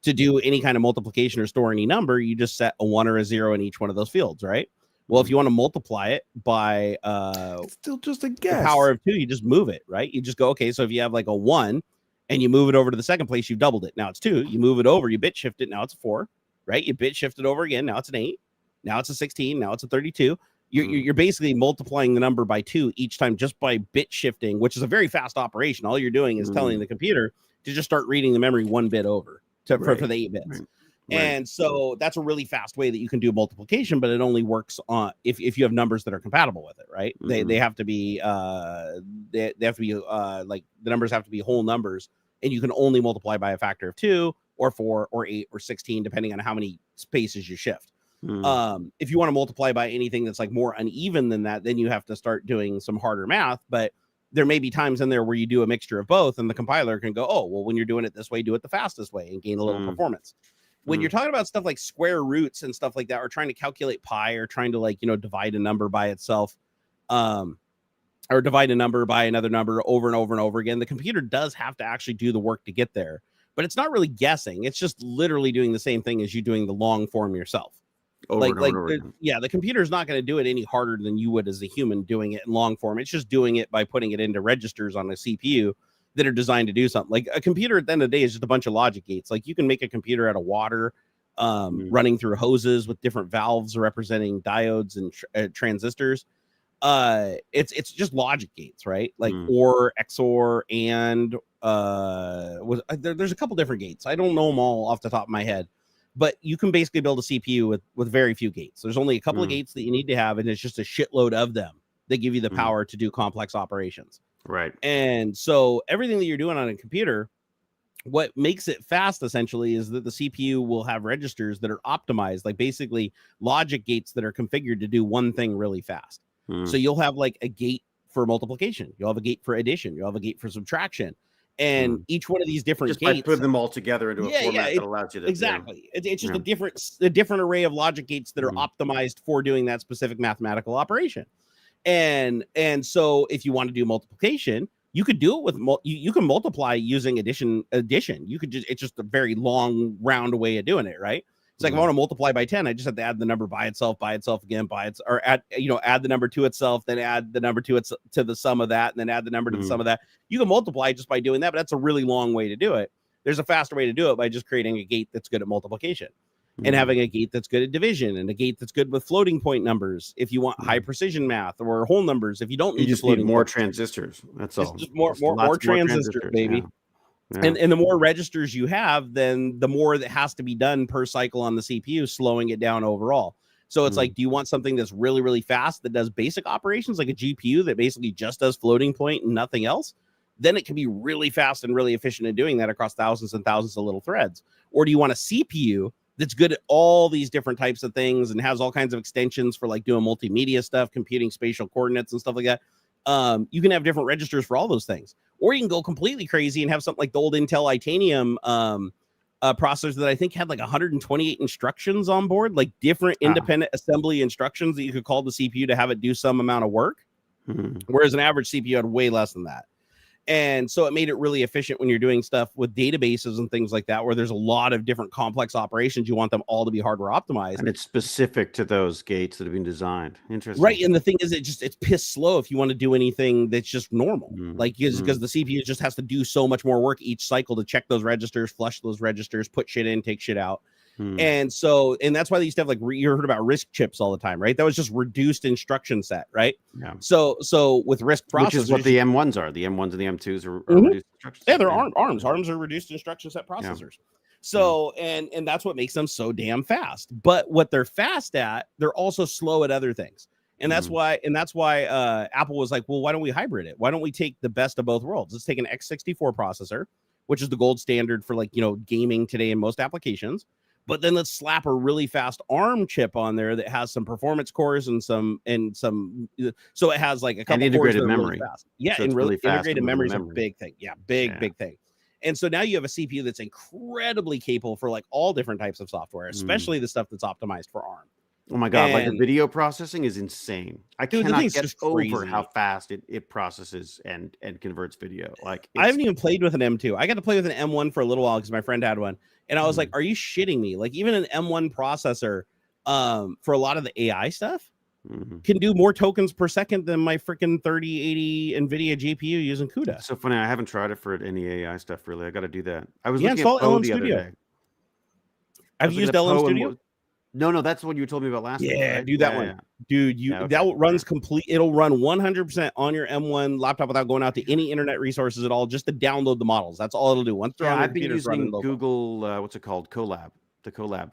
To do any kind of multiplication or store any number, you just set a 1 or a 0 in each one of those fields, right? Well, if you want to multiply it by it's still just a guess. The power of 2, you just move it, right? You just go, okay, so if you have like a 1 and you move it over to the second place, you've doubled it. Now it's 2. You move it over, you bit shift it, now it's a 4, right? You bit shift it over again, now it's an 8. Now it's a 16, now it's a 32. You're basically multiplying the number by 2 each time just by bit shifting, which is a very fast operation. All you're doing is telling the computer to just start reading the memory 1 bit over for the 8 bits. Right. And so that's a really fast way that you can do multiplication, but it only works on if you have numbers that are compatible with it, right? They have to be they have to be like the numbers have to be whole numbers, and you can only multiply by a factor of 2 or 4 or 8 or 16 depending on how many spaces you shift. If you want to multiply by anything that's like more uneven than that, then you have to start doing some harder math. But there may be times in there where you do a mixture of both, and the compiler can go, oh, well, when you're doing it this way, do it the fastest way and gain a little performance. When you're talking about stuff like square roots and stuff like that, or trying to calculate pi, or trying to like, divide a number by itself, or divide a number by another number over and over and over again, the computer does have to actually do the work to get there. But it's not really guessing. It's just literally doing the same thing as you doing the long form yourself. The computer is not going to do it any harder than you would as a human doing it in long form. It's just doing it by putting it into registers on a CPU that are designed to do something. Like a computer at the end of the day is just a bunch of logic gates. Like you can make a computer out of water running through hoses with different valves representing diodes and transistors. It's just logic gates, right? Like OR, XOR, and there's a couple different gates. I don't know them all off the top of my head, but you can basically build a CPU with very few gates. There's only a couple of gates that you need to have, and it's just a shitload of them that give you the power to do complex operations. Right. And so everything that you're doing on a computer, what makes it fast essentially is that the CPU will have registers that are optimized, like basically logic gates that are configured to do one thing really fast. So you'll have like a gate for multiplication, you'll have a gate for addition, you'll have a gate for subtraction, and each one of these different just gates, by putting them all together into a format that allows you to exactly. It's just a different array of logic gates that are optimized for doing that specific mathematical operation. And so if you want to do multiplication, you could do it with you can multiply using addition. You could it's just a very long round way of doing it, right? It's like if I want to multiply by 10, I just have to add the number by itself again, or add the number to itself, then add the number to the sum of that, and then add the number to the sum of that. You can multiply just by doing that, but that's a really long way to do it. There's a faster way to do it by just creating a gate that's good at multiplication and having a gate that's good at division and a gate that's good with floating point numbers. If you want high precision math or whole numbers, if you don't need more transistors, that's all. Just more transistors, baby. Yeah. Yeah. And the more registers you have, then the more that has to be done per cycle on the CPU, slowing it down overall. So it's like, do you want something that's really, really fast that does basic operations like a GPU that basically just does floating point and nothing else? Then it can be really fast and really efficient in doing that across thousands and thousands of little threads. Or do you want a CPU that's good at all these different types of things and has all kinds of extensions for like doing multimedia stuff, computing spatial coordinates and stuff like that? You can have different registers for all those things. Or you can go completely crazy and have something like the old Intel Itanium processors that I think had like 128 instructions on board, like different independent assembly instructions that you could call the CPU to have it do some amount of work. Whereas an average CPU had way less than that. And so it made it really efficient when you're doing stuff with databases and things like that, where there's a lot of different complex operations. You want them all to be hardware optimized. And it's specific to those gates that have been designed. Interesting. Right. And the thing is, it's piss slow if you want to do anything that's just normal. Like, because the CPU just has to do so much more work each cycle to check those registers, flush those registers, put shit in, take shit out. And that's why they used to have like, you heard about RISC chips all the time, right? That was just reduced instruction set, right? Yeah. So with RISC processors, which is what the M1s are. The M1s and the M2s are reduced instruction set. Yeah, they're ARMs. ARMs are reduced instruction set processors. Yeah. So, and that's what makes them so damn fast. But what they're fast at, they're also slow at other things. And that's why Apple was like, well, why don't we hybrid it? Why don't we take the best of both worlds? Let's take an x64 processor, which is the gold standard for like, gaming today in most applications. But then let's slap a really fast ARM chip on there that has some performance cores and some, so it has like a couple integrated memory. Really fast. Yeah, so and really integrated memory is a big thing. Yeah, big thing. And so now you have a CPU that's incredibly capable for like all different types of software, especially the stuff that's optimized for ARM. Oh my God, like the video processing is insane. I cannot get over how fast it processes and converts video. Like I haven't even played with an M2. I got to play with an M1 for a little while because my friend had one. And I was like, are you shitting me? Like even an M1 processor for a lot of the AI stuff can do more tokens per second than my freaking 3080 Nvidia GPU using CUDA. So funny. I haven't tried it for any AI stuff really. I got to do that. I was looking at Poe the other day. I've used LM Studio. No, that's what you told me about last week. Yeah, do that one. Yeah. Dude, that runs complete. It'll run 100% on your M1 laptop without going out to any internet resources at all, just to download the models. That's all it'll do. Once they're on I've been using Google, what's it called? Colab, the Colab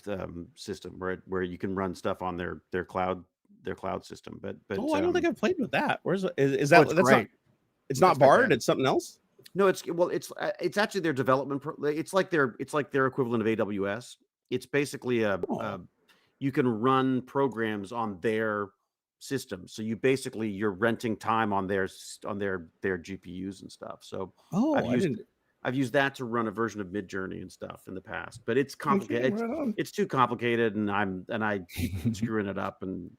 system where you can run stuff on their cloud system. But I don't think I've played with that. Where's is that? That's great. It's not Bard. It's something else. No, it's actually their development. It's like their equivalent of AWS. It's basically you can run programs on their system. So you're renting time on their GPUs and stuff. So I've used that to run a version of Midjourney and stuff in the past, but it's complicated. It's too complicated, and I keep screwing it up. And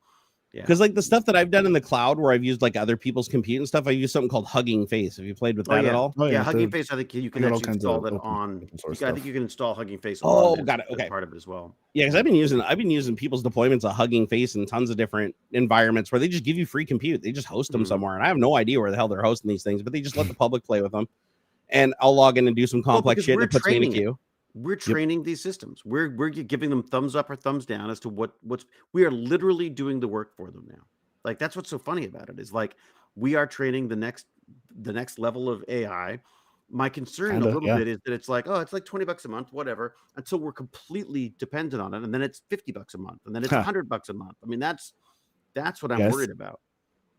because like the stuff that I've done in the cloud where I've used like other people's compute and stuff, I use something called Hugging Face. Have you played with that at all? Yeah, Hugging Face. I think you can actually install that on. I think you can install Hugging Face. Got it. Okay, part of it as well. Yeah, because I've been using people's deployments of Hugging Face in tons of different environments where they just give you free compute. They just host them somewhere, and I have no idea where the hell they're hosting these things, but they just let the public play with them. And I'll log in and do some complex shit that puts me in a queue. We're training these systems. We're giving them thumbs up or thumbs down as to what's. We are literally doing the work for them now. Like that's what's so funny about it is like we are training the next level of AI. My concern a little bit is that it's like, oh, it's like $20 a month, whatever, until we're completely dependent on it, and then it's $50 a month, and then it's $100 a month. I mean, that's what I'm worried about.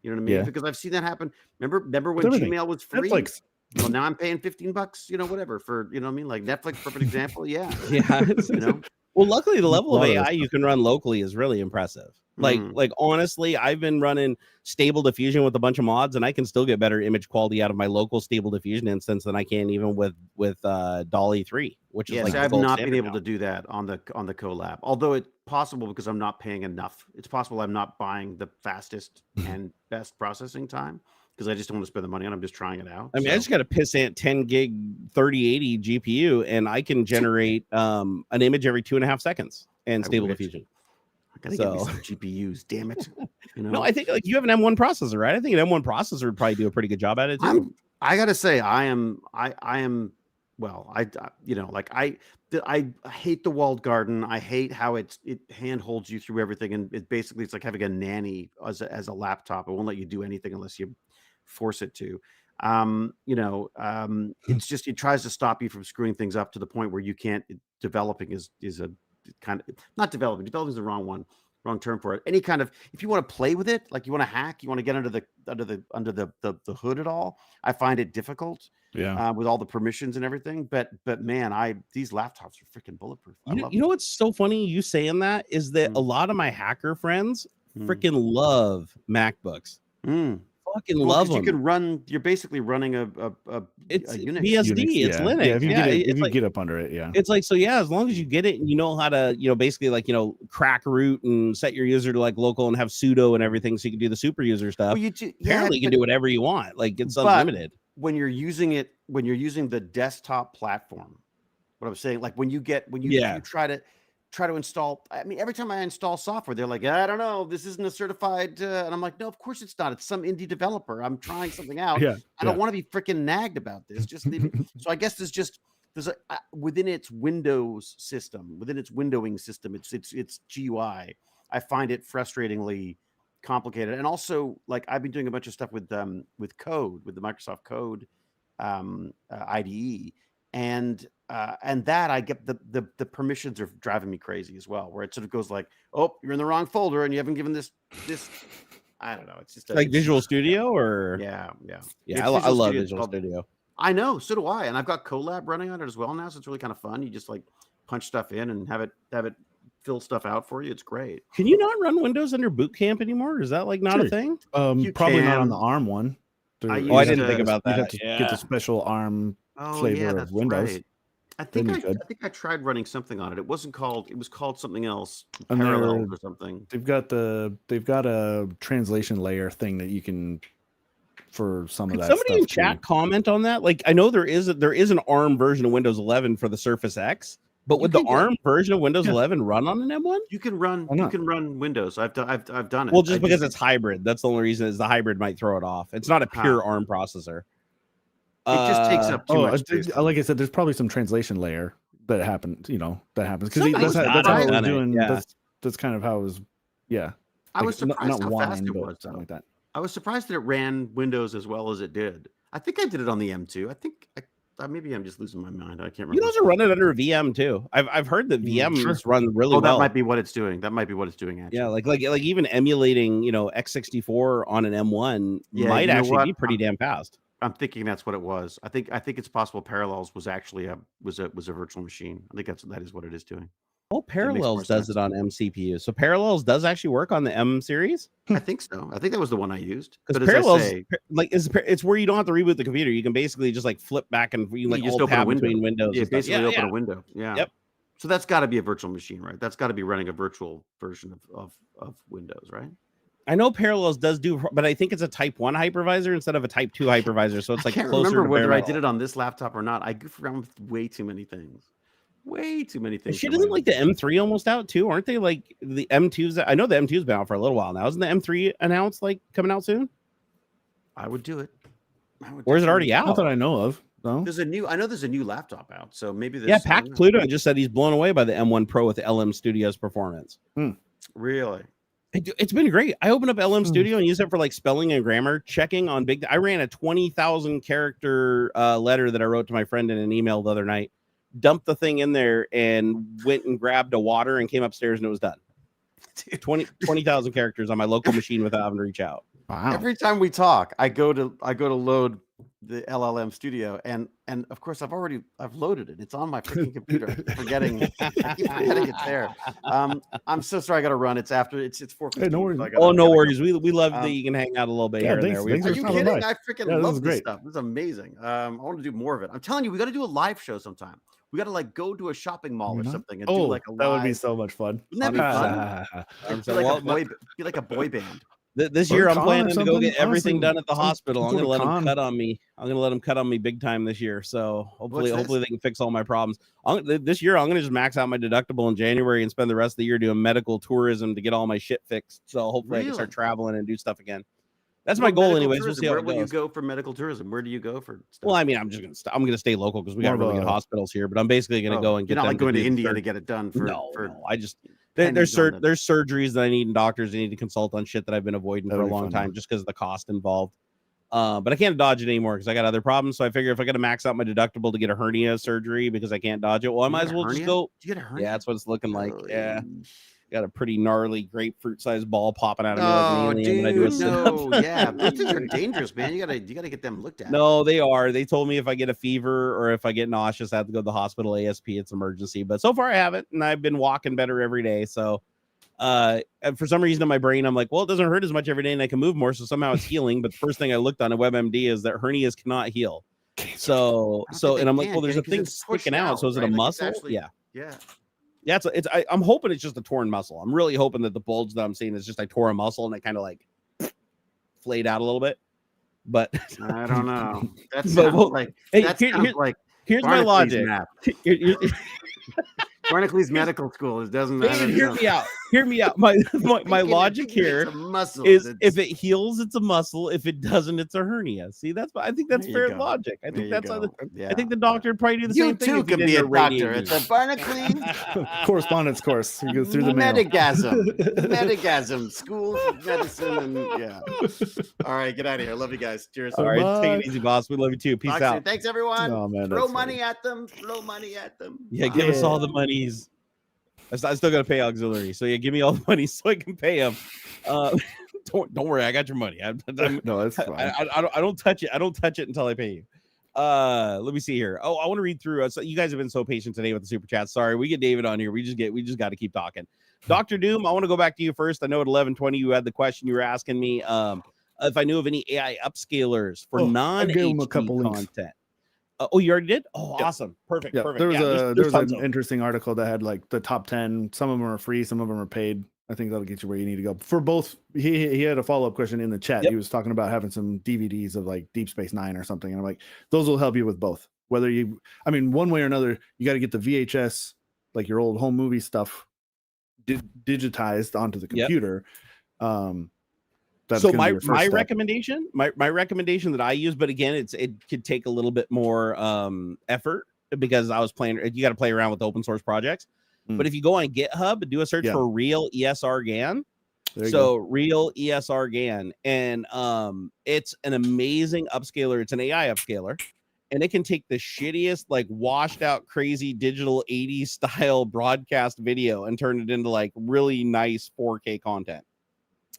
You know what I mean? Yeah. Because I've seen that happen. Remember when Gmail was free? Netflix. Well, now I'm paying $15, whatever for, you know what I mean? Like Netflix, perfect example. Yeah. Yeah. You know? Well, luckily the level of lot of AI you can run locally is really impressive. Like honestly, I've been running Stable Diffusion with a bunch of mods, and I can still get better image quality out of my local Stable Diffusion instance than I can even with Dolly 3, which is like I've gold not been standard able now. to do that on the collab. Although it's possible because I'm not paying enough. It's possible I'm not buying the fastest and best processing time because I just don't want to spend the money on it. I'm just trying it out. I mean, I just got a pissant 10 gig 3080 GPU, and I can generate an image every 2.5 seconds and Stable Diffusion. I gotta get me some GPUs, damn it. You know? No, I think like you have an M1 processor, right? I think an M1 processor would probably do a pretty good job at it too. I gotta say, I hate the walled garden. I hate how it hand holds you through everything, and it's like having a nanny as a laptop. It won't let you do anything unless you force it to. It's just it tries to stop you from screwing things up to the point where you can't. Developing is a kind of not developing. Developing is the wrong term for it. Any kind of, if you want to play with it, like you want to hack, you want to get under the hood at all, I find it difficult. Yeah. With all the permissions and everything. But man, these laptops are freaking bulletproof. You know what's so funny you saying that is that a lot of my hacker friends freaking love MacBooks. Fucking love them. You can run. You're basically running a Unix. BSD. It's Linux. If you get up under it, yeah. It's like, so yeah, as long as you get it and you know how to, basically like, crack root and set your user to like local and have sudo and everything, so you can do the super user stuff. Well, apparently you can do whatever you want. Like it's unlimited. When you're using the desktop platform, what I'm saying, like when you try to install, I mean, every time I install software, they're like, I don't know, this isn't a certified, and I'm like, no, of course it's not. It's some indie developer. I'm trying something out. I don't want to be freaking nagged about this. Just leave it. So I guess there's within its Windows system, within its windowing system, its GUI. I find it frustratingly complicated, and also like I've been doing a bunch of stuff with Code, with the Microsoft Code IDE, and that I get the permissions are driving me crazy as well, where it sort of goes like, oh, you're in the wrong folder and you haven't given this I don't know, it's just like Visual Studio or yeah I love Visual Studio. I know, so do I, and I've got Colab running on it as well now, so it's really kind of fun. You just like punch stuff in and have it fill stuff out for you. It's great. Can you not run Windows under Boot Camp anymore? Is that like not a thing? Probably not on the ARM one. I didn't think about that. You have to get the special ARM flavor of Windows. Right. I think I tried running something on it. It was called something else, Parallels or something. They've got a translation layer thing that you can for some of that. Somebody in chat comment on that. Like I know there is an ARM version of Windows 11 for the Surface X, but would the ARM version of Windows 11 run on an M1? You can run Windows. I've done it. Well, just because it's hybrid. That's the only reason, is the hybrid might throw it off. It's not a pure ARM processor. It just takes up too much space. Like I said, there's probably some translation layer that happens. That happens because that's how it was doing. Yeah. That's kind of how it was. Yeah, I was surprised how fast it was. Something like that. I was surprised that it ran Windows as well as it did. I think I did it on the M2. I think maybe I'm just losing my mind. I can't remember. You can also run it under a VM too. I've heard that VMs run really well. That might be what it's doing. Actually. Yeah, like even emulating x64 on an M1 might actually be pretty damn fast. I'm thinking that's what it was. I think it's possible Parallels was actually a virtual machine. I think that is what it is doing. Oh, Parallels does it on M CPU. So Parallels does actually work on the M series? I think so. I think that was the one I used. Because Parallels, it's where you don't have to reboot the computer. You can basically just like flip back and you just open a window between windows. Yeah, basically open a window. Yeah. Yep. So that's got to be a virtual machine, right? That's got to be running a virtual version of Windows, right? I know Parallels does do, but I think it's a Type 1 hypervisor instead of a Type 2 hypervisor. So it's like closer to remember whether Parallels. I did it on this laptop or not. I goof around with way too many things. Shit, isn't like the M3 almost out too? Aren't they like the M2s? I know the M2's been out for a little while now. Isn't the M3 announced like coming out soon? I would do it. Or is it already out? Not that I know of. No. There's a new laptop out. So maybe there's Pac Pluto just said he's blown away by the M1 Pro with the LM Studio's performance. Really? It's been great. I opened up LM Studio and used it for like spelling and grammar checking on big. I ran a 20,000 character letter that I wrote to my friend in an email the other night. Dumped the thing in there and went and grabbed a water and came upstairs and it was done. 20,000 characters on my local machine without having to reach out. Wow. Every time we talk, I go to load the LLM Studio, and of course I've loaded it. It's on my freaking computer. I keep forgetting it's there. I'm so sorry. I got to run. It's 4:15. Hey, no worries. So no worries. We love that you can hang out a little bit here and there. Are you kidding? I freaking love this stuff. This is amazing. I want to do more of it. I'm telling you, we got to do a live show sometime. We got to like go to a shopping mall or something and do like a live. That would be so much fun. Wouldn't that be fun? Be like a boy band. This year, I'm planning to go get everything done at the hospital. I'm going to let them cut on me. I'm going to let them cut on me big time this year. So hopefully they can fix all my problems. This year, I'm going to just max out my deductible in January and spend the rest of the year doing medical tourism to get all my shit fixed. So hopefully I can start traveling and do stuff again. That's my goal, anyways. We'll see how it goes. Where will you go for medical tourism? Where do you go for stuff? Well, I mean, I'm going to stay local because we got really good hospitals here. But I'm basically going to go and get. You're not like going to India to get it done. No, I just. There's surgeries that I need and doctors I need to consult on shit that I've been avoiding for a long time just because of the cost involved. But I can't dodge it anymore because I got other problems. So I figure if I got to max out my deductible to get a hernia surgery because I can't dodge it, well, I might as well just go. Did you get a hernia? Yeah, that's what it's looking like. Yeah. Got a pretty gnarly grapefruit-sized ball popping out of me like an alien when I do a sit-up. Yeah, those things are dangerous, man. You gotta get them looked at. No, they are. They told me if I get a fever or if I get nauseous, I have to go to the hospital ASP. It's emergency. But so far I haven't, and I've been walking better every day. So for some reason in my brain, I'm like, well, it doesn't hurt as much every day, and I can move more. So somehow it's healing. But the first thing I looked on at WebMD is that hernias cannot heal. So and I'm like, well, there's a thing sticking out. So is it a muscle? Yeah. Yeah, I'm hoping it's just a torn muscle. I'm really hoping that the bulge that I'm seeing is just I tore a muscle and it kind of like flayed out a little bit. But I don't know. That sounds like here's my logic. Barnacules Medical School. It doesn't matter. Hear me out. My logic here is if it heals, it's a muscle. If it doesn't, it's a hernia. See, I think that's fair logic. I think I think the doctor would probably do the same thing. You too can be a doctor. It's a Barnacules correspondence course. You go through the Nerdgasm, school of medicine, and all right, get out of here. Love you guys. Cheers. All right, take it easy, boss. We love you too. Peace out. Thanks, everyone. Oh, man, throw money at them. Yeah, give us all the monies. I still got to pay AuxxZillary, so yeah, give me all the money so I can pay them. Don't worry, I got your money. No, that's fine. I don't touch it. I don't touch it until I pay you. Let me see here. Oh, I want to read through. So you guys have been so patient today with the super chat. Sorry, we get David on here. We just got to keep talking. Dr. Doom, I want to go back to you first. I know at 11:20 you had the question you were asking me if I knew of any AI upscalers for non-HD content. Oh, you already did? Oh, yep. Awesome. Perfect. There was an interesting article that had like the top 10. Some of them are free, some of them are paid. I think that'll get you where you need to go. For both, he had a follow-up question in the chat. Yep. He was talking about having some DVDs of like Deep Space Nine or something. And I'm like, those will help you with both. One way or another, you got to get the VHS, like your old home movie stuff, digitized onto the computer. Yep. So my recommendation that I use, but again, it could take a little bit more effort because I was playing. You got to play around with open source projects. But if you go on GitHub and do a search for Real ESR GAN, Real ESR GAN, and it's an amazing upscaler. It's an AI upscaler, and it can take the shittiest, like washed out, crazy digital 80s style broadcast video and turn it into like really nice 4K content.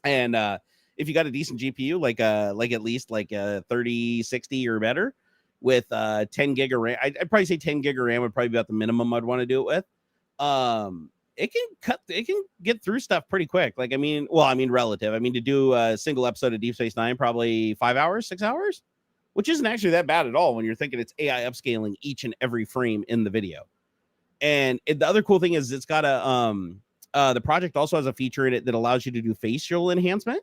And if you got a decent GPU, like at least like a 3060 or better with 10 gig of RAM, I'd probably say 10 gig of RAM would probably be about the minimum I'd want to do it with. It can get through stuff pretty quick. Like, relative. To do a single episode of Deep Space Nine, probably 5 hours, 6 hours, which isn't actually that bad at all when you're thinking it's AI upscaling each and every frame in the video. And the other cool thing is it's got the project also has a feature in it that allows you to do facial enhancement.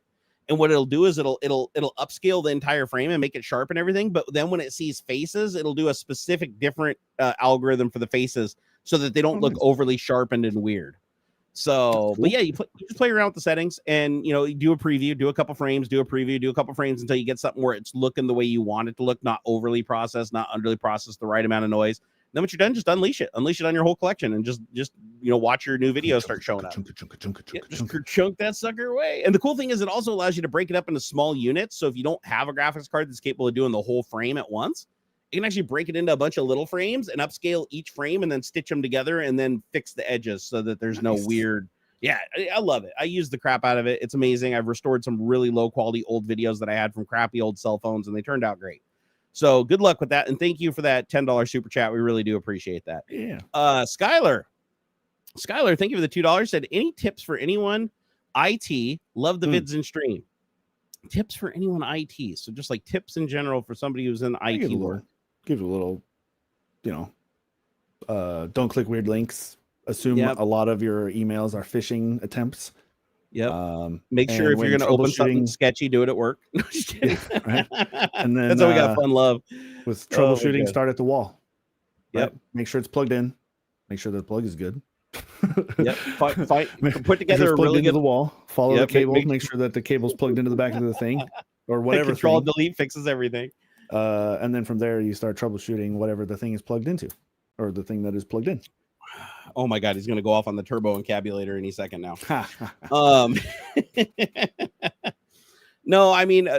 And what it'll do is it'll upscale the entire frame and make it sharp and everything. But then when it sees faces, it'll do a specific different algorithm for the faces so that they don't look overly sharpened and weird. So, but yeah, you just play around with the settings and, you do a preview, do a couple frames, do a preview, do a couple frames until you get something where it's looking the way you want it to look, not overly processed, not underly processed, the right amount of noise. Then once you're done, just unleash it on your whole collection and just watch your new videos start showing up. Just chunk that sucker away. And the cool thing is it also allows you to break it up into small units. So if you don't have a graphics card that's capable of doing the whole frame at once, you can actually break it into a bunch of little frames and upscale each frame and then stitch them together and then fix the edges so that there's no weird, Yeah, I love it. I use the crap out of it. It's amazing. I've restored some really low quality old videos that I had from crappy old cell phones, and they turned out great. So good luck with that. And thank you for that $10 super chat. We really do appreciate that. Yeah. Skylar, thank you for the $2. Said, any tips for anyone IT? Love the vids and stream. Tips for anyone IT. So just like tips in general for somebody who's in IT work. Give you a little, don't click weird links. Assume a lot of your emails are phishing attempts. Yep. Make sure if you're going to open something sketchy, do it at work. No, just kidding. Yeah, right. And then that's how we got fun love. With troubleshooting, start at the wall. Yep. Right? Make sure it's plugged in. Make sure the plug is good. Yep. Put together a really good the wall. Follow the cable. Make sure that the cable's plugged into the back of the thing or whatever. Control delete fixes everything. And then from there you start troubleshooting whatever the thing is plugged into, or the thing that is plugged in. Oh my God, he's going to go off on the turbo encabulator any second now. No, I mean,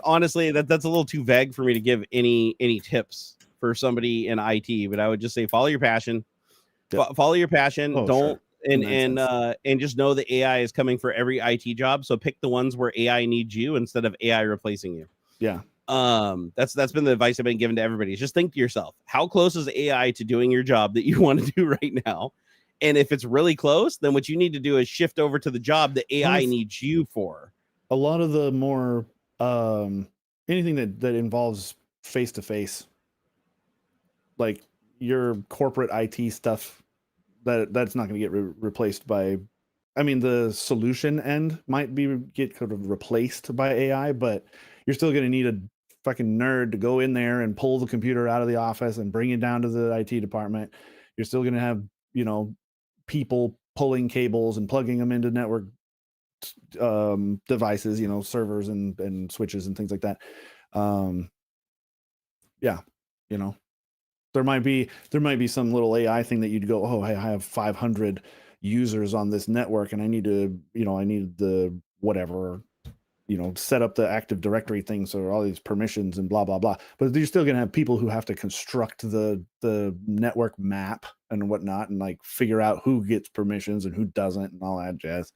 honestly, that's a little too vague for me to give any tips for somebody in IT. But I would just say follow your passion. Yep. Follow your passion. Don't and just know the AI is coming for every IT job. So pick the ones where AI needs you instead of AI replacing you. Yeah. That's been the advice I've been given to everybody. Just think to yourself, how close is AI to doing your job that you want to do right now? And if it's really close, then what you need to do is shift over to the job that AI needs you for. A lot of the more anything that involves face-to-face, like your corporate IT stuff, that's not going to get replaced by, I mean, the solution end might get kind of replaced by AI, but you're still going to need a fucking nerd to go in there and pull the computer out of the office and bring it down to the IT department. You're still going to have, people pulling cables and plugging them into network devices, servers and switches and things like that. There might be some little AI thing that you'd go, oh, hey, I have 500 users on this network and I need the whatever, set up the Active Directory thing, so all these permissions and blah blah blah. But you're still gonna have people who have to construct the network map and whatnot, and like figure out who gets permissions and who doesn't, and all that jazz.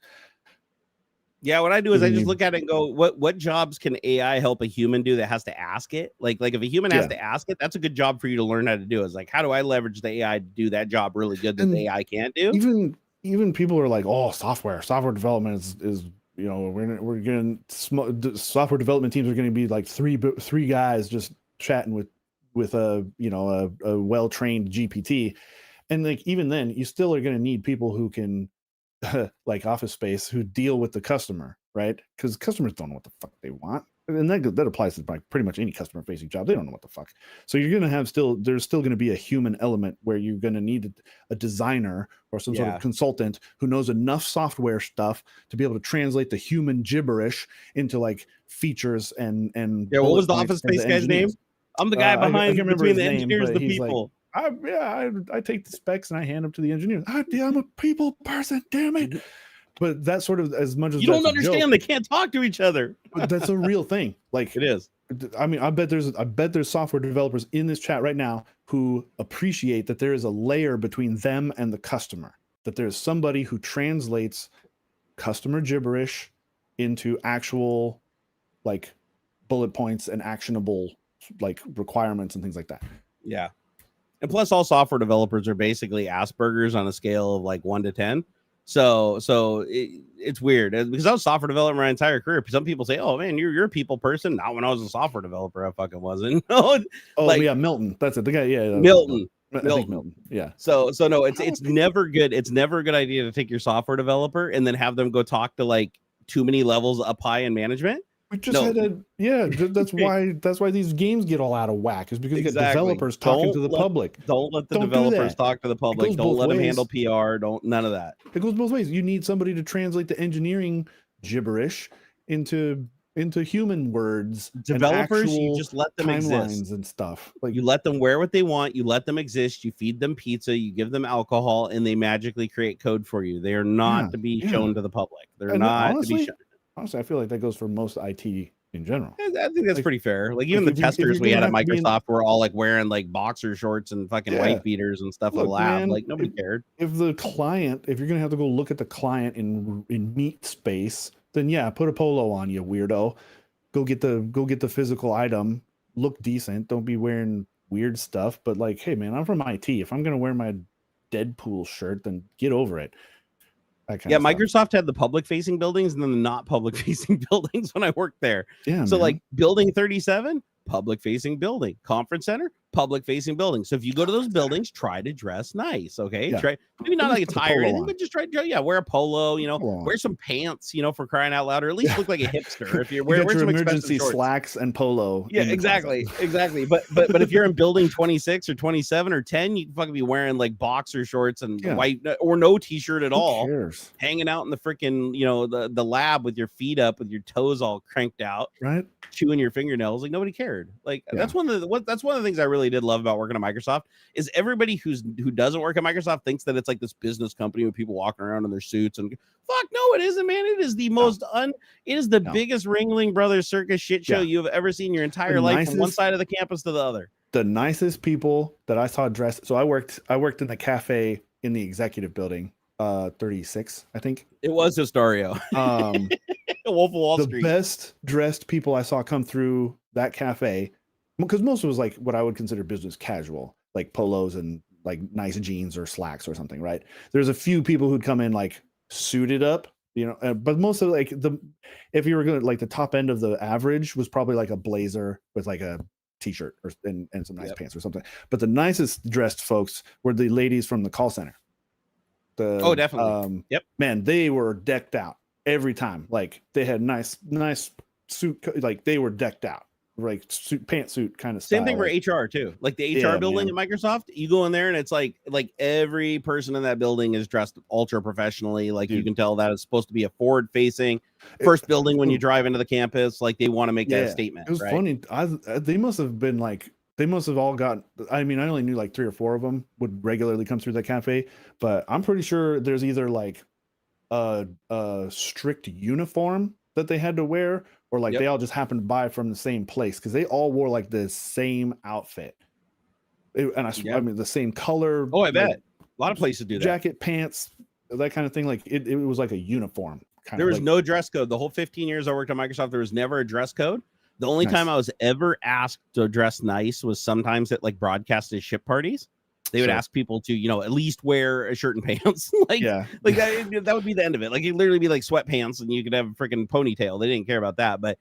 Yeah, what I do is I just look at it and go, what jobs can AI help a human do that has to ask it? Like if a human has to ask it, that's a good job for you to learn how to do. It's like, how do I leverage the AI to do that job really good that the AI can't do? Even people are like, oh, software development is we're going to software development teams are going to be like three guys just chatting with a well-trained GPT. And like, even then you still are going to need people who can like Office Space, who deal with the customer, right? Because customers don't know what the fuck they want. And that applies to pretty much any customer facing job. They don't know what the fuck. So you're going to have there's still going to be a human element where you're going to need a designer or some sort of consultant who knows enough software stuff to be able to translate the human gibberish into like features and what was the Office Space guy's name? I'm the guy behind between the engineers and the people. I take the specs and I hand them to the engineers. I'm a people person, damn it. But that's sort of, as much as you don't understand, they can't talk to each other. But that's a real thing. Like it is. I mean, I bet there's software developers in this chat right now who appreciate that there is a layer between them and the customer. That there's somebody who translates customer gibberish into actual like bullet points and actionable like requirements and things like that. Yeah. And plus, all software developers are basically Asperger's on a scale of like 1 to 10. So it's weird because I was software developer my entire career. Some people say, "Oh man, you're a people person." Not when I was a software developer, I fucking wasn't. Milton. That's it. The guy, Milton. I think Milton. Yeah. So no, it's never good. It's never a good idea to take your software developer and then have them go talk to like too many levels up high in management. We just that's why these games get all out of whack, is because you get developers talking to the public. Don't let the developers talk to the public. Don't let them handle PR. None of that. It goes both ways. You need somebody to translate the engineering gibberish into human words. Developers, you just let them exist and stuff. Like you let them wear what they want. You let them exist. You feed them pizza. You give them alcohol, and they magically create code for you. They are not to be shown to the public. They're not to be shown. Honestly, I feel like that goes for most IT in general. I think that's pretty fair. Like even the testers we had at Microsoft were all like wearing like boxer shorts and fucking wife beaters and stuff in the lab. Like nobody cared. If the client, if you're gonna have to go look at the client in meat space, then yeah, put a polo on, you weirdo. Go get the physical item. Look decent. Don't be wearing weird stuff. But like, hey man, I'm from IT. If I'm gonna wear my Deadpool shirt, then get over it. Yeah, Microsoft had the public-facing buildings and then the not public-facing buildings when I worked there. Yeah, so like Building 37, public-facing building. Conference Center, public-facing building. So if you go to those buildings, try to dress nice, okay? Yeah. Try maybe not like a tie or anything, but just try to wear a polo, you know, wear some pants, you know, for crying out loud, or at least look like a hipster if you're wearing some emergency slacks and polo. Yeah, exactly. But if you're in Building 26 or 27 or 10, you can fucking be wearing like boxer shorts and white or no t-shirt at all. Cares? Hanging out in the freaking, you know, the lab with your feet up, with your toes all cranked out, right? Chewing your fingernails. Like nobody cared. Like that's one of the things I really did love about working at Microsoft is everybody who doesn't work at Microsoft thinks that it's like this business company with people walking around in their suits and fuck no, it isn't, man. It is the most it is the biggest Ringling Brothers circus shit show you have ever seen in your entire life, from one side of the campus to the other. The nicest people that I saw dressed. So I worked in the cafe in the executive building, 36, I think. It was Historio. Wolf of Wall Street. The best dressed people I saw come through that cafe, because most of it was like what I would consider business casual, like polos and like nice jeans or slacks or something, right? There's a few people who'd come in like suited up, you know, but most of like if you were going to like the top end of the average was probably like a blazer with like a t-shirt and some nice pants or something. But the nicest dressed folks were the ladies from the call center. Definitely. Man, they were decked out every time. Like they had nice suit, like they were decked out, like pantsuit kind of style. Same thing for HR too. Like the HR building at Microsoft, you go in there and it's like every person in that building is dressed ultra professionally. Like you can tell that it's supposed to be a forward facing first building when you drive into the campus. Like they want to make that statement. It was funny. They must have been like, they must have all got, I mean, I only knew like 3 or 4 of them would regularly come through the cafe, but I'm pretty sure there's either like a strict uniform that they had to wear, or like they all just happened to buy from the same place, because they all wore like the same outfit. I mean, the same color. Oh, I bet. A lot of places do that. Jacket, pants, that kind of thing. Like it was like a uniform. There was no dress code. The whole 15 years I worked at Microsoft, there was never a dress code. The only time I was ever asked to dress nice was sometimes at like broadcasted ship parties. They would ask people to, you know, at least wear a shirt and pants. that would be the end of it. Like it'd literally be like sweatpants and you could have a freaking ponytail. They didn't care about that. But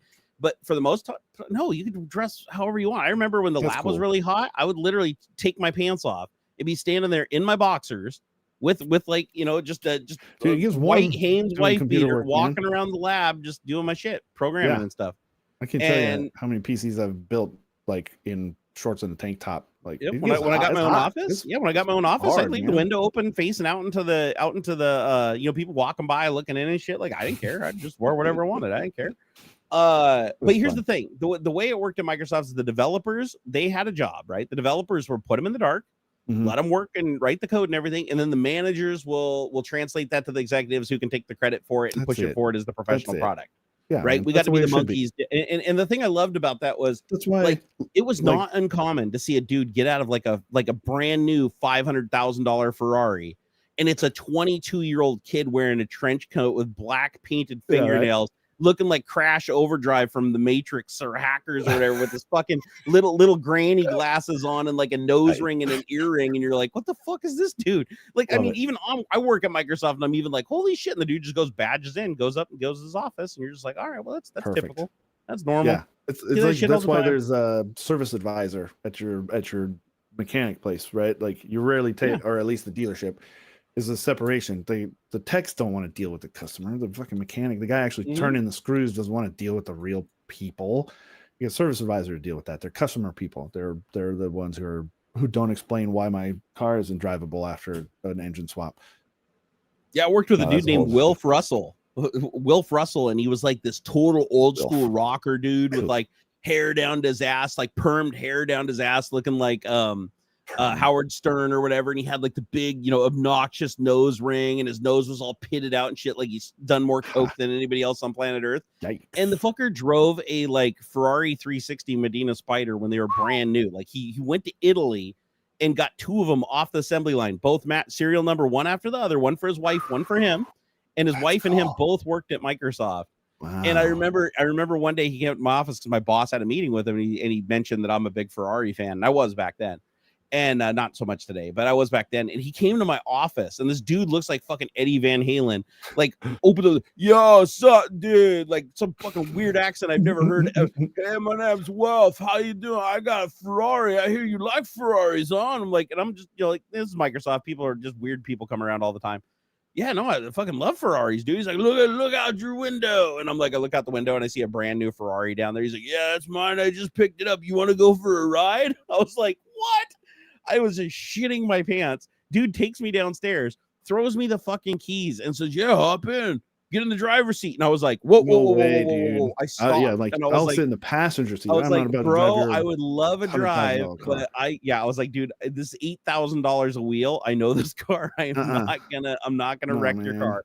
for the most part, no, you could dress however you want. I remember when the lab was really hot, I would literally take my pants off. It'd be standing there in my boxers with like, you know, just white Hanes wife beater, walking around the lab, just doing my shit, programming and stuff. I can tell you how many PCs I've built like in shorts and a tank top. Like when I got my own office, when I got my own office, I'd leave the window open, facing out into the you know, people walking by looking in and shit. Like I didn't care. I just wore whatever I wanted. I didn't care. But here's the thing: the way it worked at Microsoft is the developers, they had a job, right? The developers were put them in the dark, let them work and write the code and everything, and then the managers will translate that to the executives who can take the credit for it and push it forward as the professional product. Yeah, right. We got to be the monkeys. And the thing I loved about that was like it was not uncommon to see a dude get out of like a brand new $500,000 Ferrari, and it's a 22-year-old kid wearing a trench coat with black painted fingernails, looking like Crash Overdrive from the Matrix or Hackers or whatever, with this fucking little granny glasses on and like a nose ring and an earring, and you're like, what the fuck is this dude? Like, I mean, even I work at Microsoft and I'm even like, holy shit, and the dude just badges in, goes up and goes to his office, and you're just like, all right, well, that's typical, that's normal. Yeah, it's like that's why there's a service advisor at your mechanic place, right? Like you rarely take, or at least the dealership. Is a separation. The techs don't want to deal with the customer. The fucking mechanic, the guy actually turning the screws, doesn't want to deal with the real people. You get a service advisor to deal with that. They're customer people. They're the ones who don't explain why my car isn't drivable after an engine swap. Yeah, I worked with a dude named Wilf Russell, and he was like this total old school rocker dude with like hair down to his ass, like permed hair down to his ass, looking like Howard Stern or whatever, and he had like the big, obnoxious nose ring, and his nose was all pitted out and shit, like he's done more coke than anybody else on planet Earth. Yikes. And the fucker drove a like Ferrari 360 Medina Spider when they were brand new. Like he went to Italy and got 2 of them off the assembly line, both serial number one after the other, one for his wife, one for him, and his wife and him both worked at Microsoft. Wow. And I remember one day he came to my office because my boss had a meeting with him, and he mentioned that I'm a big Ferrari fan, and I was back then. And not so much today, but I was back then. And he came to my office, and this dude looks like fucking Eddie Van Halen. Like, open the, yo, sup, dude? Like some fucking weird accent I've never heard. Hey, my name's Wealth. How you doing? I got a Ferrari. I hear you like Ferraris, on. I'm like, and I'm just, like, this is Microsoft. People are just weird people come around all the time. Yeah, no, I fucking love Ferraris, dude. He's like, look out your window. And I'm like, I look out the window and I see a brand new Ferrari down there. He's like, yeah, it's mine. I just picked it up. You want to go for a ride? I was like, what? I was just shitting my pants. Dude takes me downstairs, throws me the fucking keys, and says, yeah, hop in, get in the driver's seat. And I was like, whoa. I stopped. Yeah, like, and I'll sit in the passenger seat. I was I'm like, not about bro, to drive I would love a drive, but I was like, dude, this is $8,000 a wheel. I know this car. I'm not gonna wreck your car.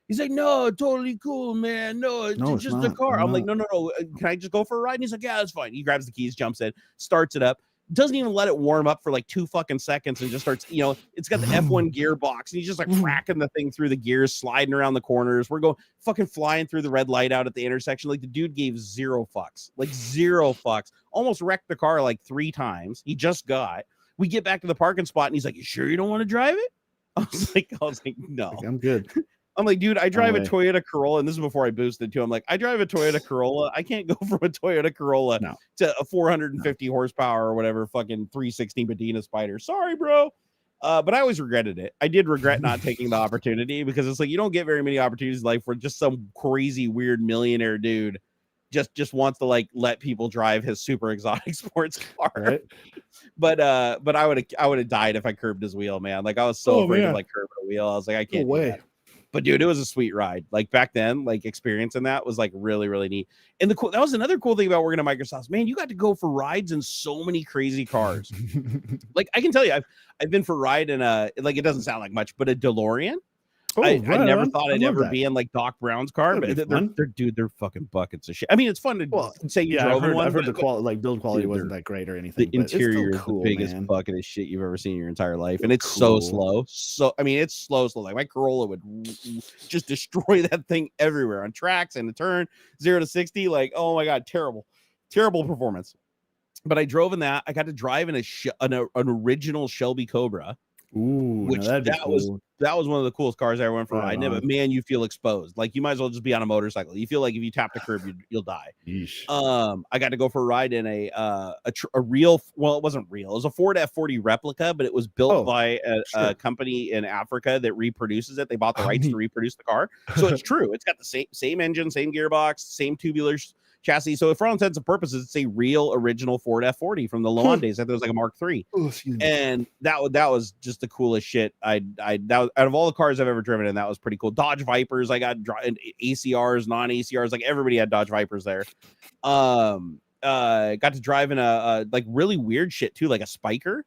He's like, no, totally cool, man. No, it's just a car. I'm like, no. Can I just go for a ride? And he's like, yeah, that's fine. He grabs the keys, jumps in, starts it up. Doesn't even let it warm up for like 2 fucking seconds and just starts, it's got the F1 gearbox, and he's just like cracking the thing through the gears, sliding around the corners. We're going fucking flying through the red light out at the intersection. Like, the dude gave 0 fucks, like 0 fucks, almost wrecked the car like 3 times. He just got, we get back to the parking spot and he's like, you sure you don't want to drive it? I was like, no, I'm good. I'm like, dude, I drive a Toyota Corolla, and this is before I boosted too. I'm like, I drive a Toyota Corolla. I can't go from a Toyota Corolla to a 450 horsepower or whatever fucking 360 Medina Spider. Sorry, bro. But I always regretted it. I did regret not taking the opportunity, because it's like, you don't get very many opportunities in life where just some crazy weird millionaire dude just wants to like let people drive his super exotic sports car. Right. But I would have died if I curbed his wheel, man. Like, I was so afraid of like curbing a wheel. I was like, I can't do that. But dude, it was a sweet ride. Like, back then, like, experiencing that was like really, really neat. And that was another cool thing about working at Microsoft. Man, you got to go for rides in so many crazy cars. Like, I can tell you, I've been for a ride in like, it doesn't sound like much, but a DeLorean. I never thought I'd ever be in like Doc Brown's car, but they're fucking buckets of shit. I mean, it's fun to say you drove in one. I've heard the quality, like, build quality wasn't that great or anything. The interior is the biggest bucket of shit you've ever seen in your entire life, and it's so slow. So I mean, it's slow. Like, my Corolla would just destroy that thing everywhere on tracks and a turn 0 to 60. Like, oh my god, terrible performance. But I drove in that. I got to drive in an original Shelby Cobra. Ooh, which that was one of the coolest cars I ever went for a ride in. But man, you feel exposed. Like, you might as well just be on a motorcycle. You feel like if you tap the curb, you'll die. Yeesh. I got to go for a ride in a real, well, it wasn't real. It was a Ford F40 replica, but it was built by a company in Africa that reproduces it. They bought the rights to reproduce the car, so it's true. It's got the same engine, same gearbox, same tubular chassis. So for all intents and purposes, it's a real original Ford F40 from the Loan days. I thought it was like a Mark III. And that was just the coolest shit. That was, out of all the cars I've ever driven in, that was pretty cool. Dodge Vipers. I got ACRs, non-ACRs. Like, everybody had Dodge Vipers there. Got to drive in a like really weird shit too, like a Spiker.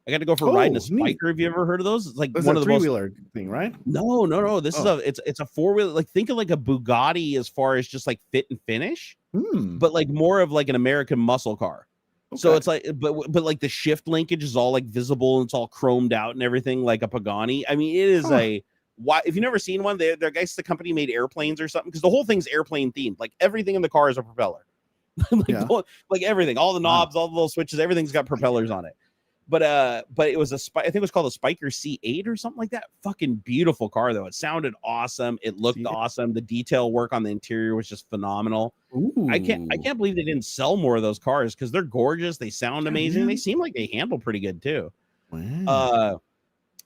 I got to go for a ride in a Spiker. Have you ever heard of those? It's like one of the three-wheeler thing, right? No. This is it's a 4-wheeler. Like, think of like a Bugatti as far as just like fit and finish, but like more of like an American muscle car. Okay. So it's like, but like the shift linkage is all like visible and it's all chromed out and everything, like a Pagani. I mean, it is why, if you've never seen one, I guess the company made airplanes or something, because the whole thing's airplane themed. Like, everything in the car is a propeller. Like everything, all the knobs, all the little switches, everything's got propellers on it. But it was I think it was called a Spiker C8 or something like that. Fucking beautiful car though. It sounded awesome. It looked awesome. The detail work on the interior was just phenomenal. Ooh. I can't believe they didn't sell more of those cars, because they're gorgeous. They sound amazing. They seem like they handle pretty good too. Wow.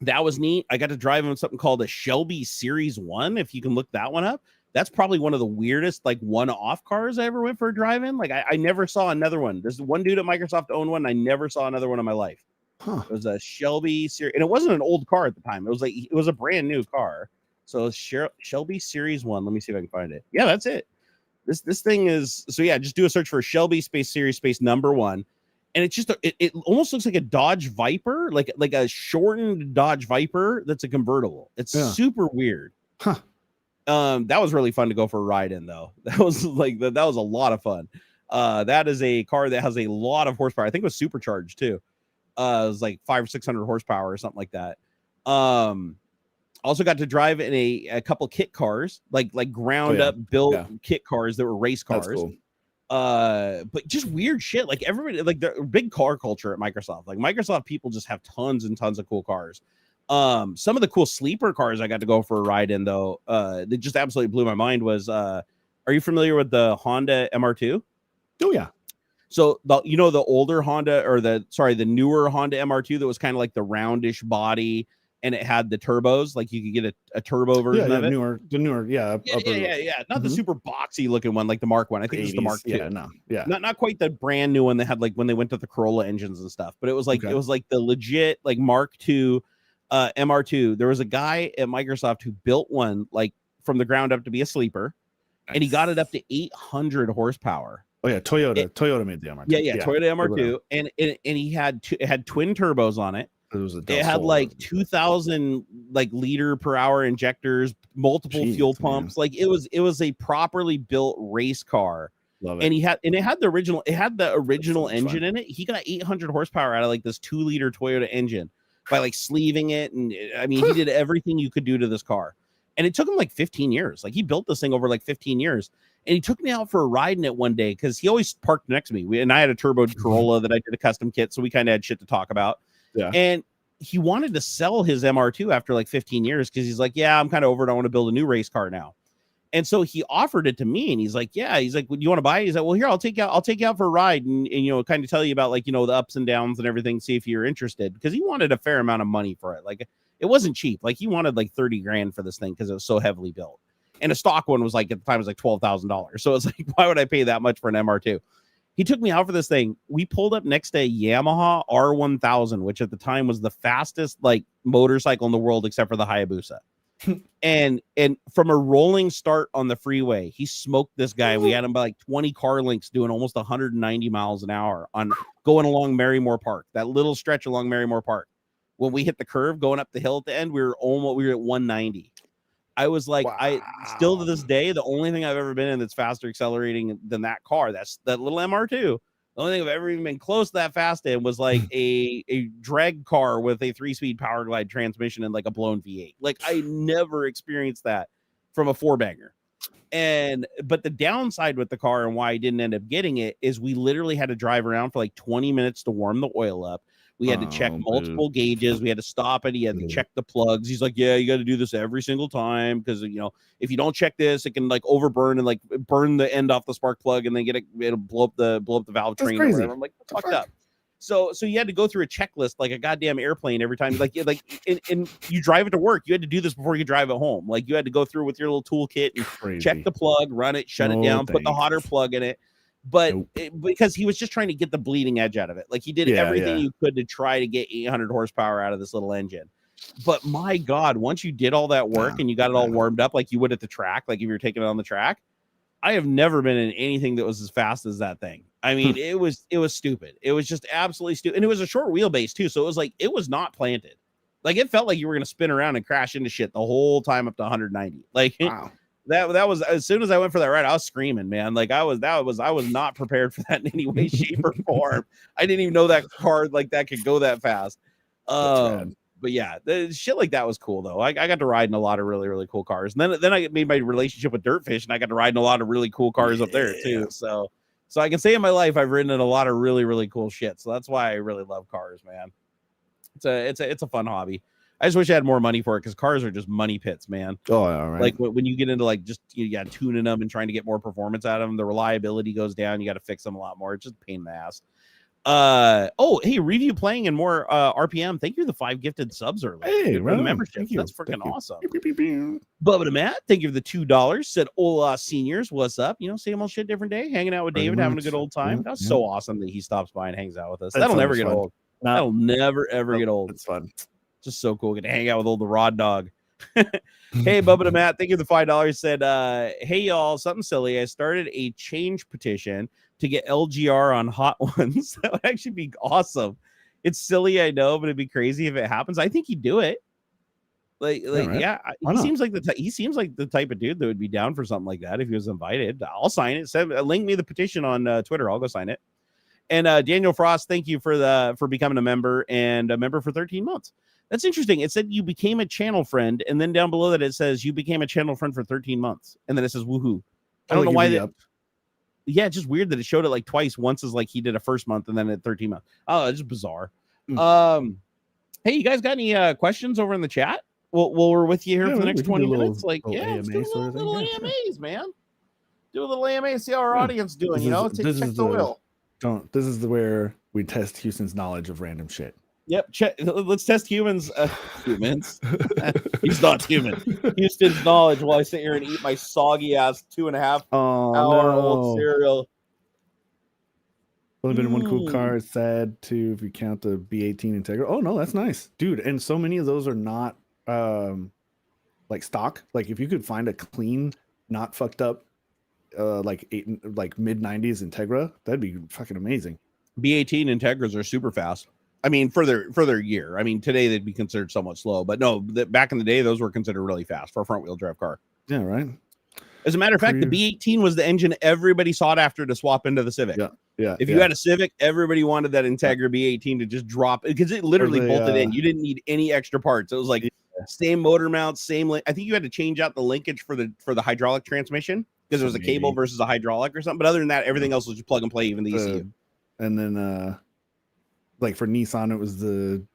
That was neat. I got to drive in something called a Shelby Series 1. If you can look that one up. That's probably one of the weirdest, like, one-off cars I ever went for a drive in. Like, I never saw another one. There's one dude at Microsoft owned one, and I never saw another one in my life. It was a Shelby Series, and it wasn't an old car at the time. It was a brand new car. So it's Shelby Series 1. Let me see if I can find it. Yeah, that's it. This thing is, so yeah, just do a search for Shelby Series number 1. and it's just it almost looks like a Dodge Viper, like a shortened Dodge Viper that's a convertible. It's super weird. Huh. That was really fun to go for a ride in, though. That was like that was a lot of fun. That is a car that has a lot of horsepower. I think it was supercharged too. It was like 500 or 600 horsepower or something like that. Also got to drive in a couple kit cars, like ground up built kit cars that were race cars. That's cool. But just weird shit. Like everybody, like the big car culture at Microsoft. Like Microsoft people just have tons and tons of cool cars. Some of the cool sleeper cars I got to go for a ride in, though, that just absolutely blew my mind was, are you familiar with the Honda MR2? Oh yeah. So the older Honda, or the newer Honda MR2 that was kind of like the roundish body, and it had the turbos, like you could get a turbo version of it. The newer, Not the super boxy looking one like the Mark one. I think it was the Mark II. Not quite the brand new one they had, like when they went to the Corolla engines and stuff. But it was like the legit like Mark II MR2. There was a guy at Microsoft who built one like from the ground up to be a sleeper, and he got it up to 800 horsepower. Oh yeah, Toyota made the MR2. Yeah, Toyota MR2, and he had it had twin turbos on it. It had like 2,000 like liter per hour injectors, multiple fuel pumps. Man. Like it was a properly built race car. Love it. And it had the original engine in it. He got 800 horsepower out of like this 2-liter Toyota engine by like sleeving it, and I mean he did everything you could do to this car. And it took him like 15 years. Like he built this thing over like 15 years. And he took me out for a ride in it one day because he always parked next to me. And I had a turboed Corolla that I did a custom kit, so we kind of had shit to talk about. Yeah. And he wanted to sell his MR2 after like 15 years because he's like, yeah, I'm kind of over it. I want to build a new race car now. And so he offered it to me, and he's like, yeah, he's like, you want to buy it? He's like, well, here, I'll take you out for a ride and kind of tell you about like, the ups and downs and everything, see if you're interested. Because he wanted a fair amount of money for it. Like it wasn't cheap. Like he wanted like 30 grand for this thing because it was so heavily built. And a stock one was like, at the time, it was like $12,000. So it's like, why would I pay that much for an MR2? He took me out for this thing. We pulled up next to a Yamaha R1000, which at the time was the fastest like motorcycle in the world, except for the Hayabusa. and from a rolling start on the freeway, he smoked this guy. We had him by like 20 car lengths doing almost 190 miles an hour on going along Marymore Park, that little stretch along Marymore Park. When we hit the curve going up the hill at the end, we were at 190. I was like, wow. I still to this day, the only thing I've ever been in that's faster accelerating than that car, that's that little MR2. The only thing I've ever even been close to that fast in was like a drag car with a 3-speed power glide transmission and like a blown V8. Like I never experienced that from a 4-banger. But the downside with the car and why I didn't end up getting it is we literally had to drive around for like 20 minutes to warm the oil up. We had to check multiple gauges. We had to stop it. He had to check the plugs. He's like, yeah, you got to do this every single time because, if you don't check this, it can like overburn and like burn the end off the spark plug and then it'll blow up the valve train. Or whatever. I'm like, fucked up. So you had to go through a checklist like a goddamn airplane every time. Like and you drive it to work. You had to do this before you drive it home. Like you had to go through with your little toolkit and check the plug, run it, shut it down, put the hotter plug in it. But because he was just trying to get the bleeding edge out of it. Like he did everything you could to try to get 800 horsepower out of this little engine. But my God, once you did all that work and you got it all warmed up like you would at the track, like if you were taking it on the track, I have never been in anything that was as fast as that thing. I mean, it was stupid. It was just absolutely stupid. And it was a short wheelbase too. So it was like, it was not planted. Like it felt like you were going to spin around and crash into shit the whole time up to 190. Like, wow. That was, as soon as I went for that ride, I was screaming, man. Like I was not prepared for that in any way, shape, or form. I didn't even know that car like that could go that fast. But yeah, the shit like that was cool though. I got to ride in a lot of really, really cool cars. And then I made my relationship with Dirtfish, and I got to ride in a lot of really cool cars up there too. So I can say in my life I've ridden in a lot of really, really cool shit. So that's why I really love cars, man. It's a fun hobby. I just wish I had more money for it because cars are just money pits, man. Oh, all right. Like when you get into like just tuning them and trying to get more performance out of them, the reliability goes down. You got to fix them a lot more. It's just a pain in the ass. Hey, review playing and more RPM. Thank you for the 5 gifted subs earlier. Hey, the membership. That's freaking awesome. Bubba the Matt, thank you for the $2. Said Ola Seniors, what's up? Same old shit, different day. Hanging out with David, having a good old time. That's so awesome that he stops by and hangs out with us. That'll never get old. That'll never ever get old. It's fun. Just so cool. Get to hang out with old the Rod Dog. Hey, Bubba to Matt, thank you for the $5. Said, hey, y'all, something silly. I started a change petition to get LGR on hot ones. That would actually be awesome. It's silly, I know, but it'd be crazy if it happens. I think he'd do it. Yeah, he seems like the type of dude that would be down for something like that if he was invited. I'll sign it. Link me the petition on Twitter. I'll go sign it. And Daniel Frost, thank you for becoming a member and a member for 13 months. That's interesting. It said you became a channel friend, and then down below that it says you became a channel friend for 13 months, and then it says woohoo. I don't know why that. Yeah, it's just weird that it showed it like twice. Once is like he did a first month, and then at 13 months. Oh, it's just bizarre. Hey, you guys got any questions over in the chat? Well, we're with you here for the next 20 minutes. Let's do little AMAs, man. Do a little AMA, see how our audience doing. Check the wheel. This is where we test Houston's knowledge of random shit. Yep. Let's test humans. He's not human. Houston's knowledge while I sit here and eat my soggy ass 2.5 hour old cereal. Only been one cool car. It's sad too if you count the B18 Integra. Oh no, that's nice, dude. And so many of those are not like stock. Like if you could find a clean, not fucked up, like mid 90s Integra, that'd be fucking amazing. B18 Integras are super fast. I mean, for their year. I mean, today they'd be considered somewhat slow, but no, back in the day, those were considered really fast for a front wheel drive car. Yeah, right. As a matter of fact, the B18 was the engine everybody sought after to swap into the Civic. Yeah. If you had a Civic, everybody wanted that Integra B18 to just drop because it literally bolted in. You didn't need any extra parts. It was like same motor mount, same. I think you had to change out the linkage for the hydraulic transmission because it was a cable versus a hydraulic or something. But other than that, everything else was just plug and play, even the ECU. And then, like for Nissan, it was the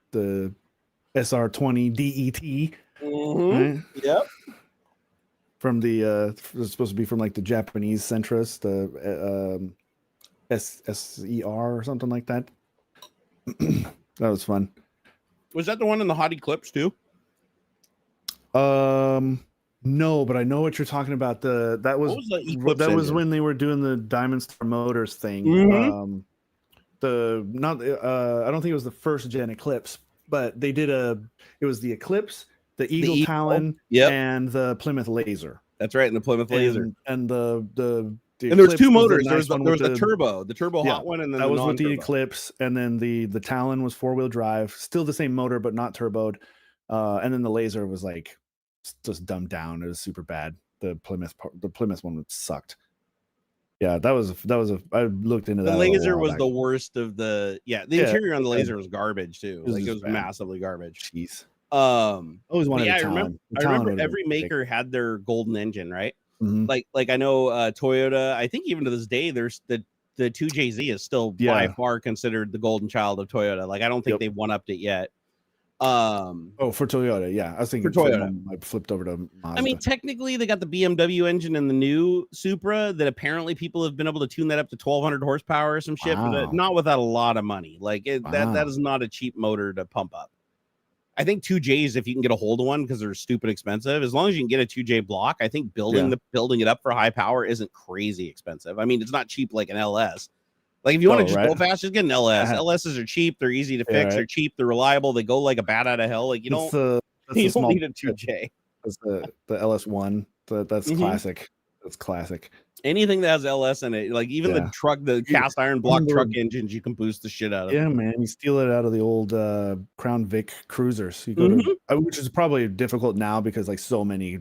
SR20 DET. Right? Yep. From the it's supposed to be from like the Japanese Centris, the SER or something like that. That was fun. Was that the one in the hot Eclipse too? No, but I know what you're talking about. That was when they were doing the Diamond Star Motors thing. Mm-hmm. I don't think it was the first gen Eclipse, but they did it was the Eclipse, the Eagle Talon, and the Plymouth Laser. That's right, and the Plymouth Laser. And the and there was two motors. There was the turbo hot one, and then that was with the Eclipse, and then the Talon was 4-wheel drive, still the same motor but not turboed. And then the Laser was like just dumbed down. It was super bad. The Plymouth one sucked. Yeah, that was I looked into that. The Laser was the worst of the interior on the Laser was garbage too. It was massively garbage. Jeez. Always wanted I remember every maker had their golden engine, right? Mm-hmm. Like I know Toyota, I think even to this day there's the 2JZ is still by far considered the golden child of Toyota. Like I don't think they've one-upped it yet. For Toyota, yeah. I was thinking for Toyota. I flipped over to Mazda. I mean, technically they got the BMW engine in the new Supra that apparently people have been able to tune that up to 1200 horsepower or some shit, but not without a lot of money. Like that is not a cheap motor to pump up. I think 2Js, if you can get a hold of one, because they're stupid expensive, as long as you can get a 2J block, I think building it up for high power isn't crazy expensive. I mean, it's not cheap like an LS. Like if you want to just go fast, just get an LS. LSs are cheap, they're easy to fix, they're cheap, they're reliable, they go like a bat out of hell. Like you don't need a 2J. That's the LS1. That's classic. That's classic. Anything that has LS in it, like even the truck, the cast iron block truck engines, you can boost the shit out of. Yeah, man, you steal it out of the old Crown Vic cruisers. You go to, which is probably difficult now because like so many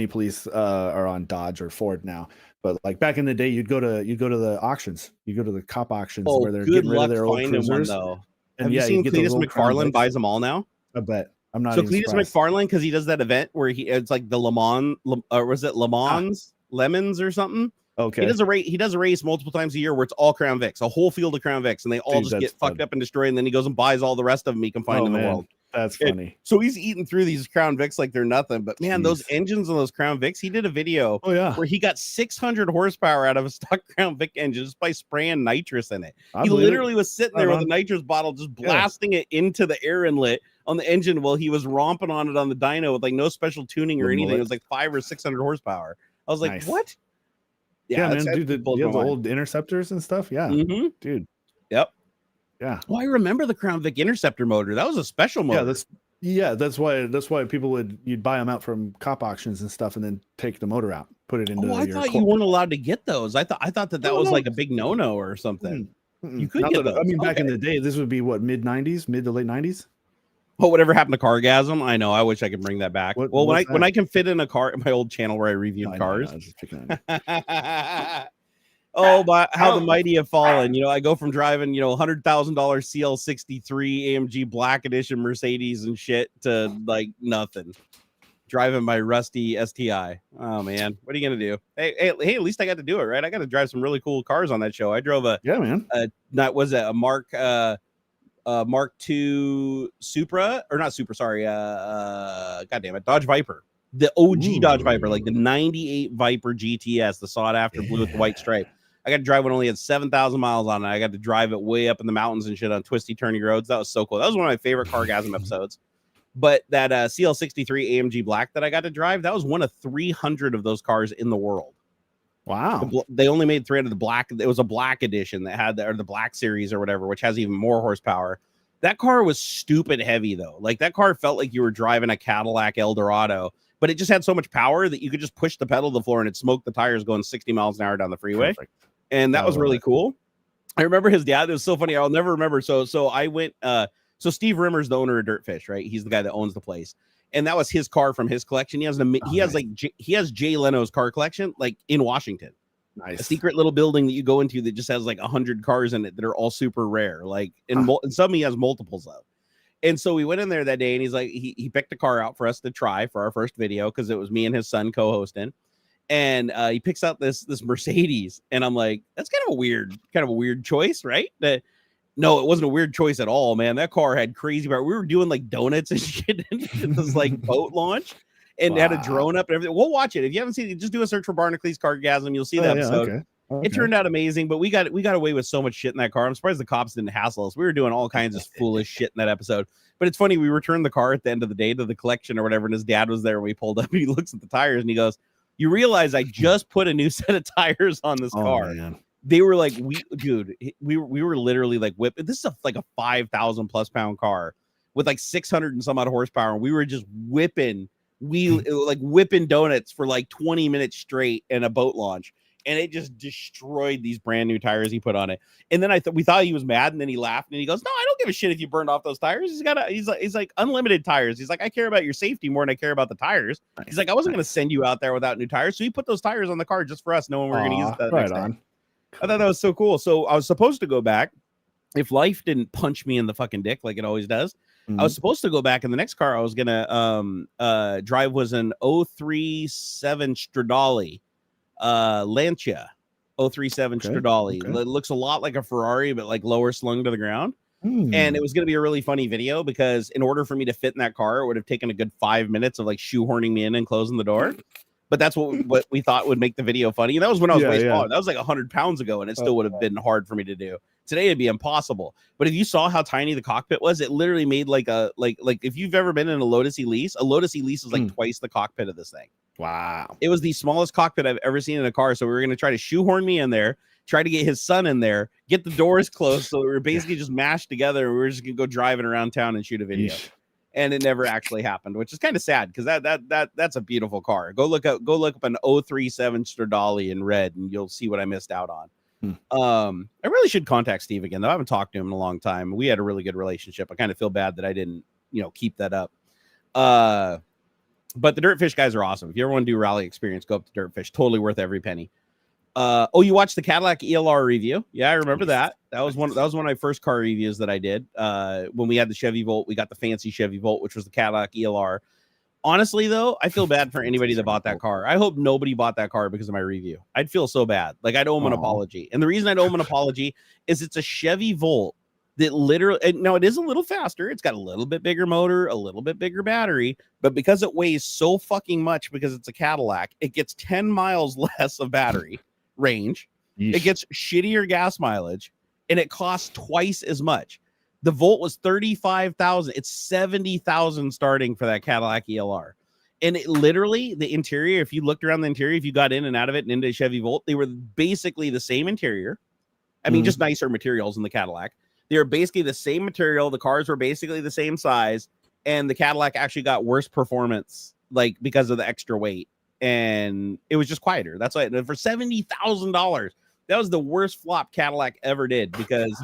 police are on Dodge or Ford now. But like back in the day, you'd go to the auctions. You go to the cop auctions where they're getting rid of their old cruisers. Have you seen Cletus McFarlane buys them all now? I bet. I'm not. So Cletus McFarlane, because he does that event where it's like the Le Mans, or was it Le Mans Lemons or something? Okay. He does a race multiple times a year where it's all Crown Vics, a whole field of Crown Vics, and they all just get fucked up and destroyed, and then he goes and buys all the rest of them he can find in the world. That's funny. So he's eating through these Crown Vics like they're nothing. But man, those engines on those Crown Vics, he did a video where he got 600 horsepower out of a stock Crown Vic engine just by spraying nitrous in it. He literally was sitting there with a nitrous bottle just blasting it into the air inlet on the engine while he was romping on it on the dyno with like no special tuning or anything. It was like 500 or 600 horsepower. I was like, what? Yeah, man, dude, the old Interceptors and stuff. Yeah, dude. Yep. Yeah. Well, I remember the Crown Vic Interceptor motor. That was a special motor. That's why you'd buy them out from cop auctions and stuff, and then take the motor out. put it into. I thought you weren't allowed to get those. I thought that was like a big no or something. You could get those. I mean, back in the day, this would be what, mid to late 90s. Oh, whatever happened to Cargasm? I know. I wish I could bring that back. When I can fit in a car in my old channel where I reviewed cars. Oh, but how the mighty have fallen. I go from driving, $100,000 CL63 AMG Black Edition Mercedes and shit to like nothing. Driving my rusty STI. Oh man, what are you gonna do? Hey, at least I got to do it, right? I got to drive some really cool cars on that show. I drove a Mark II Supra, or not Supra, sorry, goddamn it, Dodge Viper, the OG Dodge Viper, like the 98 Viper GTS, the sought after blue with the white stripe. I got to drive one only had 7,000 miles on it. I got to drive it way up in the mountains and shit on twisty, turny roads. That was so cool. That was one of my favorite Cargasm episodes. But that CL63 AMG Black that I got to drive, that was one of 300 of those cars in the world. Wow. They only made 300 of the black. It was a black edition that had the Black Series or whatever, which has even more horsepower. That car was stupid heavy, though. Like, that car felt like you were driving a Cadillac Eldorado, but it just had so much power that you could just push the pedal to the floor and it smoked the tires going 60 miles an hour down the freeway. Perfect. And that was really cool. I remember his dad. It was so funny. I'll never remember. So I went, so Steve Rimmer's the owner of Dirtfish, right? He's the guy that owns the place. And that was his car from his collection. He has Jay Leno's car collection, like in Washington. Nice. A secret little building that you go into that just has like 100 cars in it that are all super rare. Like, and some he has multiples of. And so we went in there that day and he's like, he picked a car out for us to try for our first video because it was me and his son co-hosting. And he picks out this Mercedes, and I'm like, that's kind of a weird choice, right? No, it wasn't a weird choice at all, man. That car had crazy power. We were doing like donuts and shit in this like boat launch, and had a drone up and everything. We'll watch it if you haven't seen it. Just do a search for Barnacules Nerdgasm. You'll see that episode. Okay. It turned out amazing, but we got away with so much shit in that car. I'm surprised the cops didn't hassle us. We were doing all kinds of foolish shit in that episode. But it's funny. We returned the car at the end of the day to the collection or whatever, and his dad was there. When we pulled up, and he looks at the tires and he goes, "You realize I just put a new set of tires on this car." Man. They were like, we were literally like whipping. This is like a 5,000 plus pound car with like 600 and some odd horsepower. And we were just whipping donuts for like 20 minutes straight in a boat launch. And it just destroyed these brand new tires he put on it. And then we thought he was mad, and then he laughed and he goes, "No, I don't give a shit if you burned off those tires." He's like unlimited tires. He's like, "I care about your safety more than I care about the tires." He's like, "I wasn't going to send you out there without new tires." So he put those tires on the car just for us, knowing we were going to use that next time. I thought that was so cool. So I was supposed to go back if life didn't punch me in the fucking dick like it always does. I was supposed to go back in the next car I was gonna drive was an 037 Stradale. Lancia 037 Stradale. It looks a lot like a Ferrari, but like lower slung to the ground. And it was going to be a really funny video because in order for me to fit in that car, it would have taken a good 5 minutes of like shoehorning me in and closing the door. But that's what we thought would make the video funny. And that was when I was way smaller. That was like 100 pounds ago, and it still would have been hard for me to do. Today it'd be impossible. But if you saw how tiny the cockpit was, it literally made like if you've ever been in a Lotus Elise is like twice the cockpit of this thing. Wow. It was the smallest cockpit I've ever seen in a car. So we were going to try to shoehorn me in there, try to get his son in there, get the doors closed. So we were basically just mashed together. And we were just going to go driving around town and shoot a video. And it never actually happened, which is kind of sad because that's a beautiful car. Go look up an 037 Stradale in red, and you'll see what I missed out on. I really should contact Steve again, though. I haven't talked to him in a long time. We had a really good relationship. I kind of feel bad that I didn't, keep that up. But the Dirtfish guys are awesome. If you ever want to do rally experience, go up to Dirtfish. Totally worth every penny. You watched the Cadillac ELR review? Yeah, I remember that. That was one of my first car reviews that I did. When we had the Chevy Volt, we got the fancy Chevy Volt, which was the Cadillac ELR. Honestly, though, I feel bad for anybody that bought that car. I hope nobody bought that car because of my review. I'd feel so bad. Like, I'd owe them an apology. And the reason I'd owe them an apology is it's a Chevy Volt that literally, now it is a little faster. It's got a little bit bigger motor, a little bit bigger battery, but because it weighs so fucking much because it's a Cadillac, it gets 10 miles less of battery range. It gets shittier gas mileage, and it costs twice as much. The Volt was $35,000. It's $70,000 starting for that Cadillac ELR. And it literally, the interior, if you looked around the interior, if you got in and out of it and into a Chevy Volt, they were basically the same interior. I mean, just nicer materials in the Cadillac. They were basically the same material. The cars were basically the same size. And the Cadillac actually got worse performance, like because of the extra weight and it was just quieter. That's why for $70,000, that was the worst flop Cadillac ever did, because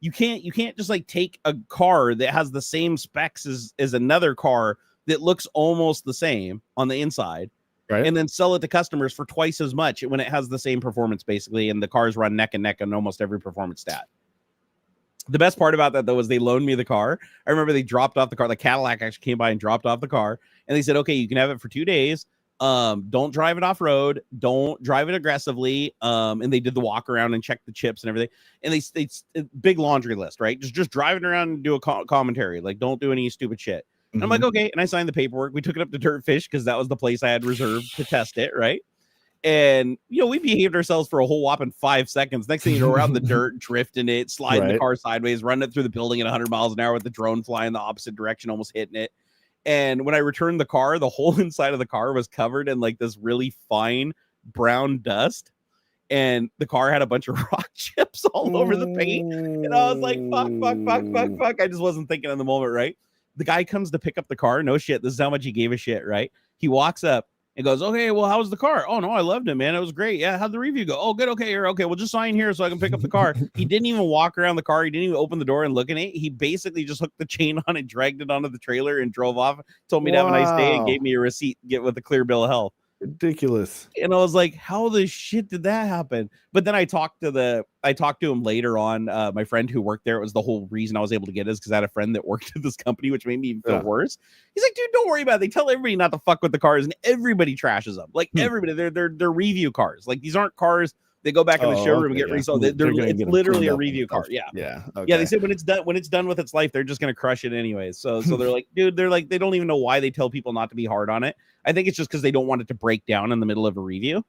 you can't just like take a car that has the same specs as another car that looks almost the same on the inside, right, and then sell it to customers for twice as much when it has the same performance basically, and the cars run neck and neck on almost every performance stat. The best part about that, though, was they loaned me the car. I remember they dropped off the car. The Cadillac actually came by and dropped off the car. And they said, okay, you can have it for 2 days. Don't drive it off road. Don't drive it aggressively. And they did the walk around and check the chips and everything. And they big laundry list, right? Just drive it around and do a commentary. Like, don't do any stupid shit. And I'm like, okay. And I signed the paperwork. We took it up to Dirtfish because that was the place I had reserved to test it, right? And, you know, we behaved ourselves for a whole whopping 5 seconds. Next thing you know, we're out in the dirt, drifting it, sliding the car sideways, running it through the building at 100 miles an hour with the drone flying the opposite direction, almost hitting it. And when I returned the car, the whole inside of the car was covered in like this really fine brown dust. And the car had a bunch of rock chips all over the paint. And I was like, fuck. I just wasn't thinking in the moment, right? The guy comes to pick up the car. No shit. This is how much he gave a shit, right? He walks up and goes, okay, well, how was the car? Oh, no, I loved it, man. It was great. Yeah, how'd the review go? Oh, good. Okay, here. Okay, well, just sign here so I can pick up the car. He didn't even walk around the car. He didn't even open the door and look in it. He basically just hooked the chain on it, dragged it onto the trailer, and drove off. Told me to have a nice day and gave me a receipt, get with a clear bill of health. Ridiculous. And I was like, how the shit did that happen? But then I talked to him later on. My friend who worked there, it was the whole reason I was able to get it is because I had a friend that worked at this company, which made me even feel worse. He's like, dude, don't worry about it. They tell everybody not to fuck with the cars, and everybody trashes them. Like everybody, they're review cars. Like these aren't cars they go back in the showroom and get resold. It's literally a review car. Yeah. Okay. Yeah. They said when it's done with its life, they're just gonna crush it anyways. So they're like, dude, they don't even know why they tell people not to be hard on it. I think it's just because they don't want it to break down in the middle of a review.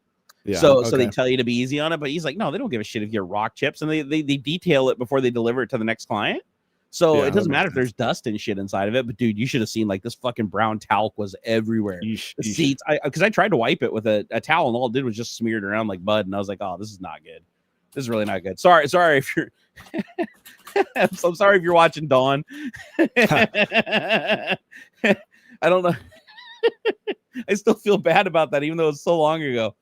Yeah. So they tell you to be easy on it. But he's like, no, they don't give a shit if you get rock chips, and they detail it before they deliver it to the next client. So it doesn't matter if there's dust and shit inside of it. But dude, you should have seen like this fucking brown talc was everywhere. The seats, because I tried to wipe it with a towel, and all it did was just smeared around like mud. And I was like, oh, this is not good. This is really not good. Sorry if you're I'm so sorry if you're watching Dawn. I don't know. I still feel bad about that, even though it's so long ago.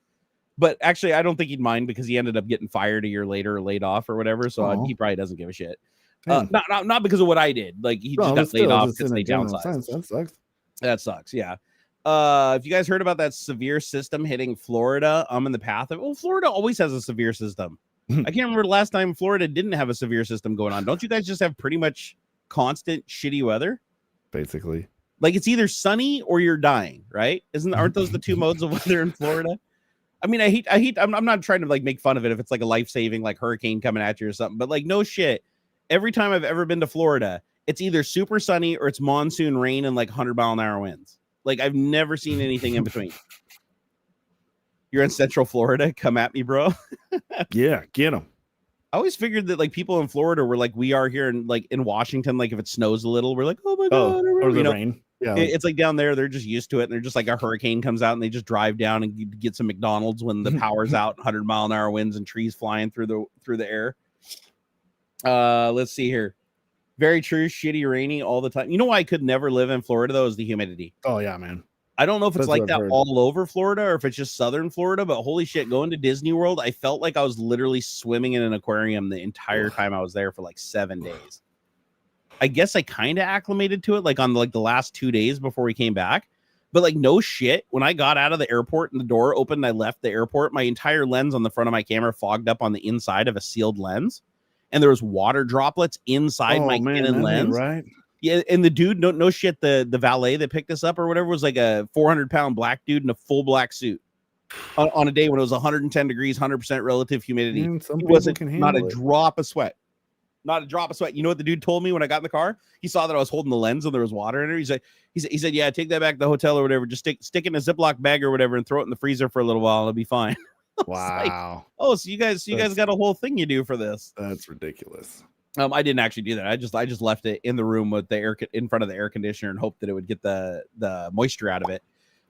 But actually, I don't think he'd mind because he ended up getting fired a year later or laid off or whatever. So he probably doesn't give a shit. Not because of what I did. Like he just got laid off because they downsized. That sucks. Yeah. If you guys heard about that severe system hitting Florida, I'm in the path of. Well, Florida always has a severe system. I can't remember the last time Florida didn't have a severe system going on. Don't you guys just have pretty much constant shitty weather? Basically. Like it's either sunny or you're dying, right? Aren't those the two modes of weather in Florida? I mean, I'm not trying to like make fun of it if it's like a life-saving like hurricane coming at you or something, but like no shit. Every time I've ever been to Florida, it's either super sunny or it's monsoon rain and like 100-mile-an-hour winds. Like I've never seen anything in between. You're in Central Florida. Come at me, bro. Yeah, get them. I always figured that like people in Florida were like we are here in Washington. Like if it snows a little, we're like, oh my god, or the rain. Yeah, it's like down there, they're just used to it. And they're just like a hurricane comes out and they just drive down and get some McDonald's when the power's out, 100-mile-an-hour winds and trees flying through the air. Let's see here. Very true. Shitty, rainy all the time. You know why I could never live in Florida though is the humidity. Oh yeah, man. I don't know if it's like that all over Florida or if it's just southern Florida, but holy shit, going to Disney World, I felt like I was literally swimming in an aquarium the entire time I was there for like 7 days. I guess I kind of acclimated to it like on like the last 2 days before we came back. But like no shit, when I got out of the airport and the door opened and I left the airport, my entire lens on the front of my camera fogged up on the inside of a sealed lens. And there was water droplets inside my Canon lens. Right. Yeah, and the dude, no shit, the valet that picked us up or whatever was like a 400-pound black dude in a full black suit on a day when it was 110 degrees, 100% relative humidity. It wasn't not a drop of sweat. Not a drop of sweat. You know what the dude told me when I got in the car? He saw that I was holding the lens and there was water in it. He said, yeah, take that back to the hotel or whatever. Just stick it in a Ziploc bag or whatever and throw it in the freezer for a little while. It'll be fine. Wow. Like, so you guys got a whole thing you do for this. That's ridiculous. I didn't actually do that. I just left it in the room with the air in front of the air conditioner and hoped that it would get the moisture out of it.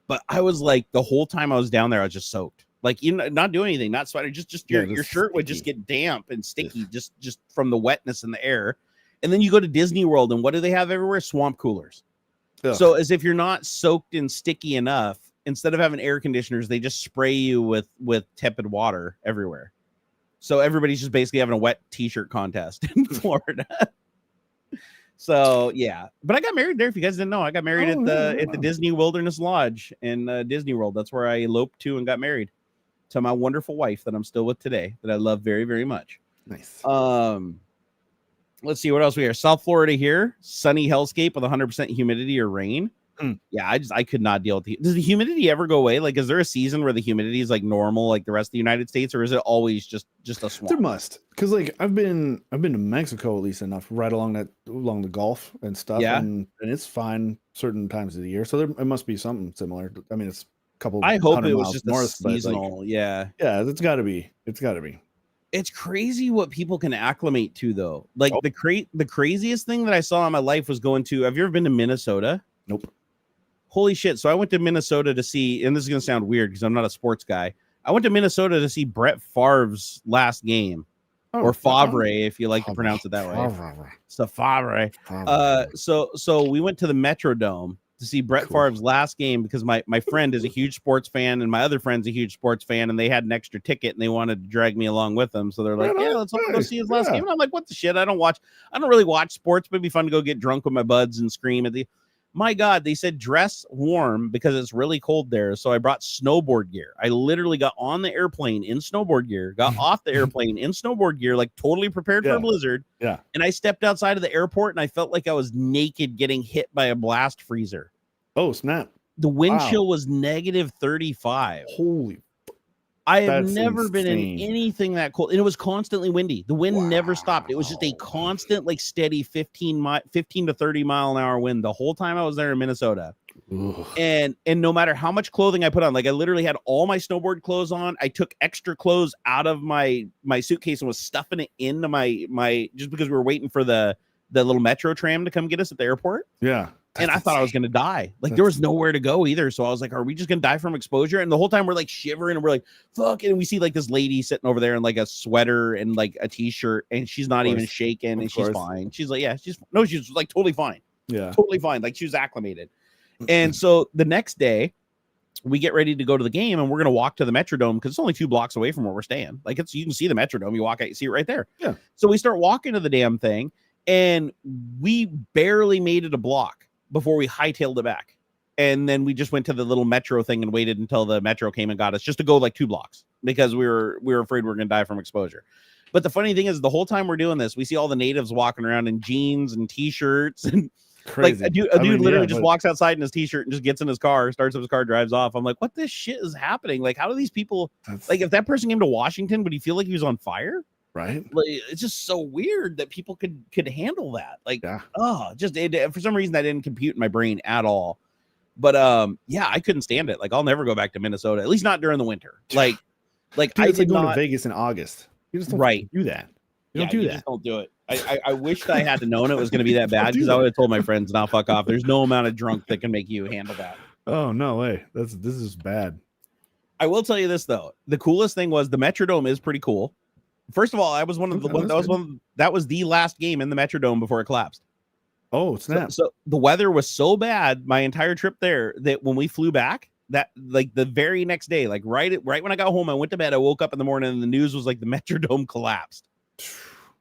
But I was like, the whole time I was down there, I was just soaked. Like, you know, not doing anything, not sweating. Just your shirt would just get damp and sticky just from the wetness in the air. And then you go to Disney World, and what do they have everywhere? Swamp coolers. Ugh. So as if you're not soaked and sticky enough instead of having air conditioners, they just spray you with tepid water everywhere. So everybody's just basically having a wet t-shirt contest in Florida. So yeah, but I got married there. If you guys didn't know, I got married at the Disney Wilderness Lodge in Disney World. That's where I eloped to and got married to my wonderful wife that I'm still with today, that I love very, very much. Nice. Let's see what else we have. South Florida here, sunny hellscape with 100% humidity or rain. Yeah, I could not deal with does the humidity ever go away? Like, is there a season where the humidity is like normal, like the rest of the United States, or is it always just a swamp? There must, because like I've been to Mexico at least enough, right along the Gulf and stuff, and it's fine certain times of the year. So it must be something similar. I mean, it's a couple. I hope it was just north, seasonal. Yeah, it's got to be. It's crazy what people can acclimate to, though. Like the craziest thing that I saw in my life was going to. Have you ever been to Minnesota? Nope. Holy shit. So I went to Minnesota to see, and this is going to sound weird because I'm not a sports guy. I went to Minnesota to see Brett Favre's last game, or Favre, if you like to pronounce it that way. So Favre. So we went to the Metrodome to see Brett Favre's last game because my friend is a huge sports fan and my other friend's a huge sports fan, and they had an extra ticket and they wanted to drag me along with them. So they're like, yeah, let's go see his last game. And I'm like, what the shit? I don't really watch sports, but it'd be fun to go get drunk with my buds and scream at the. My God, they said dress warm because it's really cold there. So I brought snowboard gear. I literally got on the airplane in snowboard gear, got off the airplane in snowboard gear, like totally prepared for a blizzard. Yeah. And I stepped outside of the airport and I felt like I was naked getting hit by a blast freezer. Oh, snap. The wind chill was -35. Holy. I have never been in anything that cold, and it was constantly windy. The wind never stopped. It was just a constant, like steady 15 to 30 mile an hour wind the whole time I was there in Minnesota. Ugh. And no matter how much clothing I put on, like I literally had all my snowboard clothes on. I took extra clothes out of my suitcase and was stuffing it into my just because we were waiting for the little metro tram to come get us at the airport. Yeah. And I thought I was going to die. Like there was nowhere to go either. So I was like, are we just going to die from exposure? And the whole time we're like shivering and we're like, fuck. And we see like this lady sitting over there in like a sweater and like a t-shirt, and she's not even shaking and she's fine. She's like, yeah, she's like totally fine. Yeah. Totally fine. Like she was acclimated. And so the next day we get ready to go to the game and we're going to walk to the Metrodome because it's only 2 blocks away from where we're staying. Like you can see the Metrodome. You walk out, you see it right there. Yeah. So we start walking to the damn thing and we barely made it a block before we hightailed it back. And then we just went to the little metro thing and waited until the metro came and got us just to go like 2 blocks because we were afraid we were going to die from exposure. But the funny thing is the whole time we're doing this, we see all the natives walking around in jeans and t-shirts and crazy. Like a dude literally just walks outside in his t-shirt and just gets in his car, starts up his car, drives off. I'm like, what this shit is happening? Like, how do these people, like if that person came to Washington, would he feel like he was on fire? Right. Like, it's just so weird that people could handle that. Like, yeah. For some reason that didn't compute in my brain at all. But yeah, I couldn't stand it. Like, I'll never go back to Minnesota, at least not during the winter. Like dude, I did like going to Vegas in August. You just don't do that. You don't do that. Just don't do it. I wished I had known it was going to be that bad because I would have told my friends, "Nah, fuck off." There's no amount of drunk that can make you handle that. Oh no way. This is bad. I will tell you this though. The coolest thing was the Metrodome is pretty cool. First of all, I was one of the that was the last game in the Metrodome before it collapsed. Oh, snap. So the weather was so bad my entire trip there that when we flew back, that like the very next day, like right when I got home, I went to bed, I woke up in the morning and the news was like the Metrodome collapsed.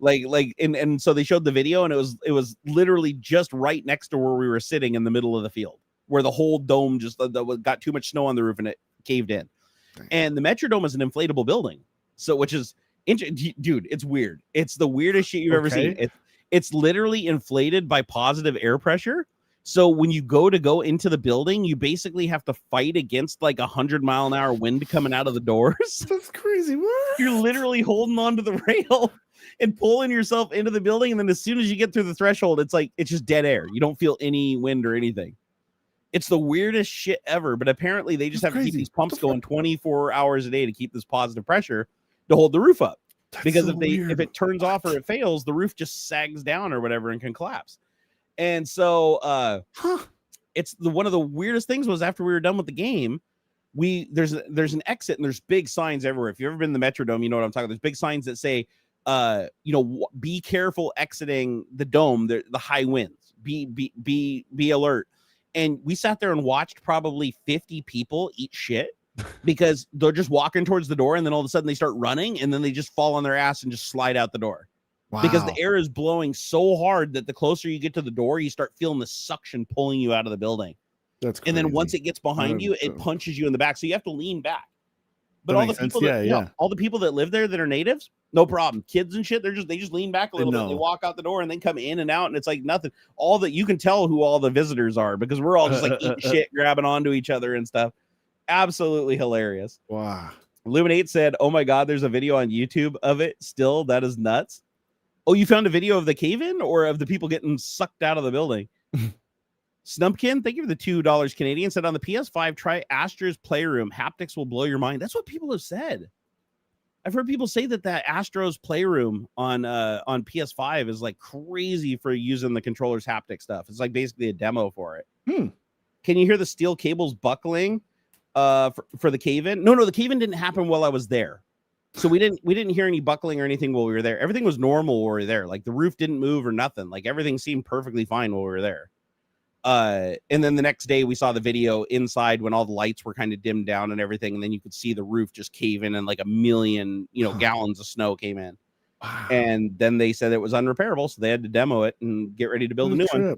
And so they showed the video and it was literally just right next to where we were sitting in the middle of the field where the whole dome just got too much snow on the roof and it caved in. Dang. And the Metrodome is an inflatable building. So which is dude, it's weird. It's the weirdest shit you've ever seen. It's literally inflated by positive air pressure. So when you go into the building, you basically have to fight against like 100-mile-an-hour wind coming out of the doors. That's crazy. What? You're literally holding onto the rail and pulling yourself into the building. And then as soon as you get through the threshold, it's just dead air. You don't feel any wind or anything. It's the weirdest shit ever. But apparently they just have to keep these pumps going 24 hours a day to keep this positive pressure to hold the roof up. Because so if it turns off or it fails, the roof just sags down or whatever and can collapse. And so it's one of the weirdest things was after we were done with the game, there's an exit and there's big signs everywhere. If you've ever been to the Metrodome, you know what I'm talking about. There's big signs that say be careful exiting the dome, the high winds, be alert. And we sat there and watched probably 50 people eat shit because they're just walking towards the door, and then all of a sudden they start running, and then they just fall on their ass and just slide out the door. Wow. Because the air is blowing so hard that the closer you get to the door, you start feeling the suction pulling you out of the building. That's crazy. And then once it gets behind you, it punches you in the back. So you have to lean back. But all the people all the people that live there that are natives, no problem. Kids and shit, they just lean back a little bit. They walk out the door and then come in and out, and it's like nothing. All that you can tell who all the visitors are because we're all just like eating shit, grabbing onto each other and stuff. Absolutely hilarious. Wow. Illuminate said, "Oh my God, there's a video on YouTube of it. Still, that is nuts." Oh, you found a video of the cave-in or of the people getting sucked out of the building? Snumpkin, thank you for the $2 Canadian. Said on the PS5, try Astra's Playroom. Haptics will blow your mind. That's what people have said. I've heard people say that Astro's Playroom on PS5 is like crazy for using the controller's haptic stuff. It's like basically a demo for it. Can you hear the steel cables buckling for the cave-in? No, the cave-in didn't happen while I was there. So we didn't hear any buckling or anything while we were there. Everything was normal while we were there. Like the roof didn't move or nothing. Like everything seemed perfectly fine while we were there. And then the next day we saw the video inside when all the lights were kind of dimmed down and everything, and then you could see the roof just cave in and like 1 million gallons of snow came in. Wow. And then they said it was unrepairable, so they had to demo it and get ready to build a new one.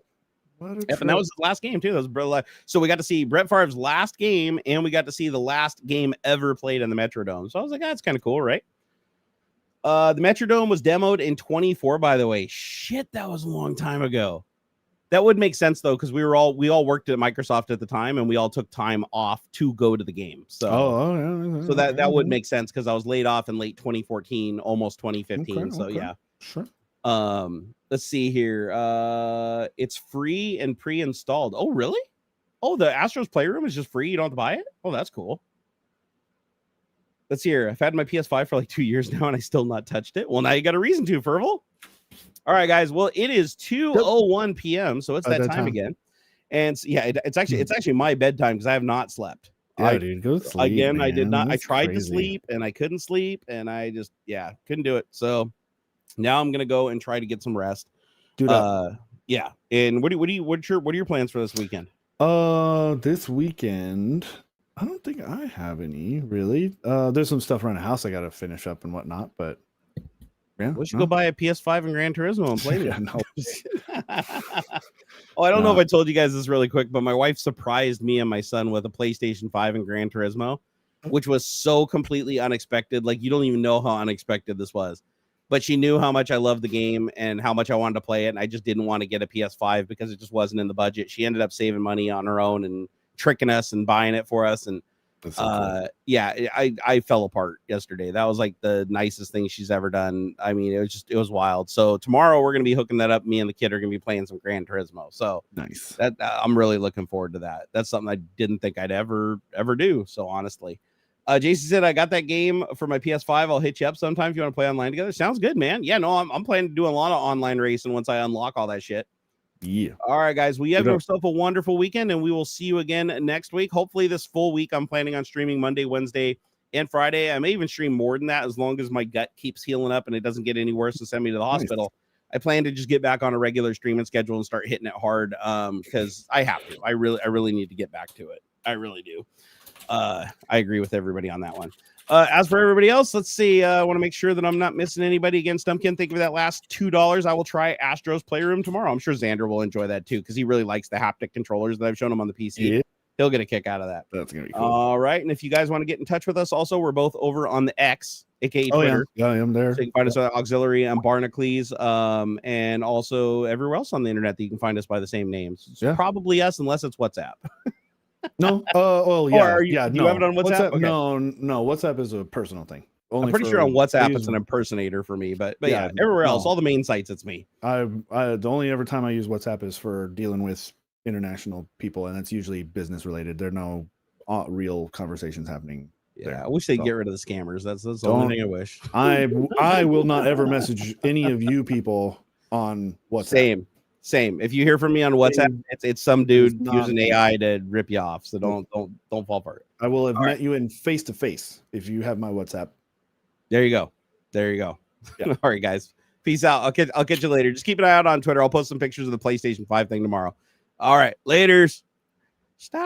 Yep, and that was the last game too. That was so we got to see Brett Favre's last game, and we got to see the last game ever played in the Metrodome. So I was like, that's kind of cool, right? The Metrodome was demoed in 24, by the way. Shit, that was a long time ago. That would make sense though, because we all worked at Microsoft at the time, and we all took time off to go to the game. So, so that would make sense because I was laid off in late 2014, almost 2015. So yeah, sure. Let's see here. It's free and pre-installed. Oh, really? Oh, the Astro's Playroom is just free. You don't have to buy it. Oh, that's cool. Let's see here. I've had my PS5 for like 2 years now, and I still not touched it. Well, now you got a reason to, Ferval. All right, guys. Well, it is 2:01 p.m., so it's that time again. And so, yeah, it's actually my bedtime because I have not slept. Yeah, dude, go sleep. Again, man. I did not. That's I tried crazy. to sleep and I couldn't sleep, and I just couldn't do it. So now I'm gonna go and try to get some rest. Dude, yeah. And what are your plans for this weekend? This weekend, I don't think I have any really. There's some stuff around the house I gotta finish up and whatnot, but yeah, we should go buy a PS5 and Gran Turismo and play it. No. Oh, I don't know if I told you guys this really quick, but my wife surprised me and my son with a PlayStation 5 and Gran Turismo, which was so completely unexpected. Like, you don't even know how unexpected this was. But she knew how much I loved the game and how much I wanted to play it, and I just didn't want to get a PS5 because it just wasn't in the budget. She ended up saving money on her own and tricking us and buying it for us. And so cool. I fell apart yesterday. That was like the nicest thing she's ever done. I mean, it was wild. So tomorrow we're gonna be hooking that up. Me and the kid are gonna be playing some Gran Turismo. So nice. That I'm really looking forward to that. That's something I didn't think I'd ever do. So honestly, JC said I got that game for my PS5. I'll hit you up sometime if you want to play online together. Sounds good, man. Yeah, no, I'm planning to do a lot of online racing once I unlock all that shit. Yeah. All right, guys. We have yourself a wonderful weekend, and we will see you again next week. Hopefully, this full week, I'm planning on streaming Monday, Wednesday, and Friday. I may even stream more than that as long as my gut keeps healing up and it doesn't get any worse and send me to the hospital. I plan to just get back on a regular streaming schedule and start hitting it hard because I have to. I really need to get back to it. I really do. I agree with everybody on that one. As for everybody else, let's see. I want to make sure that I'm not missing anybody. Again, Stumpkin, thank you for that last $2. I will try Astro's Playroom tomorrow. I'm sure Xander will enjoy that too because he really likes the haptic controllers that I've shown him on the PC. Yeah. He'll get a kick out of that. That's gonna be cool. All right, and if you guys want to get in touch with us, also we're both over on the X, aka Twitter. Yeah, I am there. So you can find us at AuxxZillary and Barnacules, and also everywhere else on the internet that you can find us by the same names. It's probably us, unless it's WhatsApp. No. Well, yeah. Do you have it on WhatsApp? Okay. No. WhatsApp is a personal thing. I'm pretty sure on WhatsApp it's an impersonator for me, but yeah, everywhere else, all the main sites, it's me. The only ever time I use WhatsApp is for dealing with international people, and it's usually business related. There are no real conversations happening. Yeah, there. I wish they'd get rid of the scammers. That's the only thing I wish. I will not ever message any of you people on WhatsApp. Same. If you hear from me on WhatsApp, it's some dude using AI to rip you off. So don't fall for it. I will have met you in face to face if you have my WhatsApp. There you go. Yeah. All right, guys. Peace out. I'll catch you later. Just keep an eye out on Twitter. I'll post some pictures of the PlayStation 5 thing tomorrow. All right, laters. Stop